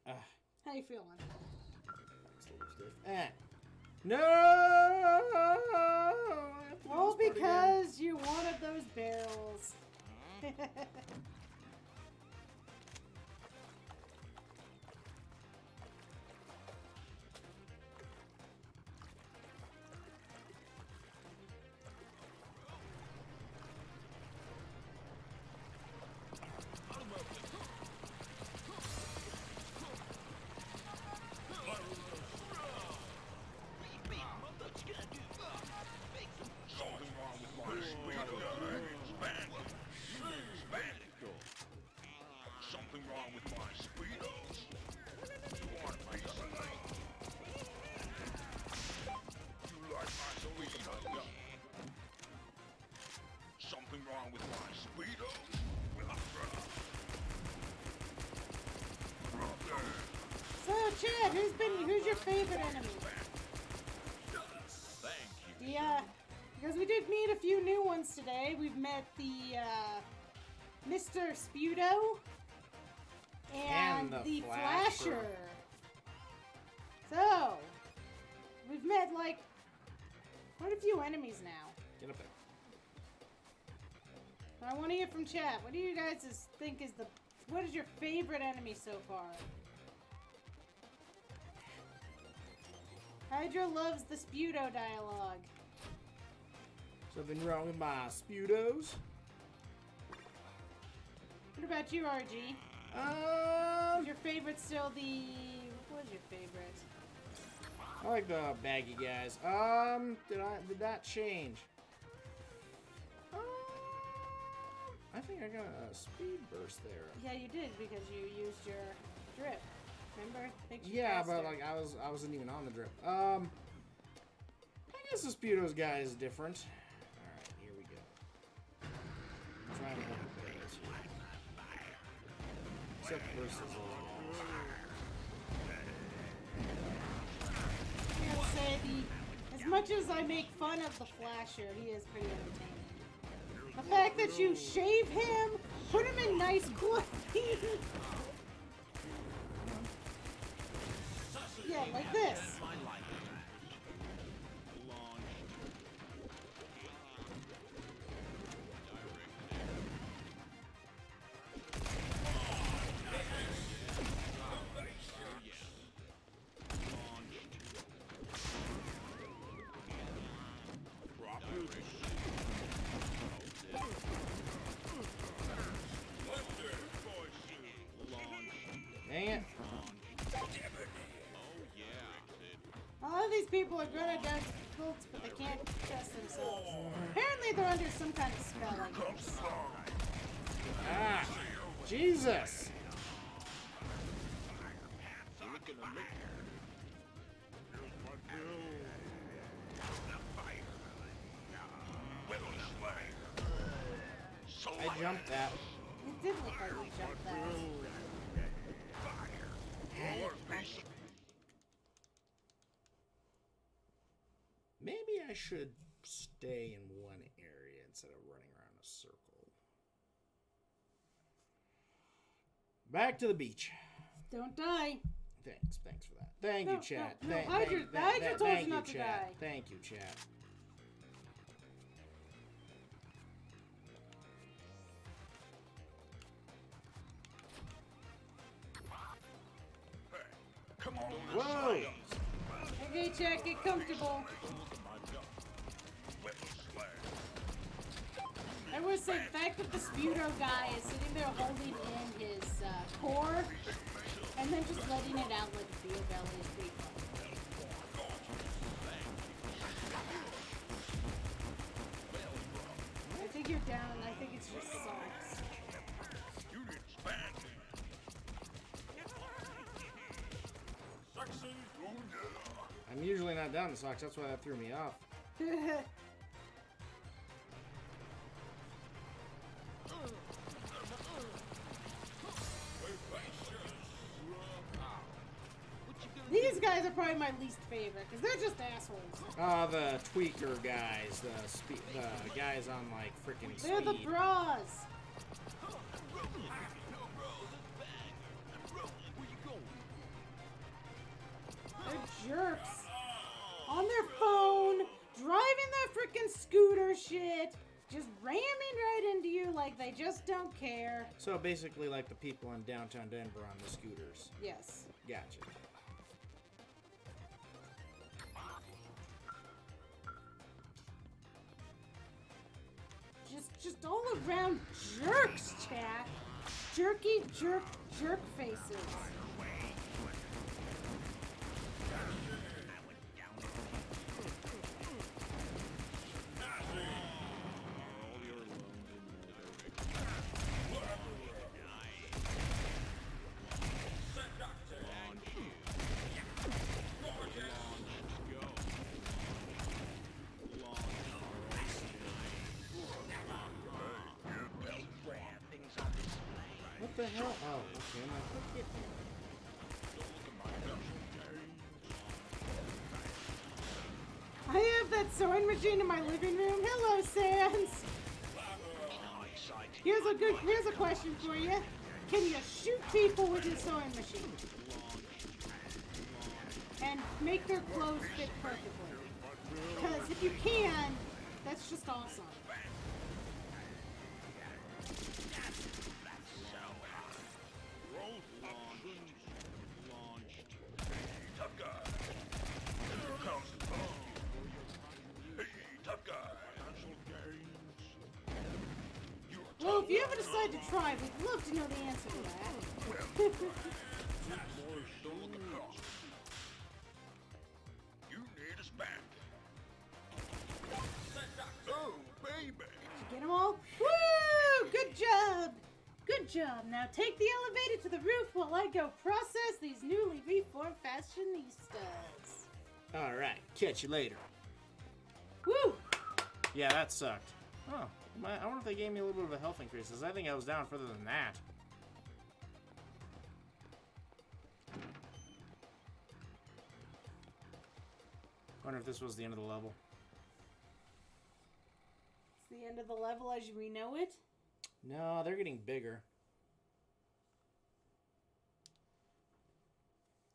S1: How you feeling?
S2: No!
S1: All because you wanted those barrels.
S3: Something wrong with my speedos? You want a piece of me? You like my speedos? Something wrong with my speedos?
S1: So, Chad, who's your favorite enemy? Because we did meet a few new ones today. We've met the Mr. Sputo and the Flasher. So, we've met like quite a few enemies now.
S2: Get up there.
S1: I want to hear from chat. What do you guys think is what is your favorite enemy so far? Hydra loves the Sputo dialogue.
S2: Something wrong with my sputos?
S1: What about you, RG? Is your favorite still the... What was your favorite?
S2: I like the baggy guys. Did that change? I think I got a speed burst there.
S1: Yeah, you did because you used your drip. Remember? Makes you
S2: Yeah,
S1: faster.
S2: but like I wasn't even on the drip. I guess the Sputo's guy is different. All right, here we go. Trying to look at this. Except versus those
S1: I gotta say, as much as I make fun of the Flasher, he is pretty entertaining. The fact that you shave him, put him in nice clothes. Yeah, like this. All of these people are good at dodge bolts, but they can't trust themselves. Apparently they're under some kind of spell, I guess.
S2: Ah! Jesus! I jumped that.
S1: It did look like you jumped that.
S2: Maybe I should stay in one area instead of running around a circle. Back to the beach.
S1: Don't die.
S2: Thanks for that. Thank you, chat.
S1: No, Hydra told you not to die.
S2: Thank you, chat.
S3: Come on,
S2: Whoa!
S1: Okay, chat, get comfortable. I would say the fact that the Sputo guy is sitting there holding in his core and then just letting it out like a beer belly is pretty fun. I think you're down. I think it's just socks.
S3: You didn't spank me.
S2: I'm usually not down in socks, that's why that threw me off.
S1: These guys are probably my least favorite because they're just assholes.
S2: The tweaker guys, the guys on like freaking speed.
S1: They're the bras. They're jerks. On their phone, driving their freaking scooter shit, just ramming right into you like they just don't care.
S2: So basically like the people in downtown Denver on the scooters.
S1: Yes.
S2: Gotcha.
S1: Just all around jerks, chat. Jerky, jerk faces.
S2: What the hell? Oh, okay.
S1: I have that sewing machine in my living room. Hello, Sans. Here's a question for you. Can you shoot people with your sewing machine? And make their clothes fit perfectly? Because if you can, that's just awesome.
S3: Tough guy. Here comes the ball. Hey, tough guy.
S1: Well, if you ever decide to try, we'd love to know the answer to that.
S3: Don't look across. You need a spank. Oh, baby.
S1: Get them all? Woo! Good job! Good job. Now take the elevator to the roof while I go process these newly reformed fashionistas.
S2: Alright, catch you later.
S1: Woo!
S2: Yeah, that sucked. Oh, I wonder if they gave me a little bit of a health increase, because I think I was down further than that. Wonder if this was the end of the level.
S1: It's the end of the level as we know it.
S2: No, they're getting bigger.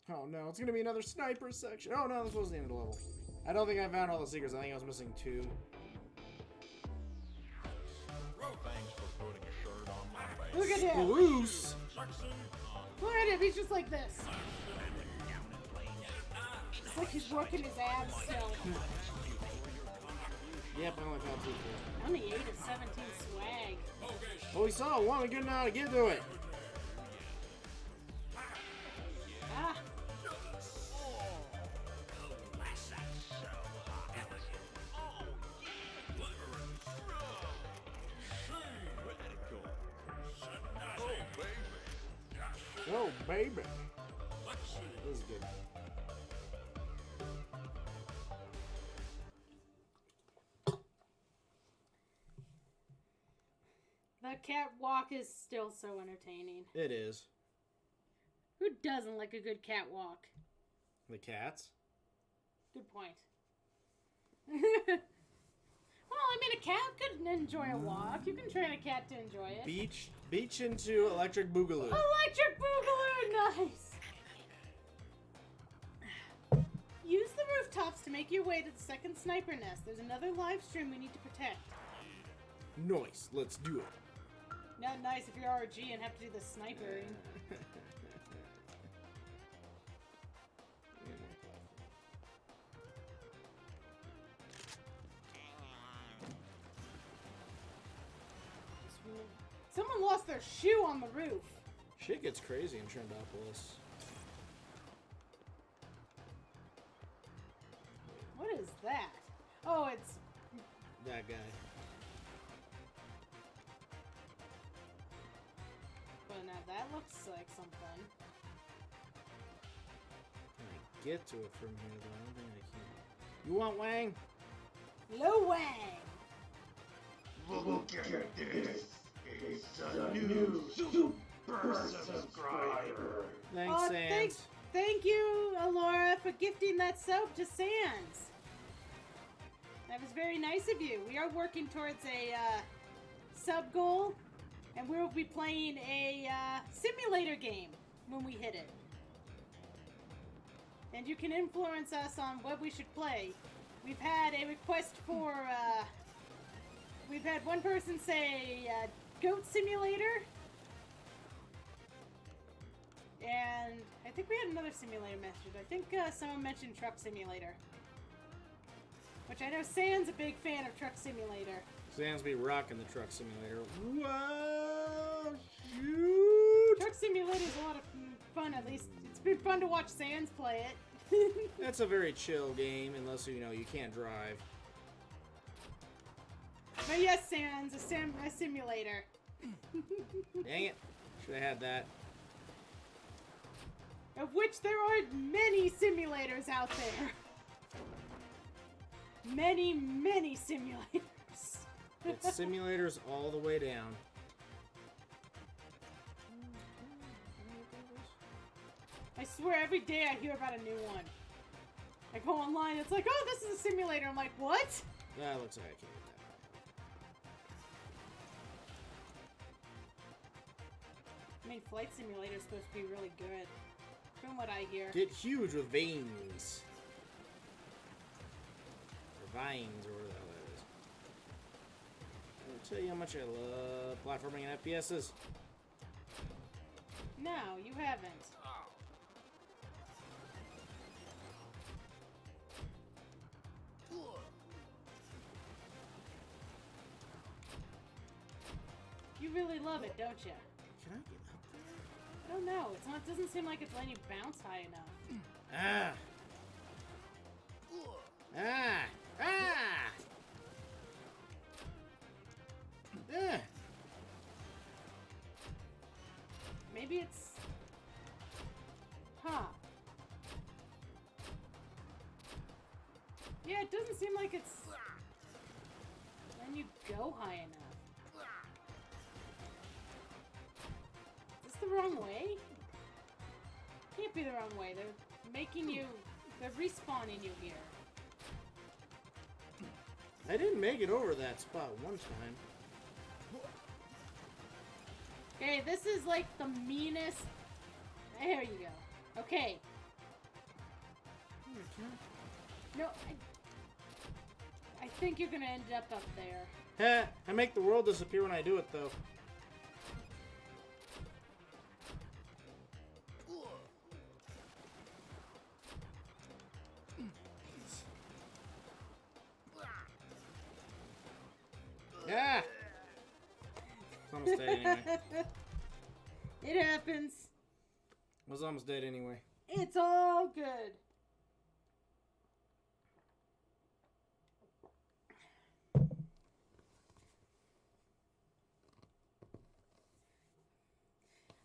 S2: Oh no, it's gonna be another sniper section. Oh no, this was the end of the level. I don't think I found all the secrets. I think I was missing 2.
S3: Thanks for putting a shirt on my face.
S1: Look at him.
S2: Loose!
S1: Look at him. He's just like this. It's like he's working his abs still.
S2: Yep, I only found 2 for
S1: Only 8 of 17 swag.
S2: Oh, we saw one. We couldn't know how to get to it.
S1: Ah.
S2: Oh, baby.
S6: Let's see.
S2: This is good.
S1: The catwalk is still so entertaining.
S2: It is.
S1: Who doesn't like a good catwalk?
S2: The cats?
S1: Good point. Well, I mean, a cat could enjoy a walk. You can train a cat to enjoy it.
S2: Beach into Electric Boogaloo.
S1: Electric Boogaloo! Nice! Use the rooftops to make your way to the second sniper nest. There's another live stream we need to protect.
S2: Nice. Let's do it.
S1: Not nice if you're RG and have to do the snipering. Someone lost their shoe on the roof.
S2: Shit gets crazy in Trendopolis.
S1: What is that? Oh, it's...
S2: That guy.
S1: But now that looks like something.
S2: Can I get to it from here, though? I don't think I can. You want Wang?
S1: Lo Wang!
S4: Look at this. It's a new super subscriber.
S2: Thanks, Sans.
S1: Thank you, Alora, for gifting that soap to Sans. That was very nice of you. We are working towards a sub goal, and we'll be playing a simulator game when we hit it. And you can influence us on what we should play. We've had a request for, we've had one person say Goat Simulator. And I think we had another simulator message. I think someone mentioned Truck Simulator. Which I know Sans a big fan of Truck Simulator.
S2: Sans be rocking the Truck Simulator. Whoa! Shoot!
S1: Truck Simulator is a lot of fun, at least. It's been fun to watch Sans play it.
S2: That's a very chill game, unless you know you can't drive.
S1: But yes, Sans, a simulator.
S2: Dang it. Should have had that.
S1: Of which there are many simulators out there. Many, many simulators.
S2: It's simulators all the way down.
S1: I swear every day I hear about a new one. I go online, it's like, oh, this is a simulator. I'm like, what?
S2: That looks like I can't get that.
S1: I mean, Flight Simulator is supposed to be really good. From what I hear.
S2: Get huge with veins. Or vines, or whatever the hell that is. I'll tell you how much I love platforming and FPSs.
S1: No, you haven't. You really love it, don't you?
S2: Can I get up there?
S1: I don't know. It's not. It doesn't seem like it's letting you bounce high enough.
S2: Ah! Ah! Ah! Yeah.
S1: Maybe it's... Huh. Yeah, it doesn't seem like it's... When you go high enough. Is this the wrong way? Can't be the wrong way. They're making you... They're respawning you here.
S2: I didn't make it over that spot one time.
S1: Okay, this is like the meanest... There you go. Okay. No, I think you're gonna end up there.
S2: Heh, I make the world disappear when I do it, though. Yeah! It's almost dead anyway.
S1: It happens.
S2: I was almost dead anyway.
S1: It's all good.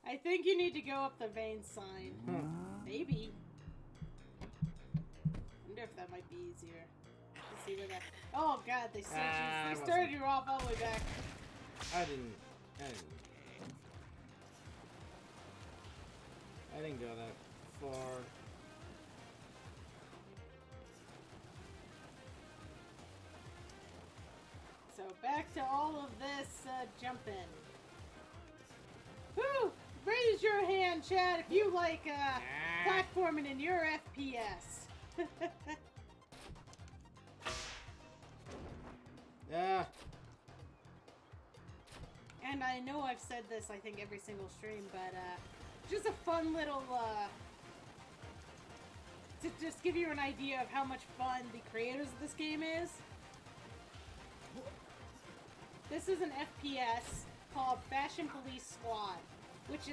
S1: I think you need to go up the vein sign. Maybe. Wonder if that might be easier. Let's see where that. Oh god, they sent you. They started you off all the way back.
S2: I didn't go that far.
S1: So back to all of this jumping. Woo! Raise your hand, Chad, if you like platforming in your FPS.
S2: Yeah.
S1: And I know I've said this, I think, every single stream, but just a fun little to just give you an idea of how much fun the creators of this game is. This is an FPS called Fashion Police Squad, which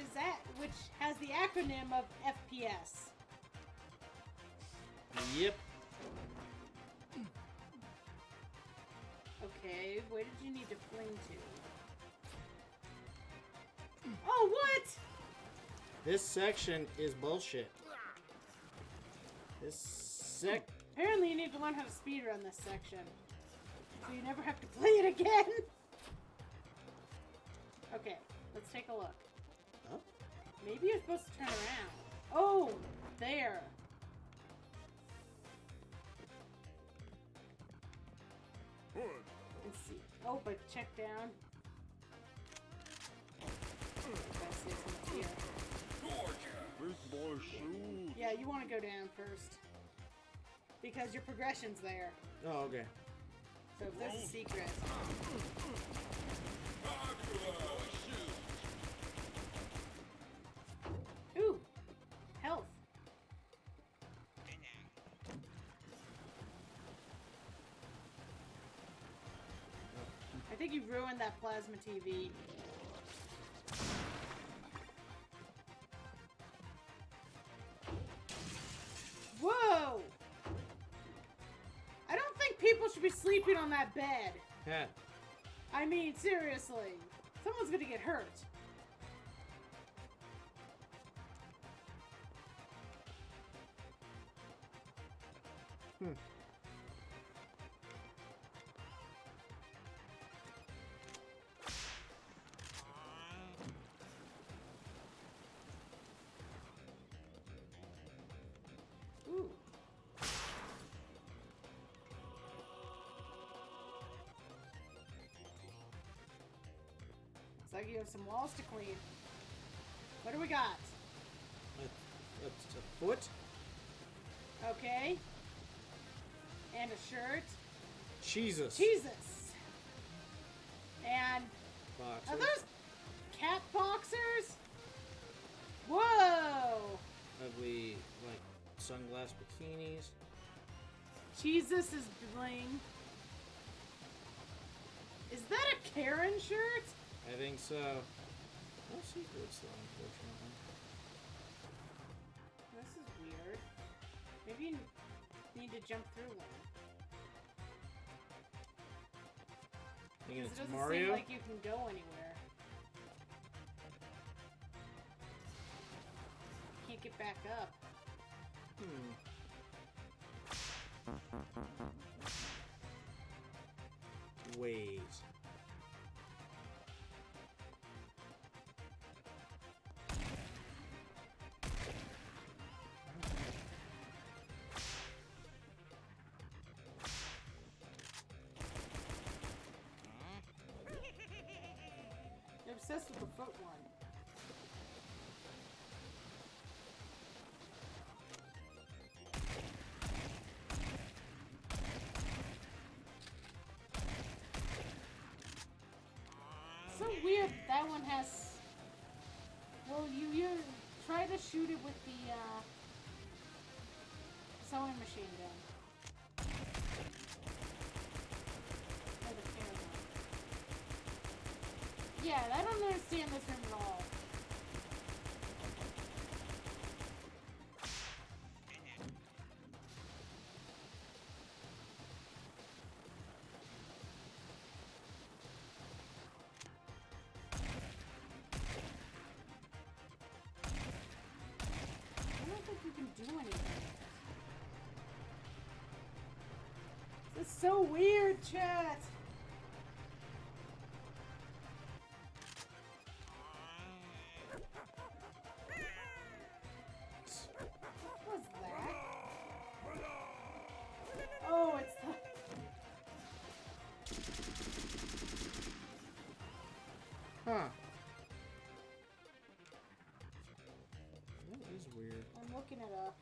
S1: has the acronym of FPS.
S2: Yep.
S1: Okay, where did you need to fling to? Oh, what?
S2: This section is bullshit. This
S1: Apparently you need to learn how to speedrun this section, so you never have to play it again. Okay, let's take a look.
S2: Huh?
S1: Maybe you're supposed to turn around. Oh, there. Let's see. Oh, but check down. Gotta say something here.
S3: Big boy shoes.
S1: Yeah, you want to go down first. Because your progression's there.
S2: Oh, okay.
S1: So if there's a secret. Ooh! Health. I think you ruined that plasma TV. Whoa! I don't think people should be sleeping on that bed.
S2: Yeah.
S1: I mean, seriously. Someone's gonna get hurt. Ooh. Looks like you have some walls to clean. What do we got?
S2: A foot?
S1: Okay. And a shirt.
S2: Jesus.
S1: Jesus. And
S2: Boxers.
S1: are those cat boxers? Whoa!
S2: Ugly, like, sunglass bikinis.
S1: Jesus is bling. Is that a Karen shirt?
S2: I think so. No secrets, though, unfortunately.
S1: This is weird. Maybe you need to jump through one.
S2: Thinking
S1: It
S2: it's
S1: doesn't
S2: Mario?
S1: seem like you can go anywhere. Can't get back up.
S2: Wait.
S1: You're obsessed with the foot one. So weird that one has. Well, you try to shoot it with the sewing machine gun. Or the camera. Yeah, I don't understand this room at all. do anything. This is so weird, chat. What was that? Oh, it's the...
S2: Huh. That is weird.
S1: I'm looking it up.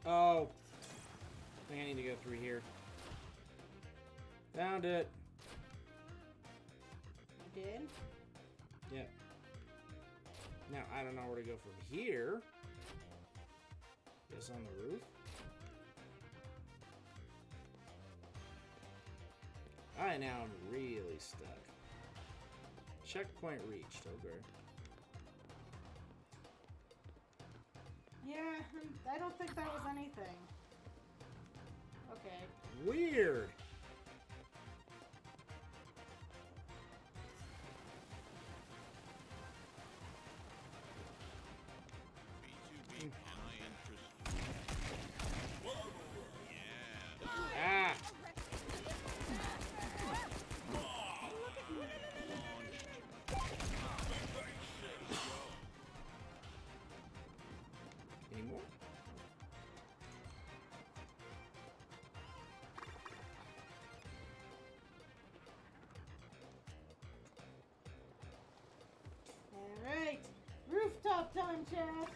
S2: Oh. I think I need to go through here. Found it.
S1: You did?
S2: Yep. Now, I don't know where to go from here. Guess on the roof. Alright, now I'm really stuck. Checkpoint reached. Okay.
S1: Yeah, I don't think that was anything. Okay.
S2: Weird. Ah! Any more?
S1: Alright. Rooftop time, chat.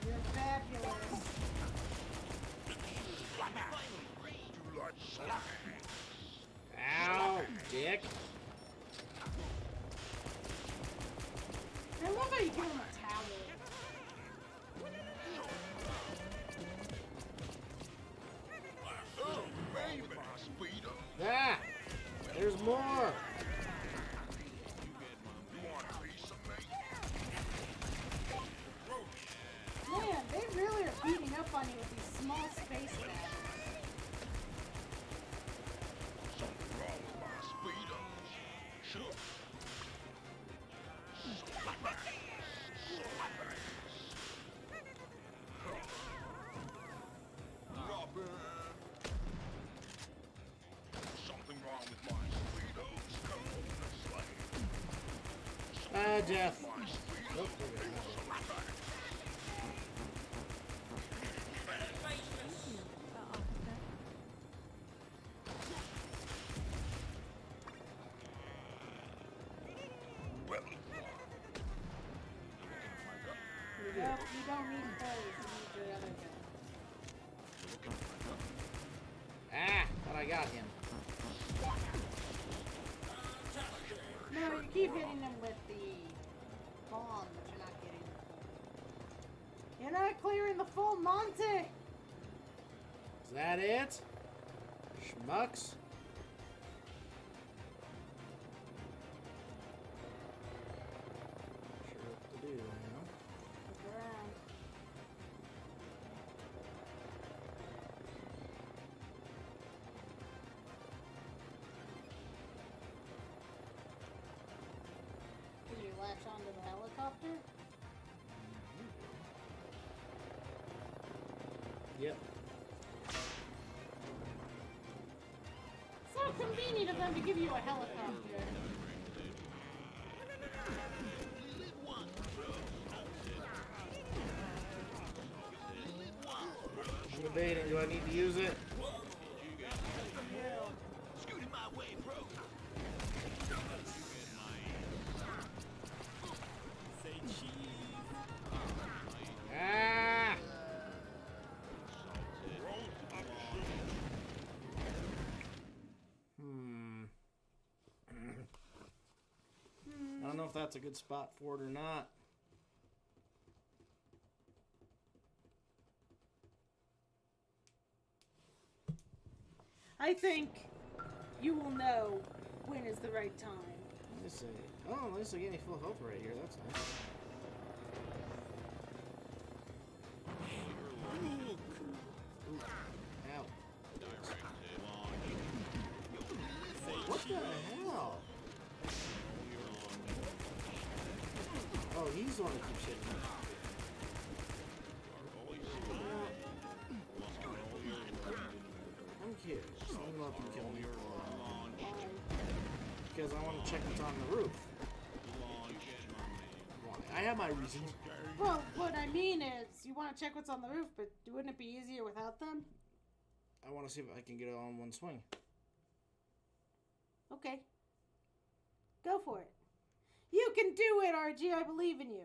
S1: You're fabulous.
S2: Ow, dick.
S1: I love how you give him a towel.
S2: Ah! There's more!
S1: Man, they really are beating up on you with these small space battles.
S2: Death. Nope,
S1: Yep, you don't need those. You need your other gun.
S2: Ah, but I got him.
S1: No, you keep hitting them with the bomb, but you're not getting the full. You're not clearing the full Monte!
S2: Is that it? Schmucks? Sure what to do now.
S1: Look around. Can you latch onto the helicopter?
S2: Yep.
S1: So convenient of them to give you a helicopter.
S2: I'm debating, do I need to use it?
S5: Scooting my way, bro.
S6: Say cheese.
S2: Ah! know if that's a good spot for it or not.
S1: I think you will know when is the right time.
S2: Let me see. Oh, at least I get me full health right here. That's nice. Ooh. Ow. What the hell? Oh, he's the one that keeps hitting me. I'm curious. Let me let them kill me. Because I want to check what's on the roof. Why? I have my reasons.
S1: Well, what I mean is, you want to check what's on the roof, but wouldn't it be easier without them?
S2: I want to see if I can get it all in one swing.
S1: Okay. Go for it. You can do it, RG. I believe in you.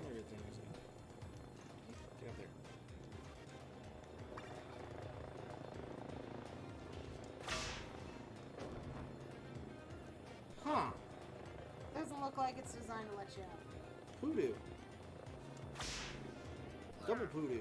S2: Everything is in. Get up there. Huh.
S1: Doesn't look like it's designed to let you out.
S2: Poodoo. Double poodoo.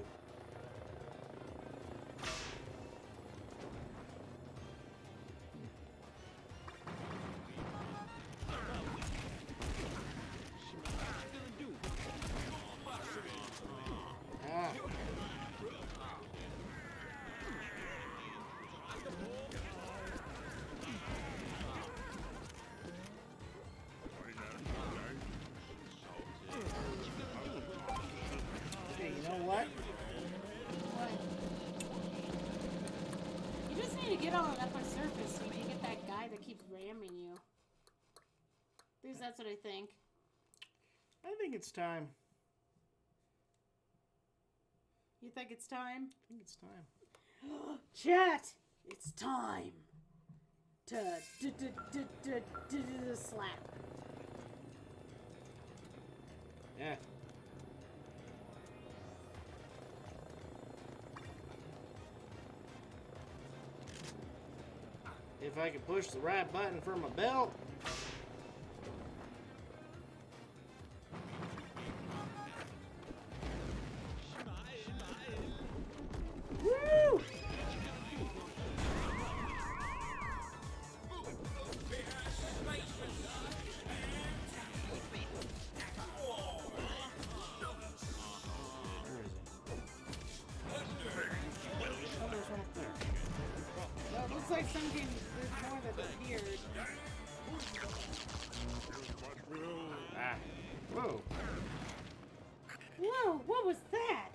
S2: Ah. Okay, you know what?
S1: What? You just need to get on an upper surface so you can get that guy that keeps ramming you. At least that's what I think.
S2: I think it's time.
S1: You think it's time?
S2: I think it's time.
S1: Chat! It's time to slap.
S2: Yeah. If I could push the right button for my belt.
S1: Woo!
S2: Where is he? Oh, there's one up there.
S1: Well, it looks like something, there's more that appeared.
S2: Ah. Whoa.
S1: Whoa, what was that?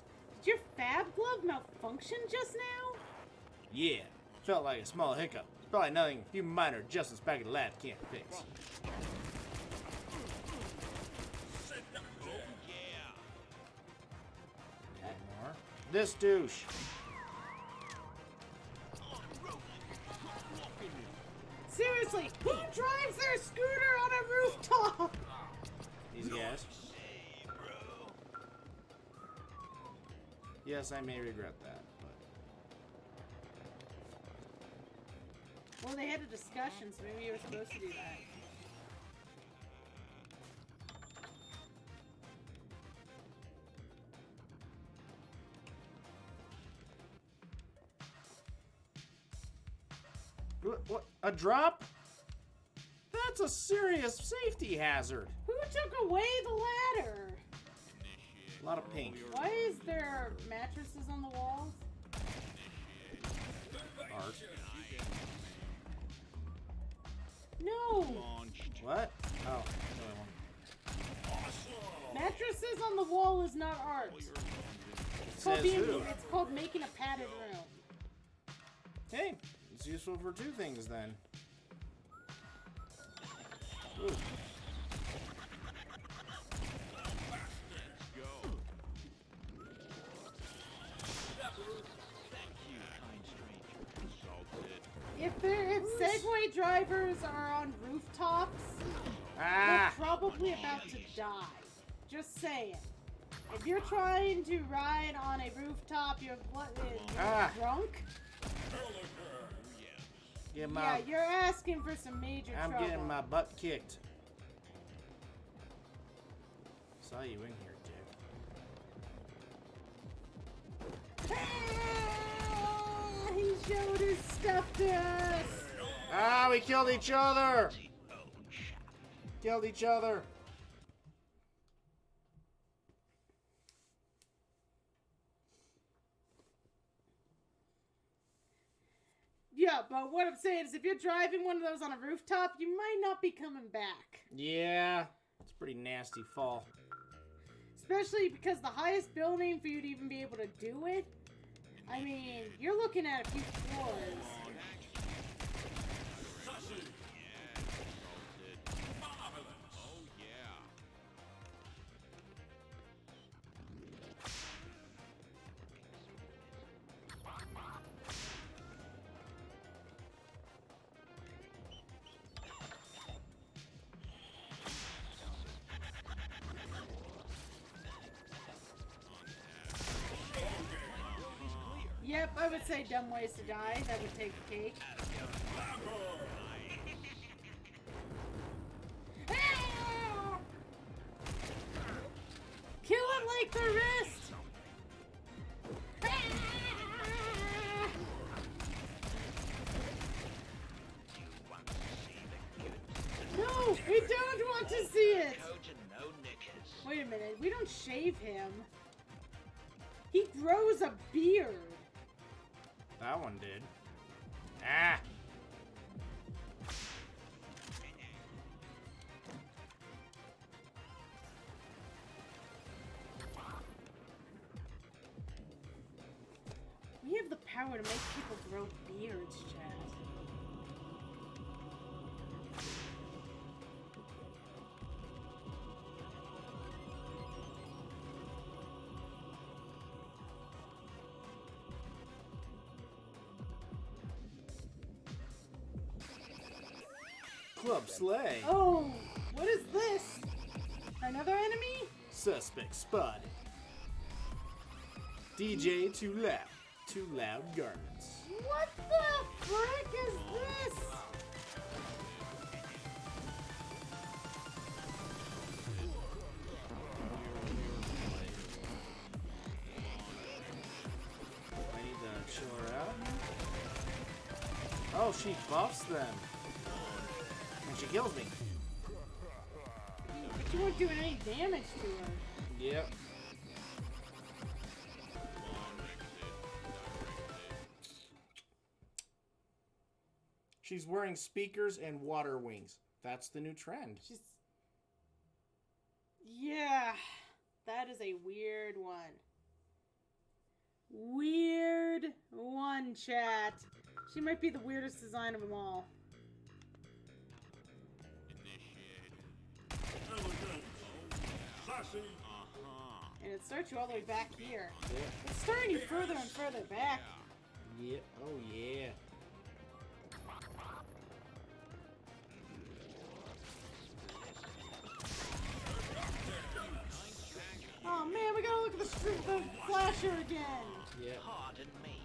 S1: Did your fab glove malfunction just now?
S2: Yeah. Felt like a small hiccup. It's probably nothing a few minor adjustments back at the lab can't fix. More. This douche.
S1: Seriously, who drives their scooter on a rooftop?
S2: These guys. Yes, I may regret that, but
S1: Well, they had a discussion, so maybe you were supposed to do that.
S2: what? A drop? That's a serious safety hazard.
S1: Who took away the ladder?
S2: A lot of pink.
S1: Why is there mattresses on the walls?
S2: Art.
S1: No!
S2: What? Oh, another one.
S1: Mattresses on the wall is not art. It's called,
S2: Says who?
S1: it's called making a padded room.
S2: Hey, it's useful for two things then. Ooh.
S1: If Segway drivers are on rooftops,
S2: Ah!
S1: they're probably about to die. Just saying. If you're trying to ride on a rooftop, you're drunk. Yeah, you're asking for some major trouble.
S2: I'm getting my butt kicked. Saw you in here, dude.
S1: Ah, he showed his stuff to us.
S2: Ah, we killed each other. Killed each other.
S1: Yeah, but what I'm saying is if you're driving one of those on a rooftop, you might not be coming back.
S2: Yeah, it's a pretty nasty fall.
S1: Especially because the highest building for you to even be able to do it, I mean, you're looking at a few floors. Yep, I would say dumb ways to die. That would take the cake. Ah! Kill it like the rest! Ah! No, we don't want to see it! Wait a minute, we don't shave him. He grows a beard.
S2: That one did. Ah!
S1: We have the power to make people grow beards, Chad.
S2: Club Slay.
S1: Oh, what is this? Another enemy?
S2: Suspect spotted. DJ too loud. Too loud garments.
S1: What the frick is this?
S2: I need to chill her out. Oh, she buffs them. And she kills me.
S1: But you weren't doing any damage to her.
S2: Yep. She's wearing speakers and water wings. That's the new trend.
S1: Yeah, that is a weird one. Weird one, chat. She might be the weirdest design of them all. And it starts you all the way back here.
S2: Yep.
S1: It's starting you further and further back.
S2: Yep. Oh, yeah.
S1: Oh man, we gotta look at the flasher again.
S2: Yep.
S5: Pardon me.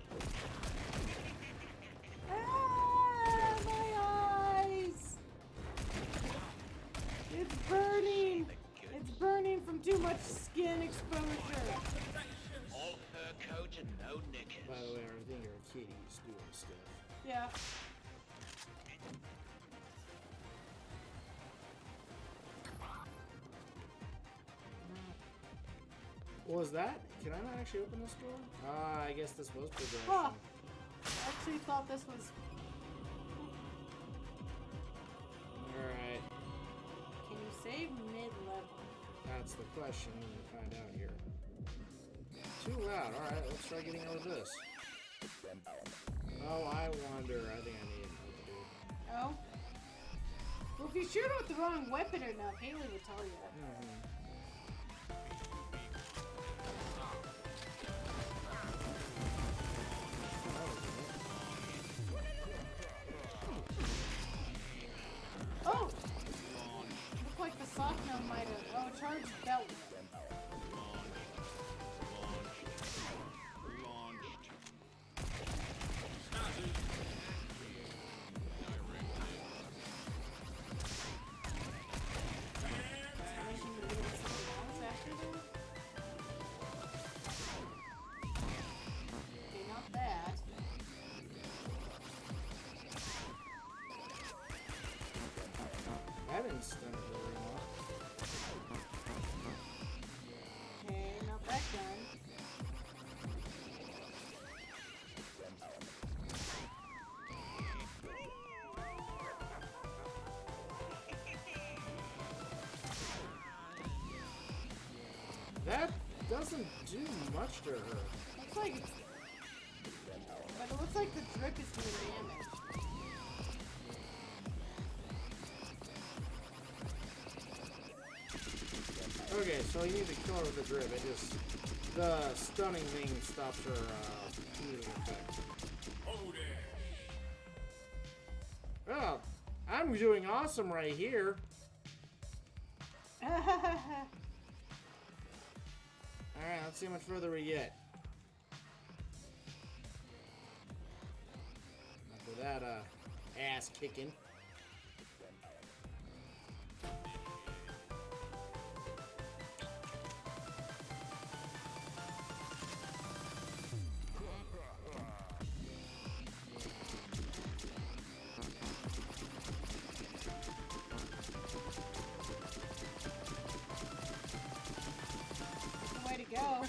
S1: Ah, my eyes! It's burning! It's burning from too much skin exposure.
S5: All fur coat and no knickers.
S2: By the way, I think you're a kitty doing stuff.
S1: Yeah.
S2: What was that? Can I not actually open this door? Ah, I guess this was progression.
S1: Huh. I actually thought this was...
S2: Alright.
S1: Can you save mid-level?
S2: That's the question when we find out here. Too loud. Alright, let's try getting out of this. Oh, I wonder. I think I need another dude.
S1: Oh? Well, if you shoot it with the wrong weapon enough, Haley will tell you. Oh! Looked like the soft gnome might have... Oh, charged belt.
S2: That didn't stun it very well.
S1: Okay, not that gun.
S2: That doesn't do much to her.
S1: Looks like it's... But it looks like the drip is doing damage.
S2: Okay, so you need to kill her with the drip. It just... The stunning thing stops her healing effect. Oh, I'm doing awesome right here. Alright, let's see how much further we get. After that, ass kicking.
S1: Way to go.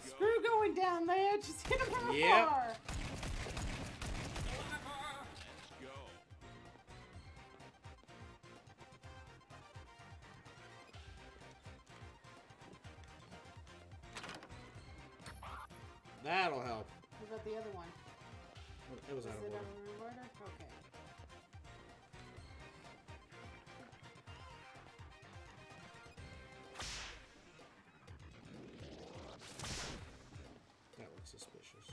S1: Screw going down there, just hit him from afar.
S2: Yep. That'll help.
S1: What about the other one?
S2: It was
S1: Is
S2: out
S1: it
S2: of
S1: a
S2: order.
S1: rewarder? Okay.
S2: That looks suspicious.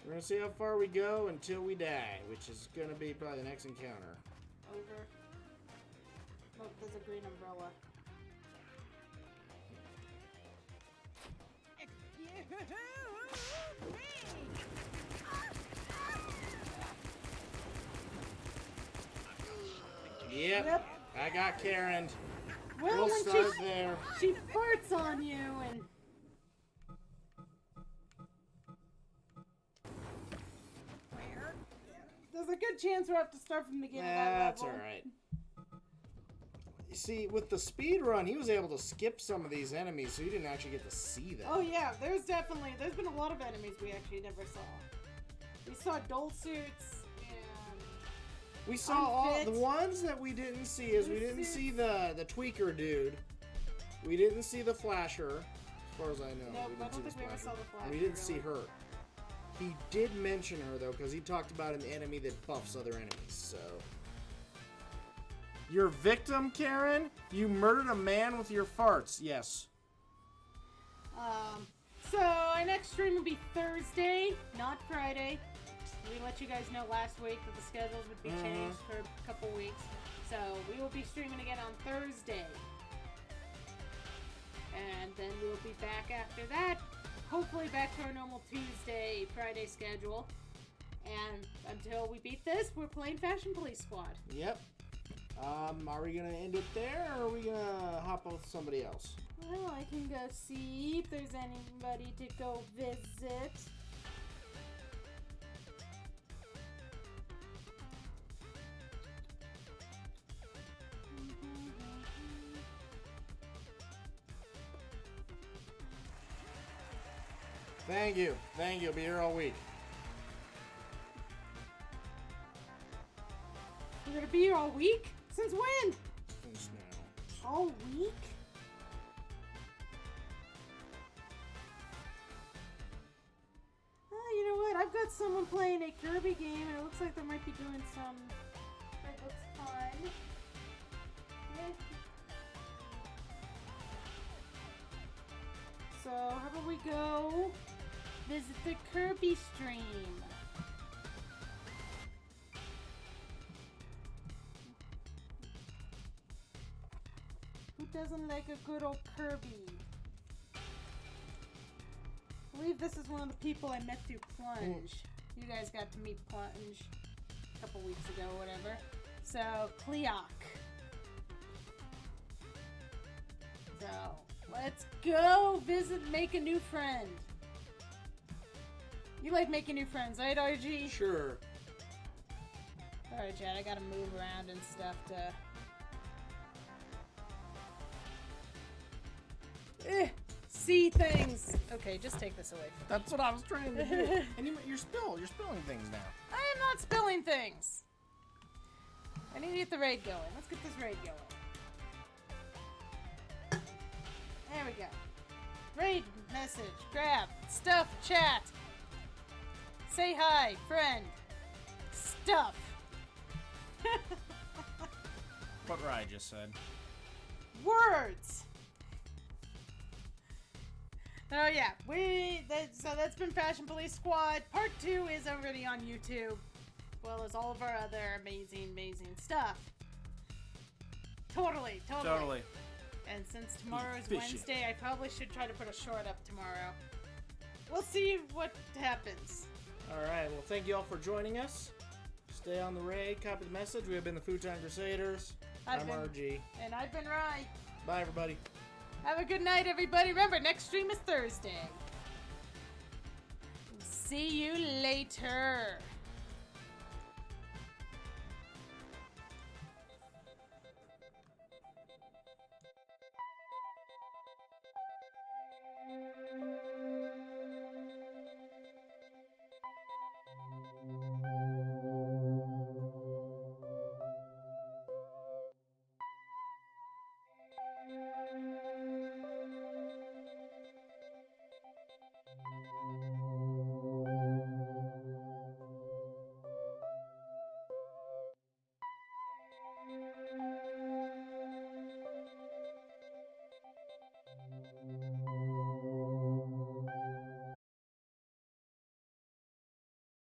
S2: We're gonna see how far we go until we die, which is gonna be probably the next encounter.
S1: Over. Look, there's a green umbrella.
S2: Yep. I got Karen.
S1: Well,
S2: We'll
S1: when
S2: start there.
S1: she farts on you and... There's a good chance we'll have to start from the beginning of that
S2: That's
S1: level.
S2: alright. You see, with the speed run, he was able to skip some of these enemies, so you didn't actually get to see them.
S1: Oh yeah, there's been a lot of enemies we actually never saw. We saw dull suits and...
S2: We saw all
S1: Unfit.
S2: the ones that we didn't see is we didn't see the tweaker dude. We didn't see the flasher, as far as I know.
S1: Nope,
S2: we
S1: I
S2: didn't
S1: don't
S2: see
S1: think we ever saw the
S2: And
S1: flasher,
S2: we didn't see
S1: really.
S2: her. He did mention her though, because he talked about an enemy that buffs other enemies. So, your victim, Karen? You murdered a man with your farts. Yes.
S1: So our next stream will be Thursday, not Friday. We let you guys know last week that the schedules would be changed for a couple weeks. So we will be streaming again on Thursday. And then we'll be back after that. Hopefully back to our normal Tuesday, Friday schedule. And until we beat this, we're playing Fashion Police Squad.
S2: Yep. Are we gonna end it there, or are we gonna hop with somebody else?
S1: Well, I can go see if there's anybody to go visit.
S2: Thank you. Thank you. I'll be here all week.
S1: We're gonna be here all week? Since when?
S2: Since now.
S1: All week? You know what? I've got someone playing a Kirby game, and it looks like they might be doing some. That looks fun. Yeah. So, how about we go visit the Kirby stream? Who doesn't like a good old Kirby? I believe this is one of the people I met through Plunge. You guys got to meet Plunge a couple weeks ago or whatever. So, Cleoc. So, let's go visit, make a new friend. You like making new friends, right, RG?
S2: Sure.
S1: Alright, Chad, I gotta move around and stuff to... see things! Okay, just take this away from me.
S2: That's what I was trying to do. And you're spilling things now.
S1: I am not spilling things! I need to get the raid going. Let's get this raid going. There we go. Raid message, grab, stuff, chat. Say hi, friend. Stuff.
S2: What Rye just said.
S1: Words. Oh yeah, so that's been Fashion Police Squad. Part 2 is already on YouTube, as well as all of our other amazing stuff. Totally. And since tomorrow is Wednesday, I probably should try to put a short up tomorrow. We'll see what happens.
S2: Alright, well thank you all for joining us. Stay on the raid, copy the message. We have been the Futon Crusaders. I'm RG.
S1: And I've been Rye.
S2: Bye everybody.
S1: Have a good night, everybody. Remember, next stream is Thursday. See you later.